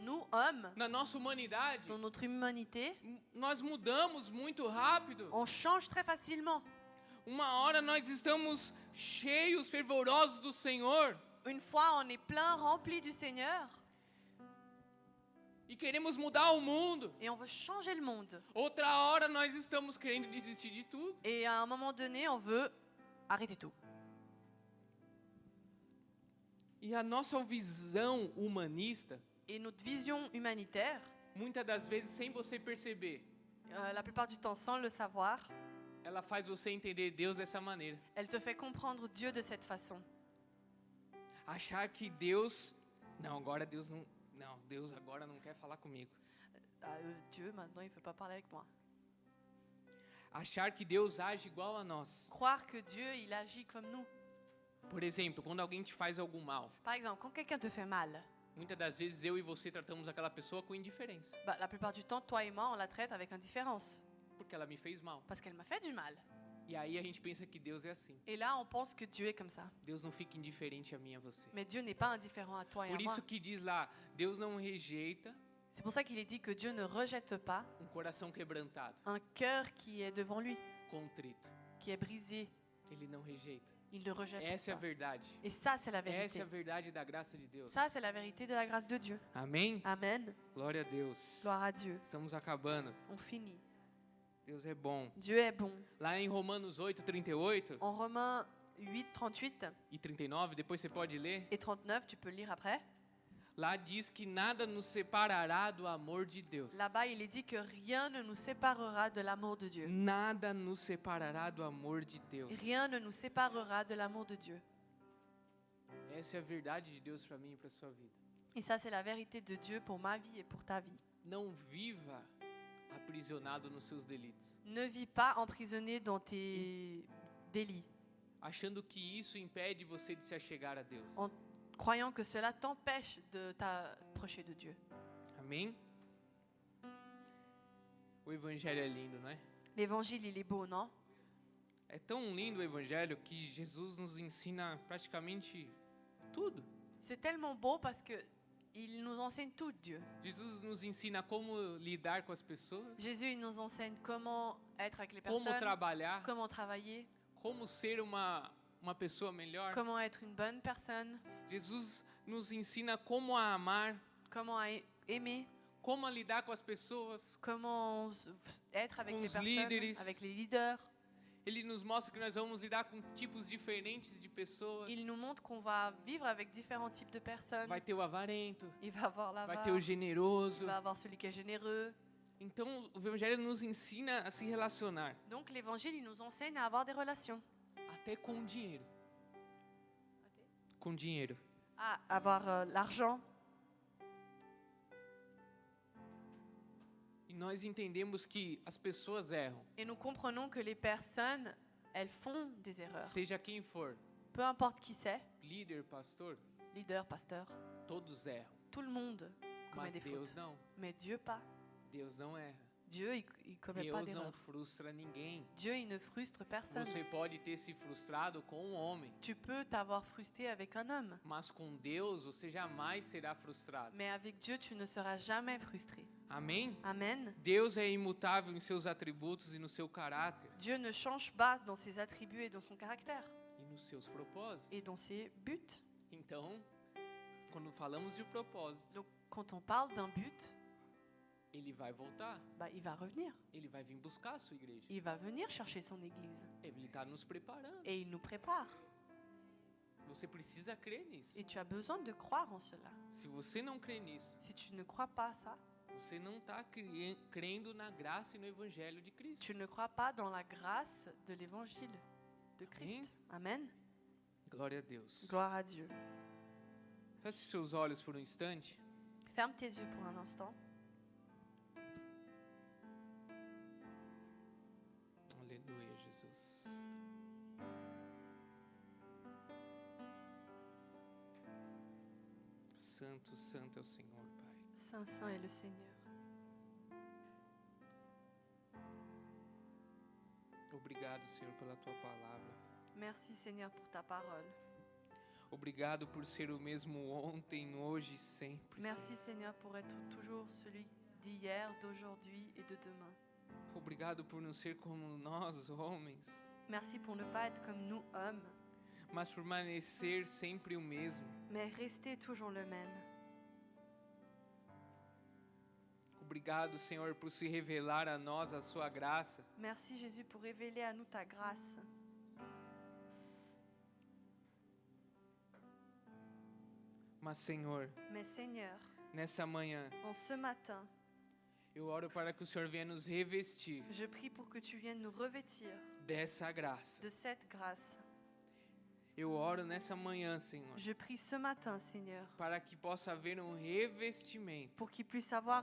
[SPEAKER 2] Nous, hommes,
[SPEAKER 1] na nossa humanidade,
[SPEAKER 2] dans notre humanité,
[SPEAKER 1] nós mudamos muito rápido.
[SPEAKER 2] on change très facilement.
[SPEAKER 1] Uma hora nós estamos cheios, fervorosos do Senhor
[SPEAKER 2] Une fois, on est plein, rempli du Seigneur,
[SPEAKER 1] e queremos mudar o mundo.
[SPEAKER 2] et on veut changer le monde.
[SPEAKER 1] Outra hora nós estamos querendo desistir de tudo.
[SPEAKER 2] Et à un moment donné, on veut arrêter tout.
[SPEAKER 1] E a nossa visão humanista,
[SPEAKER 2] Et notre vision humanitaire,
[SPEAKER 1] muitas das vezes sem você perceber,
[SPEAKER 2] la plupart du temps sans le savoir,
[SPEAKER 1] ela faz você entender Deus dessa maneira.
[SPEAKER 2] elle te fait comprendre Dieu de cette façon.
[SPEAKER 1] Achar que Deus... Não, agora Deus não... Não, Deus agora não quer falar comigo.
[SPEAKER 2] Ah, Dieu, maintenant, il ne veut pas parler avec moi.
[SPEAKER 1] Achar que Deus age igual a nós.
[SPEAKER 2] Croire que Dieu, il agit comme nous.
[SPEAKER 1] Por exemplo, quando alguém te faz algum mal,
[SPEAKER 2] Par exemple, quand quelqu'un te fait mal,
[SPEAKER 1] muitas das vezes eu e você tratamos aquela pessoa com indiferença,
[SPEAKER 2] bah, la plupart du temps, toi et moi, on la traite avec indifférence.
[SPEAKER 1] porque ela me fez mal.
[SPEAKER 2] Parce qu'elle m'a fait du mal.
[SPEAKER 1] E aí a gente pensa que Deus é assim.
[SPEAKER 2] Et là, on pense que Dieu est comme ça.
[SPEAKER 1] Deus não fica indiferente a mim e a você.
[SPEAKER 2] Mais Dieu n'est pas indifférent à toi et à
[SPEAKER 1] Por
[SPEAKER 2] moi.
[SPEAKER 1] isso que diz lá, Deus não rejeita
[SPEAKER 2] C'est pour ça qu'il est dit que Dieu ne rejette pas
[SPEAKER 1] coração quebrantado,
[SPEAKER 2] un cœur qui est devant lui,
[SPEAKER 1] contrito.
[SPEAKER 2] qui est brisé.
[SPEAKER 1] Ele não rejeita.
[SPEAKER 2] Il ne rejette
[SPEAKER 1] Essa é a
[SPEAKER 2] pas.
[SPEAKER 1] verdade.
[SPEAKER 2] Et ça, c'est la
[SPEAKER 1] Essa
[SPEAKER 2] vérité.
[SPEAKER 1] é a verdade da graça de Deus.
[SPEAKER 2] Ça, c'est la vérité de la grâce de Dieu.
[SPEAKER 1] Amém?
[SPEAKER 2] Amen.
[SPEAKER 1] Glória a Deus.
[SPEAKER 2] Gloire à Dieu.
[SPEAKER 1] Estamos acabando.
[SPEAKER 2] On finit.
[SPEAKER 1] Deus é bom.
[SPEAKER 2] Dieu est bon.
[SPEAKER 1] Lá em Romanos 8, 38
[SPEAKER 2] En Romains 8, 38
[SPEAKER 1] e 39, depois você pode ler.
[SPEAKER 2] et 39, tu peux le lire après.
[SPEAKER 1] Lá diz que nada nos separará do amor de Deus.
[SPEAKER 2] Là-bas, il est dit que rien ne nous séparera de l'amour de Dieu.
[SPEAKER 1] Nada nos separará do amor de Deus.
[SPEAKER 2] Rien ne nous séparera de l'amour de Dieu.
[SPEAKER 1] Essa é a verdade de Deus para mim e para sua vida.
[SPEAKER 2] Et ça, c'est la vérité de Dieu pour ma vie et pour ta vie.
[SPEAKER 1] Não viva aprisionado nos seus delitos,
[SPEAKER 2] Ne vis pas emprisonné dans tes délits,
[SPEAKER 1] achando que isso impede você de se achegar a Deus.
[SPEAKER 2] en croyant que cela t'empêche de t'approcher de Dieu.
[SPEAKER 1] Amém? O evangelho é lindo, não é?
[SPEAKER 2] L'évangile, il est beau, non?
[SPEAKER 1] É tão lindo o evangelho que Jesus nos ensina praticamente tudo.
[SPEAKER 2] C'est tellement beau parce que il nous enseigne tout, Dieu.
[SPEAKER 1] Jesus nos ensina como lidar com as pessoas,
[SPEAKER 2] Jésus, il nous enseigne comment être avec les
[SPEAKER 1] como
[SPEAKER 2] personnes,
[SPEAKER 1] trabalhar,
[SPEAKER 2] comment travailler,
[SPEAKER 1] como ser uma pessoa melhor.
[SPEAKER 2] comment être une bonne personne,
[SPEAKER 1] Jesus nos ensina como a amar,
[SPEAKER 2] comment aimer,
[SPEAKER 1] como a lidar com as pessoas.
[SPEAKER 2] comment être avec
[SPEAKER 1] Com
[SPEAKER 2] les
[SPEAKER 1] os
[SPEAKER 2] personnes,
[SPEAKER 1] líderes.
[SPEAKER 2] avec les leaders.
[SPEAKER 1] Ele nos mostra que nós vamos lidar com tipos diferentes de pessoas.
[SPEAKER 2] Il nous montre qu'on va vivre avec différents types de personnes.
[SPEAKER 1] Vai ter o avarento,
[SPEAKER 2] Il va avoir
[SPEAKER 1] vai
[SPEAKER 2] l'avare,
[SPEAKER 1] ter o
[SPEAKER 2] il
[SPEAKER 1] generoso.
[SPEAKER 2] va avoir celui qui est généreux.
[SPEAKER 1] Então, o evangelho nos ensina a se relacionar,
[SPEAKER 2] Donc l'évangile, il nous enseigne à avoir des relations.
[SPEAKER 1] até com o dinheiro. Com dinheiro.
[SPEAKER 2] À avoir l'argent.
[SPEAKER 1] E nós entendemos que as pessoas erram,
[SPEAKER 2] Et nous comprenons que les personnes, elles font des erreurs.
[SPEAKER 1] seja quem for,
[SPEAKER 2] Peu importe qui c'est,
[SPEAKER 1] líder, pastor,
[SPEAKER 2] leader, pasteur,
[SPEAKER 1] todos erram.
[SPEAKER 2] tout le monde commet
[SPEAKER 1] Mas
[SPEAKER 2] des
[SPEAKER 1] Deus
[SPEAKER 2] fautes.
[SPEAKER 1] não.
[SPEAKER 2] Mais Dieu pas.
[SPEAKER 1] Deus não erra.
[SPEAKER 2] Dieu, il commet pas
[SPEAKER 1] Deus não
[SPEAKER 2] d'erreur.
[SPEAKER 1] frustra ninguém.
[SPEAKER 2] Dieu, il ne frustre personne.
[SPEAKER 1] Você pode ter se frustrado com um homem,
[SPEAKER 2] Tu peux t'avoir frustré avec un homme.
[SPEAKER 1] mas com Deus você jamais será frustrado.
[SPEAKER 2] Mais avec Dieu, tu ne seras jamais frustré.
[SPEAKER 1] Amém?
[SPEAKER 2] Amen.
[SPEAKER 1] Deus é imutável em seus atributos e no seu caráter
[SPEAKER 2] Dieu ne change pas dans ses attributs et dans son caractère
[SPEAKER 1] e nos seus propósitos.
[SPEAKER 2] et dans ses buts.
[SPEAKER 1] Então, quando falamos de propósito,
[SPEAKER 2] Donc, quand on parle d'un but,
[SPEAKER 1] ele vai voltar.
[SPEAKER 2] bah, il va revenir.
[SPEAKER 1] Ele vai vir buscar a sua igreja.
[SPEAKER 2] Il va venir chercher son église.
[SPEAKER 1] Ele está nos preparando.
[SPEAKER 2] Et il nous prépare.
[SPEAKER 1] Você precisa crer nisso.
[SPEAKER 2] Et tu as besoin de croire en cela.
[SPEAKER 1] Se você não crê nisso,
[SPEAKER 2] Si tu ne crois pas ça,
[SPEAKER 1] você não está crendo na graça e no evangelho de Cristo.
[SPEAKER 2] tu ne crois pas dans la grâce de l'évangile de Christ. Amen.
[SPEAKER 1] Glória a Deus.
[SPEAKER 2] Gloire à Dieu.
[SPEAKER 1] Feche seus olhos por um instante.
[SPEAKER 2] Ferme tes yeux pour un instant.
[SPEAKER 1] Aleluia, Jesus. Santo, santo é o Senhor, Pai.
[SPEAKER 2] Saint, saint est le Seigneur.
[SPEAKER 1] Obrigado, Senhor, pela tua palavra.
[SPEAKER 2] Merci Seigneur pour ta parole.
[SPEAKER 1] Obrigado por ser o mesmo ontem, hoje e sempre.
[SPEAKER 2] Merci Seigneur pour être toujours celui d'hier, d'aujourd'hui et de demain.
[SPEAKER 1] Senhor. Obrigado por não ser como nós, homens,
[SPEAKER 2] Merci pour ne pas être comme nous hommes,
[SPEAKER 1] mas permanecer sempre o mesmo.
[SPEAKER 2] mais rester toujours le même.
[SPEAKER 1] Obrigado, Senhor, por se revelar a nós a sua graça.
[SPEAKER 2] Merci Jésus pour révéler à nous ta grâce.
[SPEAKER 1] Mas, Senhor,
[SPEAKER 2] Mais Seigneur,
[SPEAKER 1] nessa manhã,
[SPEAKER 2] en ce matin,
[SPEAKER 1] eu oro para que o Senhor venha nos revestir
[SPEAKER 2] je prie pour que tu viennes nous revêtir
[SPEAKER 1] dessa graça.
[SPEAKER 2] de cette grâce.
[SPEAKER 1] Eu oro nessa manhã, Senhor,
[SPEAKER 2] Je prie ce matin, Seigneur,
[SPEAKER 1] para que possa haver revestimento
[SPEAKER 2] pour qu'il puisse avoir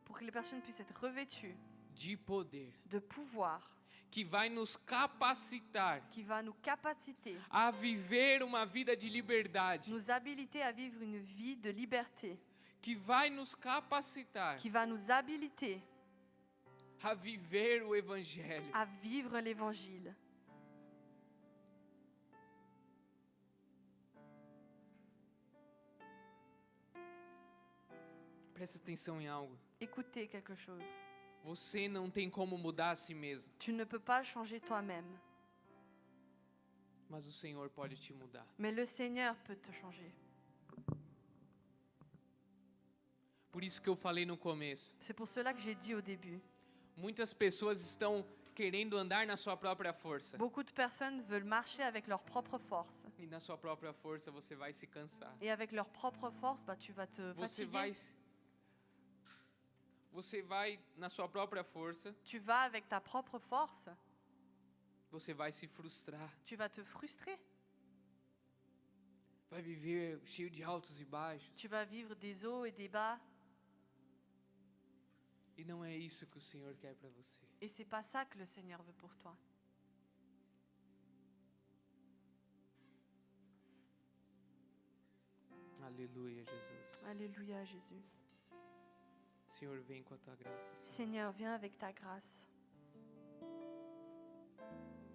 [SPEAKER 2] pour que les personnes puissent être revêtues
[SPEAKER 1] de poder,
[SPEAKER 2] de pouvoir
[SPEAKER 1] que vai nos capacitar
[SPEAKER 2] qui va nous capaciter,
[SPEAKER 1] a viver uma vida de liberdade,
[SPEAKER 2] nous habiliter à vivre une vie de liberté,
[SPEAKER 1] que vai nos capacitar
[SPEAKER 2] qui va nous habiliter
[SPEAKER 1] a viver o Evangelho.
[SPEAKER 2] à vivre l'évangile.
[SPEAKER 1] Presta atenção em algo.
[SPEAKER 2] Écoutez quelque chose.
[SPEAKER 1] Você não tem como mudar a si mesmo,
[SPEAKER 2] Tu ne peux pas changer toi-même,
[SPEAKER 1] mas o Senhor pode te mudar.
[SPEAKER 2] mais le Seigneur peut te changer.
[SPEAKER 1] Por isso que eu falei no começo.
[SPEAKER 2] C'est pour cela que j'ai dit au début.
[SPEAKER 1] Muitas pessoas estão querendo andar na sua própria força.
[SPEAKER 2] Beaucoup de personnes veulent marcher avec leur propre force.
[SPEAKER 1] E na sua própria força você vai se cansar.
[SPEAKER 2] Et avec leur propre force, tu vas te fatiguer.
[SPEAKER 1] Você vai na sua própria força,
[SPEAKER 2] Tu vas avec ta propre force,
[SPEAKER 1] você vai se frustrar.
[SPEAKER 2] tu vas te frustrer.
[SPEAKER 1] Vai viver cheio de altos e baixos.
[SPEAKER 2] Tu vas vivre des hauts et des bas.
[SPEAKER 1] E não é isso que o Senhor quer para você.
[SPEAKER 2] Et c'est pas ça que le Seigneur veut pour toi.
[SPEAKER 1] Aleluia, Jesus.
[SPEAKER 2] Alléluia, Jésus.
[SPEAKER 1] Senhor, vem com a tua graça. Senhor.
[SPEAKER 2] Seigneur, viens avec ta grâce.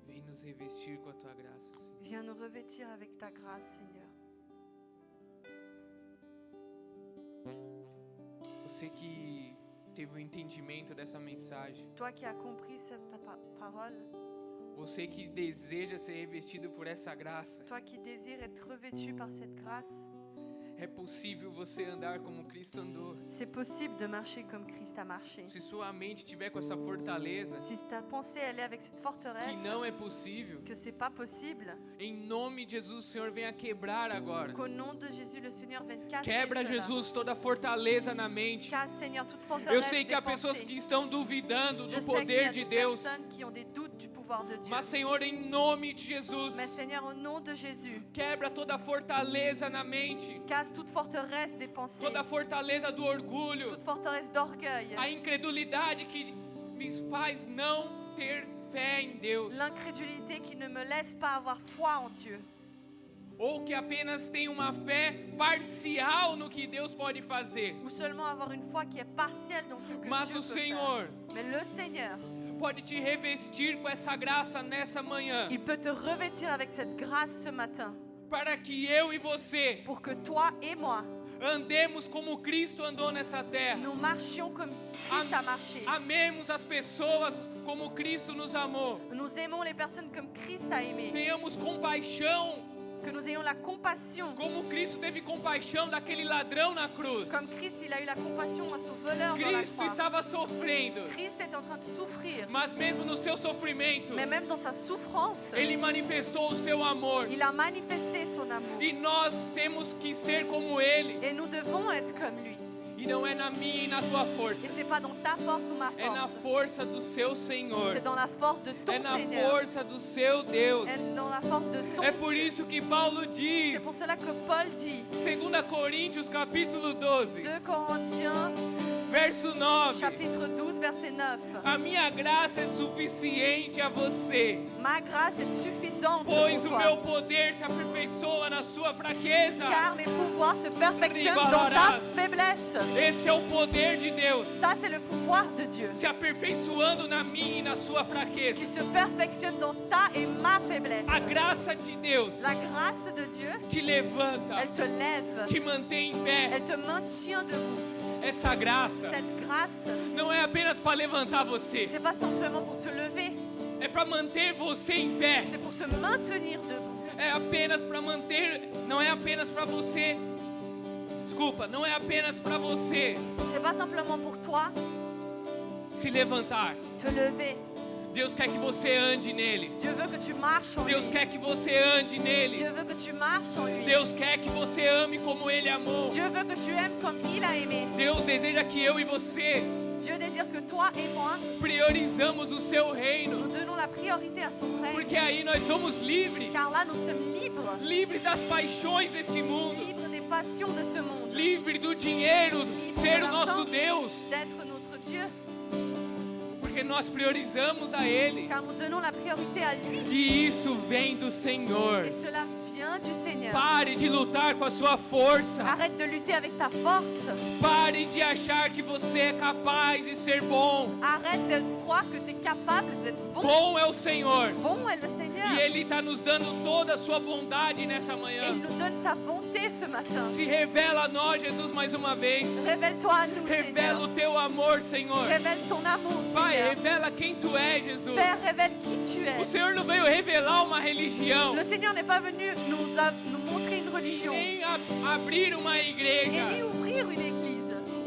[SPEAKER 1] Vem nos revestir com a tua graça, Senhor.
[SPEAKER 2] Viens nous revêtir avec ta grâce, Seigneur.
[SPEAKER 1] Você que teve o entendimento dessa mensagem,
[SPEAKER 2] Toi qui as compris cette parole,
[SPEAKER 1] você que deseja ser revestido por essa graça,
[SPEAKER 2] toi qui désires être revêtu par cette grâce,
[SPEAKER 1] é possível você andar como Cristo andou.
[SPEAKER 2] c'est possible de marcher comme Christ a marché.
[SPEAKER 1] Se sua mente tiver com essa fortaleza,
[SPEAKER 2] Si ta pensée elle est avec cette forteresse,
[SPEAKER 1] que não é possível,
[SPEAKER 2] que c'est pas possible,
[SPEAKER 1] em nome de Jesus, o Senhor venha quebrar agora.
[SPEAKER 2] qu'au nom de Jésus le Seigneur vienne casser
[SPEAKER 1] Quebra,
[SPEAKER 2] cela.
[SPEAKER 1] Jesus, toda fortaleza na mente.
[SPEAKER 2] Casse, Seigneur, toute
[SPEAKER 1] Eu
[SPEAKER 2] forteresse
[SPEAKER 1] sei que
[SPEAKER 2] des
[SPEAKER 1] há pessoas
[SPEAKER 2] pensées.
[SPEAKER 1] que estão duvidando
[SPEAKER 2] Je
[SPEAKER 1] do
[SPEAKER 2] sais qu'il y a
[SPEAKER 1] poder
[SPEAKER 2] des
[SPEAKER 1] de Deus.
[SPEAKER 2] personnes qui ont des doutes du pouvoir de Dieu.
[SPEAKER 1] Mas, Senhor, em nome de Jesus,
[SPEAKER 2] Mais Seigneur, au nom de Jésus,
[SPEAKER 1] quebra toda fortaleza na mente,
[SPEAKER 2] casse toute forteresse des pensées,
[SPEAKER 1] toda fortaleza do orgulho,
[SPEAKER 2] toute forteresse d'orgueil,
[SPEAKER 1] a incredulidade que me faz não ter fé em Deus,
[SPEAKER 2] l'incrédulité qui ne me laisse pas avoir foi en Dieu,
[SPEAKER 1] ou que apenas tem uma fé parcial no que Deus pode fazer.
[SPEAKER 2] ou seulement avoir une foi qui est partielle dans ce que
[SPEAKER 1] Mas
[SPEAKER 2] Dieu
[SPEAKER 1] o
[SPEAKER 2] peut
[SPEAKER 1] Senhor
[SPEAKER 2] faire. Mais le Seigneur,
[SPEAKER 1] pode te revestir com essa graça nessa manhã,
[SPEAKER 2] il peut te revêtir avec cette grâce ce matin,
[SPEAKER 1] para que eu e você
[SPEAKER 2] pour que toi et moi,
[SPEAKER 1] andemos como Cristo andou nessa terra.
[SPEAKER 2] nous marchions comme Christ a marché.
[SPEAKER 1] Amemos as pessoas como Cristo nos amou.
[SPEAKER 2] Nous aimons les personnes comme Christ a aimé.
[SPEAKER 1] Tenhamos compaixão,
[SPEAKER 2] Que nous ayons la compassion.
[SPEAKER 1] como Cristo teve compaixão daquele ladrão na cruz.
[SPEAKER 2] Comme Christ, il a eu la compassion à ce voleur dans la
[SPEAKER 1] Cristo
[SPEAKER 2] croix.
[SPEAKER 1] estava sofrendo,
[SPEAKER 2] Christ est en train de souffrir.
[SPEAKER 1] mas mesmo no seu sofrimento,
[SPEAKER 2] Mais même dans sa souffrance,
[SPEAKER 1] ele manifestou o seu amor.
[SPEAKER 2] il a manifesté son amour.
[SPEAKER 1] E nós temos que ser como ele.
[SPEAKER 2] Et nous devons être comme lui.
[SPEAKER 1] E não é na minha e na tua força,
[SPEAKER 2] Et c'est pas dans ta force ou ma
[SPEAKER 1] é na
[SPEAKER 2] force.
[SPEAKER 1] força do seu Senhor,
[SPEAKER 2] C'est dans la force de ton
[SPEAKER 1] é na
[SPEAKER 2] Seigneur.
[SPEAKER 1] força do seu Deus.
[SPEAKER 2] C'est dans la force de ton
[SPEAKER 1] É por
[SPEAKER 2] Dieu.
[SPEAKER 1] isso que Paulo diz,
[SPEAKER 2] C'est pour cela que Paul dit,
[SPEAKER 1] 2 Coríntios capítulo 12,
[SPEAKER 2] 2 Corinthiens,
[SPEAKER 1] verso 9,
[SPEAKER 2] chapitre 12, verset 9.
[SPEAKER 1] a minha graça é suficiente a você,
[SPEAKER 2] Ma grâce est suffisante
[SPEAKER 1] pois
[SPEAKER 2] pour
[SPEAKER 1] o
[SPEAKER 2] toi.
[SPEAKER 1] meu poder se aperfeiçoa na sua fraqueza.
[SPEAKER 2] Car mes pouvoirs se perfectionnent dans ta faiblesse.
[SPEAKER 1] Esse é o poder de Deus,
[SPEAKER 2] Ça, c'est le pouvoir de Dieu
[SPEAKER 1] se aperfeiçoando na minha e na sua
[SPEAKER 2] qui
[SPEAKER 1] fraqueza.
[SPEAKER 2] se perfectionne dans ta et ma faiblesse.
[SPEAKER 1] A graça de Deus
[SPEAKER 2] La grâce de Dieu,
[SPEAKER 1] te levanta,
[SPEAKER 2] elle te lève,
[SPEAKER 1] te mantém em pé.
[SPEAKER 2] elle te maintient debout.
[SPEAKER 1] Essa graça
[SPEAKER 2] Cette grâce,
[SPEAKER 1] não é apenas para levantar você,
[SPEAKER 2] c'est pas simplement pour te lever,
[SPEAKER 1] é para manter você em pé.
[SPEAKER 2] c'est pour te maintenir debout.
[SPEAKER 1] É apenas para manter, não é apenas para você. Desculpa, não é apenas para você
[SPEAKER 2] C'est pas simplement pour toi
[SPEAKER 1] se levantar.
[SPEAKER 2] te lever,
[SPEAKER 1] Deus quer que você ande nele.
[SPEAKER 2] Dieu veut que tu marches en
[SPEAKER 1] Deus
[SPEAKER 2] lui.
[SPEAKER 1] quer que você ande nele.
[SPEAKER 2] Dieu veut que tu marches en lui.
[SPEAKER 1] Deus quer que você ame como ele amou.
[SPEAKER 2] Dieu veut que tu aimes comme il a aimé.
[SPEAKER 1] Deus deseja que eu e você
[SPEAKER 2] Dieu désire que toi et moi,
[SPEAKER 1] priorizamos o seu
[SPEAKER 2] nous
[SPEAKER 1] reino.
[SPEAKER 2] donnons la priorité à son règne.
[SPEAKER 1] Porque aí nós somos livres.
[SPEAKER 2] Car là, nous sommes libres.
[SPEAKER 1] Livres das paixões desse mundo.
[SPEAKER 2] Libres des passions de ce monde.
[SPEAKER 1] Livre do dinheiro ser o nosso Deus.
[SPEAKER 2] D'être notre Dieu.
[SPEAKER 1] Porque nós priorizamos a Ele.
[SPEAKER 2] Car nous donnons la priorité à lui.
[SPEAKER 1] E isso vem do Senhor.
[SPEAKER 2] Et cela vient du Seigneur.
[SPEAKER 1] Pare de lutar com a sua força.
[SPEAKER 2] Arrête de lutter avec ta force.
[SPEAKER 1] Pare de achar que você é capaz de ser bom.
[SPEAKER 2] Arrête de croire que tu es capable d'être bon.
[SPEAKER 1] Bom é o Senhor.
[SPEAKER 2] Bon est le Seigneur.
[SPEAKER 1] E Ele está nos dando toda a sua bondade nessa
[SPEAKER 2] Et
[SPEAKER 1] manhã.
[SPEAKER 2] il nous donne sa bonté ce matin.
[SPEAKER 1] Se revela a nós, Jesus, mais uma vez.
[SPEAKER 2] Révèle-toi à nous,
[SPEAKER 1] Revela
[SPEAKER 2] Seigneur.
[SPEAKER 1] o teu amor, Senhor.
[SPEAKER 2] Révèle ton amour,
[SPEAKER 1] Pai,
[SPEAKER 2] Seigneur.
[SPEAKER 1] revela quem tu és, Jesus.
[SPEAKER 2] Père, révèle qui tu
[SPEAKER 1] O
[SPEAKER 2] es.
[SPEAKER 1] Senhor não veio revelar uma religião,
[SPEAKER 2] Le Seigneur n'est pas venu nous montrer une religion
[SPEAKER 1] nem abrir uma
[SPEAKER 2] et
[SPEAKER 1] igreja.
[SPEAKER 2] ni ouvrir une église.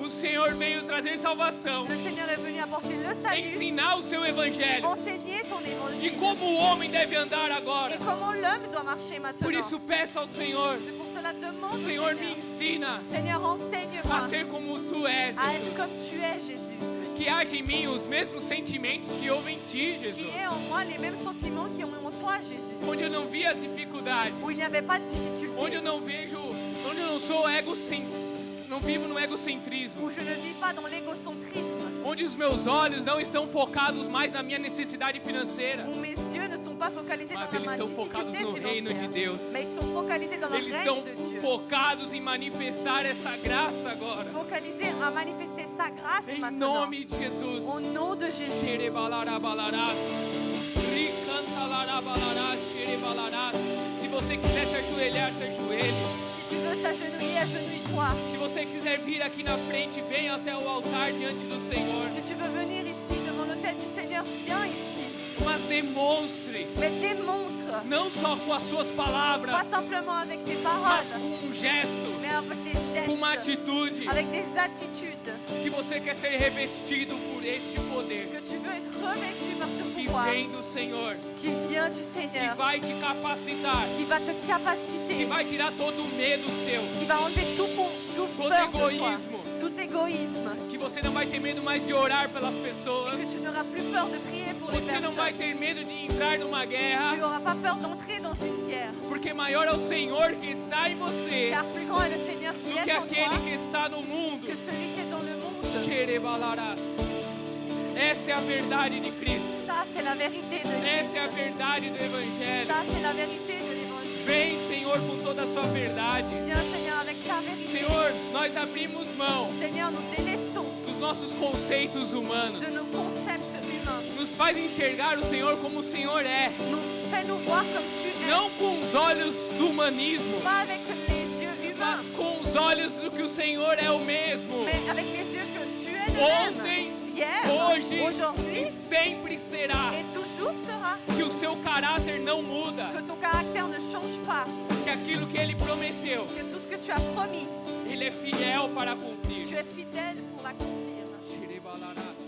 [SPEAKER 1] O Senhor veio trazer salvação,
[SPEAKER 2] Le Seigneur est venu apporter le salut,
[SPEAKER 1] ensinar o seu evangelho,
[SPEAKER 2] enseigner ton
[SPEAKER 1] de
[SPEAKER 2] évangile
[SPEAKER 1] como o homem deve andar
[SPEAKER 2] et
[SPEAKER 1] agora.
[SPEAKER 2] comment l'homme doit marcher
[SPEAKER 1] Por
[SPEAKER 2] maintenant.
[SPEAKER 1] isso peça ao Senhor,
[SPEAKER 2] C'est pour cela demande au
[SPEAKER 1] Senhor, me
[SPEAKER 2] Seigneur.
[SPEAKER 1] ensina
[SPEAKER 2] Seigneur,
[SPEAKER 1] a
[SPEAKER 2] enseigne-moi
[SPEAKER 1] ser como tu és,
[SPEAKER 2] à être comme
[SPEAKER 1] Jesus.
[SPEAKER 2] tu es, Jésus.
[SPEAKER 1] Que haja em mim os mesmos sentimentos que houve em ti,
[SPEAKER 2] Qui
[SPEAKER 1] Jesus.
[SPEAKER 2] est en moi les mêmes sentiments qui ont en toi, Jésus.
[SPEAKER 1] Onde eu não vi as dificuldades,
[SPEAKER 2] Où il n'y avait pas de
[SPEAKER 1] onde eu
[SPEAKER 2] difficulté.
[SPEAKER 1] não vejo, onde eu não sou não vivo no egocentrismo.
[SPEAKER 2] Où je ne vis pas dans l'égocentrisme.
[SPEAKER 1] Onde os meus olhos não estão focados mais na minha necessidade financeira,
[SPEAKER 2] Où mes yeux ne sont pas focalisés
[SPEAKER 1] mas
[SPEAKER 2] dans
[SPEAKER 1] eles
[SPEAKER 2] ma
[SPEAKER 1] estão focados
[SPEAKER 2] difficulté
[SPEAKER 1] no reino de
[SPEAKER 2] financière.
[SPEAKER 1] Deus.
[SPEAKER 2] Mais ils sont focalisés dans le
[SPEAKER 1] Eles
[SPEAKER 2] règne
[SPEAKER 1] estão
[SPEAKER 2] de Dieu.
[SPEAKER 1] focados em manifestar essa graça agora.
[SPEAKER 2] Focalisés à manifester sa grâce
[SPEAKER 1] Em
[SPEAKER 2] maintenant.
[SPEAKER 1] nome de Jesus.
[SPEAKER 2] Au nom de Jésus.
[SPEAKER 1] Xerebalarabalarás. Ricantalarabalarás, xerebalarás. Se você quiser se ajoelhar, se ajoelhe.
[SPEAKER 2] Si tu veux t'agenouiller, agenouille-toi.
[SPEAKER 1] Se você quiser vir aqui na frente, venha até o altar diante do Senhor.
[SPEAKER 2] Si tu veux venir ici devant l'autel du Seigneur, viens ici.
[SPEAKER 1] Mas demonstre,
[SPEAKER 2] Mais démontre,
[SPEAKER 1] não só com as suas
[SPEAKER 2] pas
[SPEAKER 1] palavras,
[SPEAKER 2] simplement avec tes
[SPEAKER 1] mas
[SPEAKER 2] paroles,
[SPEAKER 1] com um gesto,
[SPEAKER 2] mais avec des
[SPEAKER 1] com uma
[SPEAKER 2] gestes,
[SPEAKER 1] atitude,
[SPEAKER 2] avec des attitudes,
[SPEAKER 1] que você quer ser revestido por este poder
[SPEAKER 2] que tu veux être revêtu par ce
[SPEAKER 1] que
[SPEAKER 2] pouvoir
[SPEAKER 1] vem do Senhor,
[SPEAKER 2] qui vient du
[SPEAKER 1] que
[SPEAKER 2] Seigneur,
[SPEAKER 1] vai te capacitar,
[SPEAKER 2] qui va te
[SPEAKER 1] que
[SPEAKER 2] capaciter,
[SPEAKER 1] vai tirar todo o medo seu,
[SPEAKER 2] qui va enlever tout
[SPEAKER 1] todo
[SPEAKER 2] peur de toi,
[SPEAKER 1] egoísmo,
[SPEAKER 2] tout égoïsme,
[SPEAKER 1] que você não vai ter medo mais de orar pelas pessoas,
[SPEAKER 2] que tu n'auras plus peur de prier pour les
[SPEAKER 1] você não vai
[SPEAKER 2] personnes.
[SPEAKER 1] ter medo de entrar numa
[SPEAKER 2] Tu
[SPEAKER 1] guerra,
[SPEAKER 2] n'auras pas peur d'entrer dans une guerre,
[SPEAKER 1] porque maior é o Senhor que está em você
[SPEAKER 2] car plus grand est le Seigneur qui
[SPEAKER 1] do que
[SPEAKER 2] est en
[SPEAKER 1] aquele
[SPEAKER 2] toi
[SPEAKER 1] que está no mundo.
[SPEAKER 2] que celui qui est dans le monde.
[SPEAKER 1] Xerebalarás. Essa é a verdade de Cristo.
[SPEAKER 2] Ça, c'est la vérité de
[SPEAKER 1] Essa é a
[SPEAKER 2] Christ.
[SPEAKER 1] verdade do Evangelho.
[SPEAKER 2] Ça, c'est la vérité de l'évangile.
[SPEAKER 1] Vem, Senhor, com toda a sua verdade.
[SPEAKER 2] Viens, Seigneur, avec ta vérité.
[SPEAKER 1] Senhor, nós abrimos mão
[SPEAKER 2] Seigneur, nous délaissons
[SPEAKER 1] dos nossos conceitos humanos.
[SPEAKER 2] de nos concepts humains.
[SPEAKER 1] Nos faz enxergar o Senhor como o Senhor é.
[SPEAKER 2] Fais-nous voir comme tu es.
[SPEAKER 1] Não com os olhos do humanismo,
[SPEAKER 2] Pas avec les yeux
[SPEAKER 1] mas
[SPEAKER 2] humains,
[SPEAKER 1] com os olhos do que o Senhor é o mesmo.
[SPEAKER 2] mais avec les yeux que tu es le même.
[SPEAKER 1] Ontem,
[SPEAKER 2] Hier,
[SPEAKER 1] hoje
[SPEAKER 2] aujourd'hui
[SPEAKER 1] e sempre será.
[SPEAKER 2] et toujours sera.
[SPEAKER 1] Que o seu caráter não muda.
[SPEAKER 2] Que ton caractère ne change pas.
[SPEAKER 1] Que aquilo que Ele prometeu,
[SPEAKER 2] Que tout ce que tu as promis,
[SPEAKER 1] Ele é fiel para cumprir.
[SPEAKER 2] tu es fidèle pour l'accomplir.
[SPEAKER 1] Xerebalarás.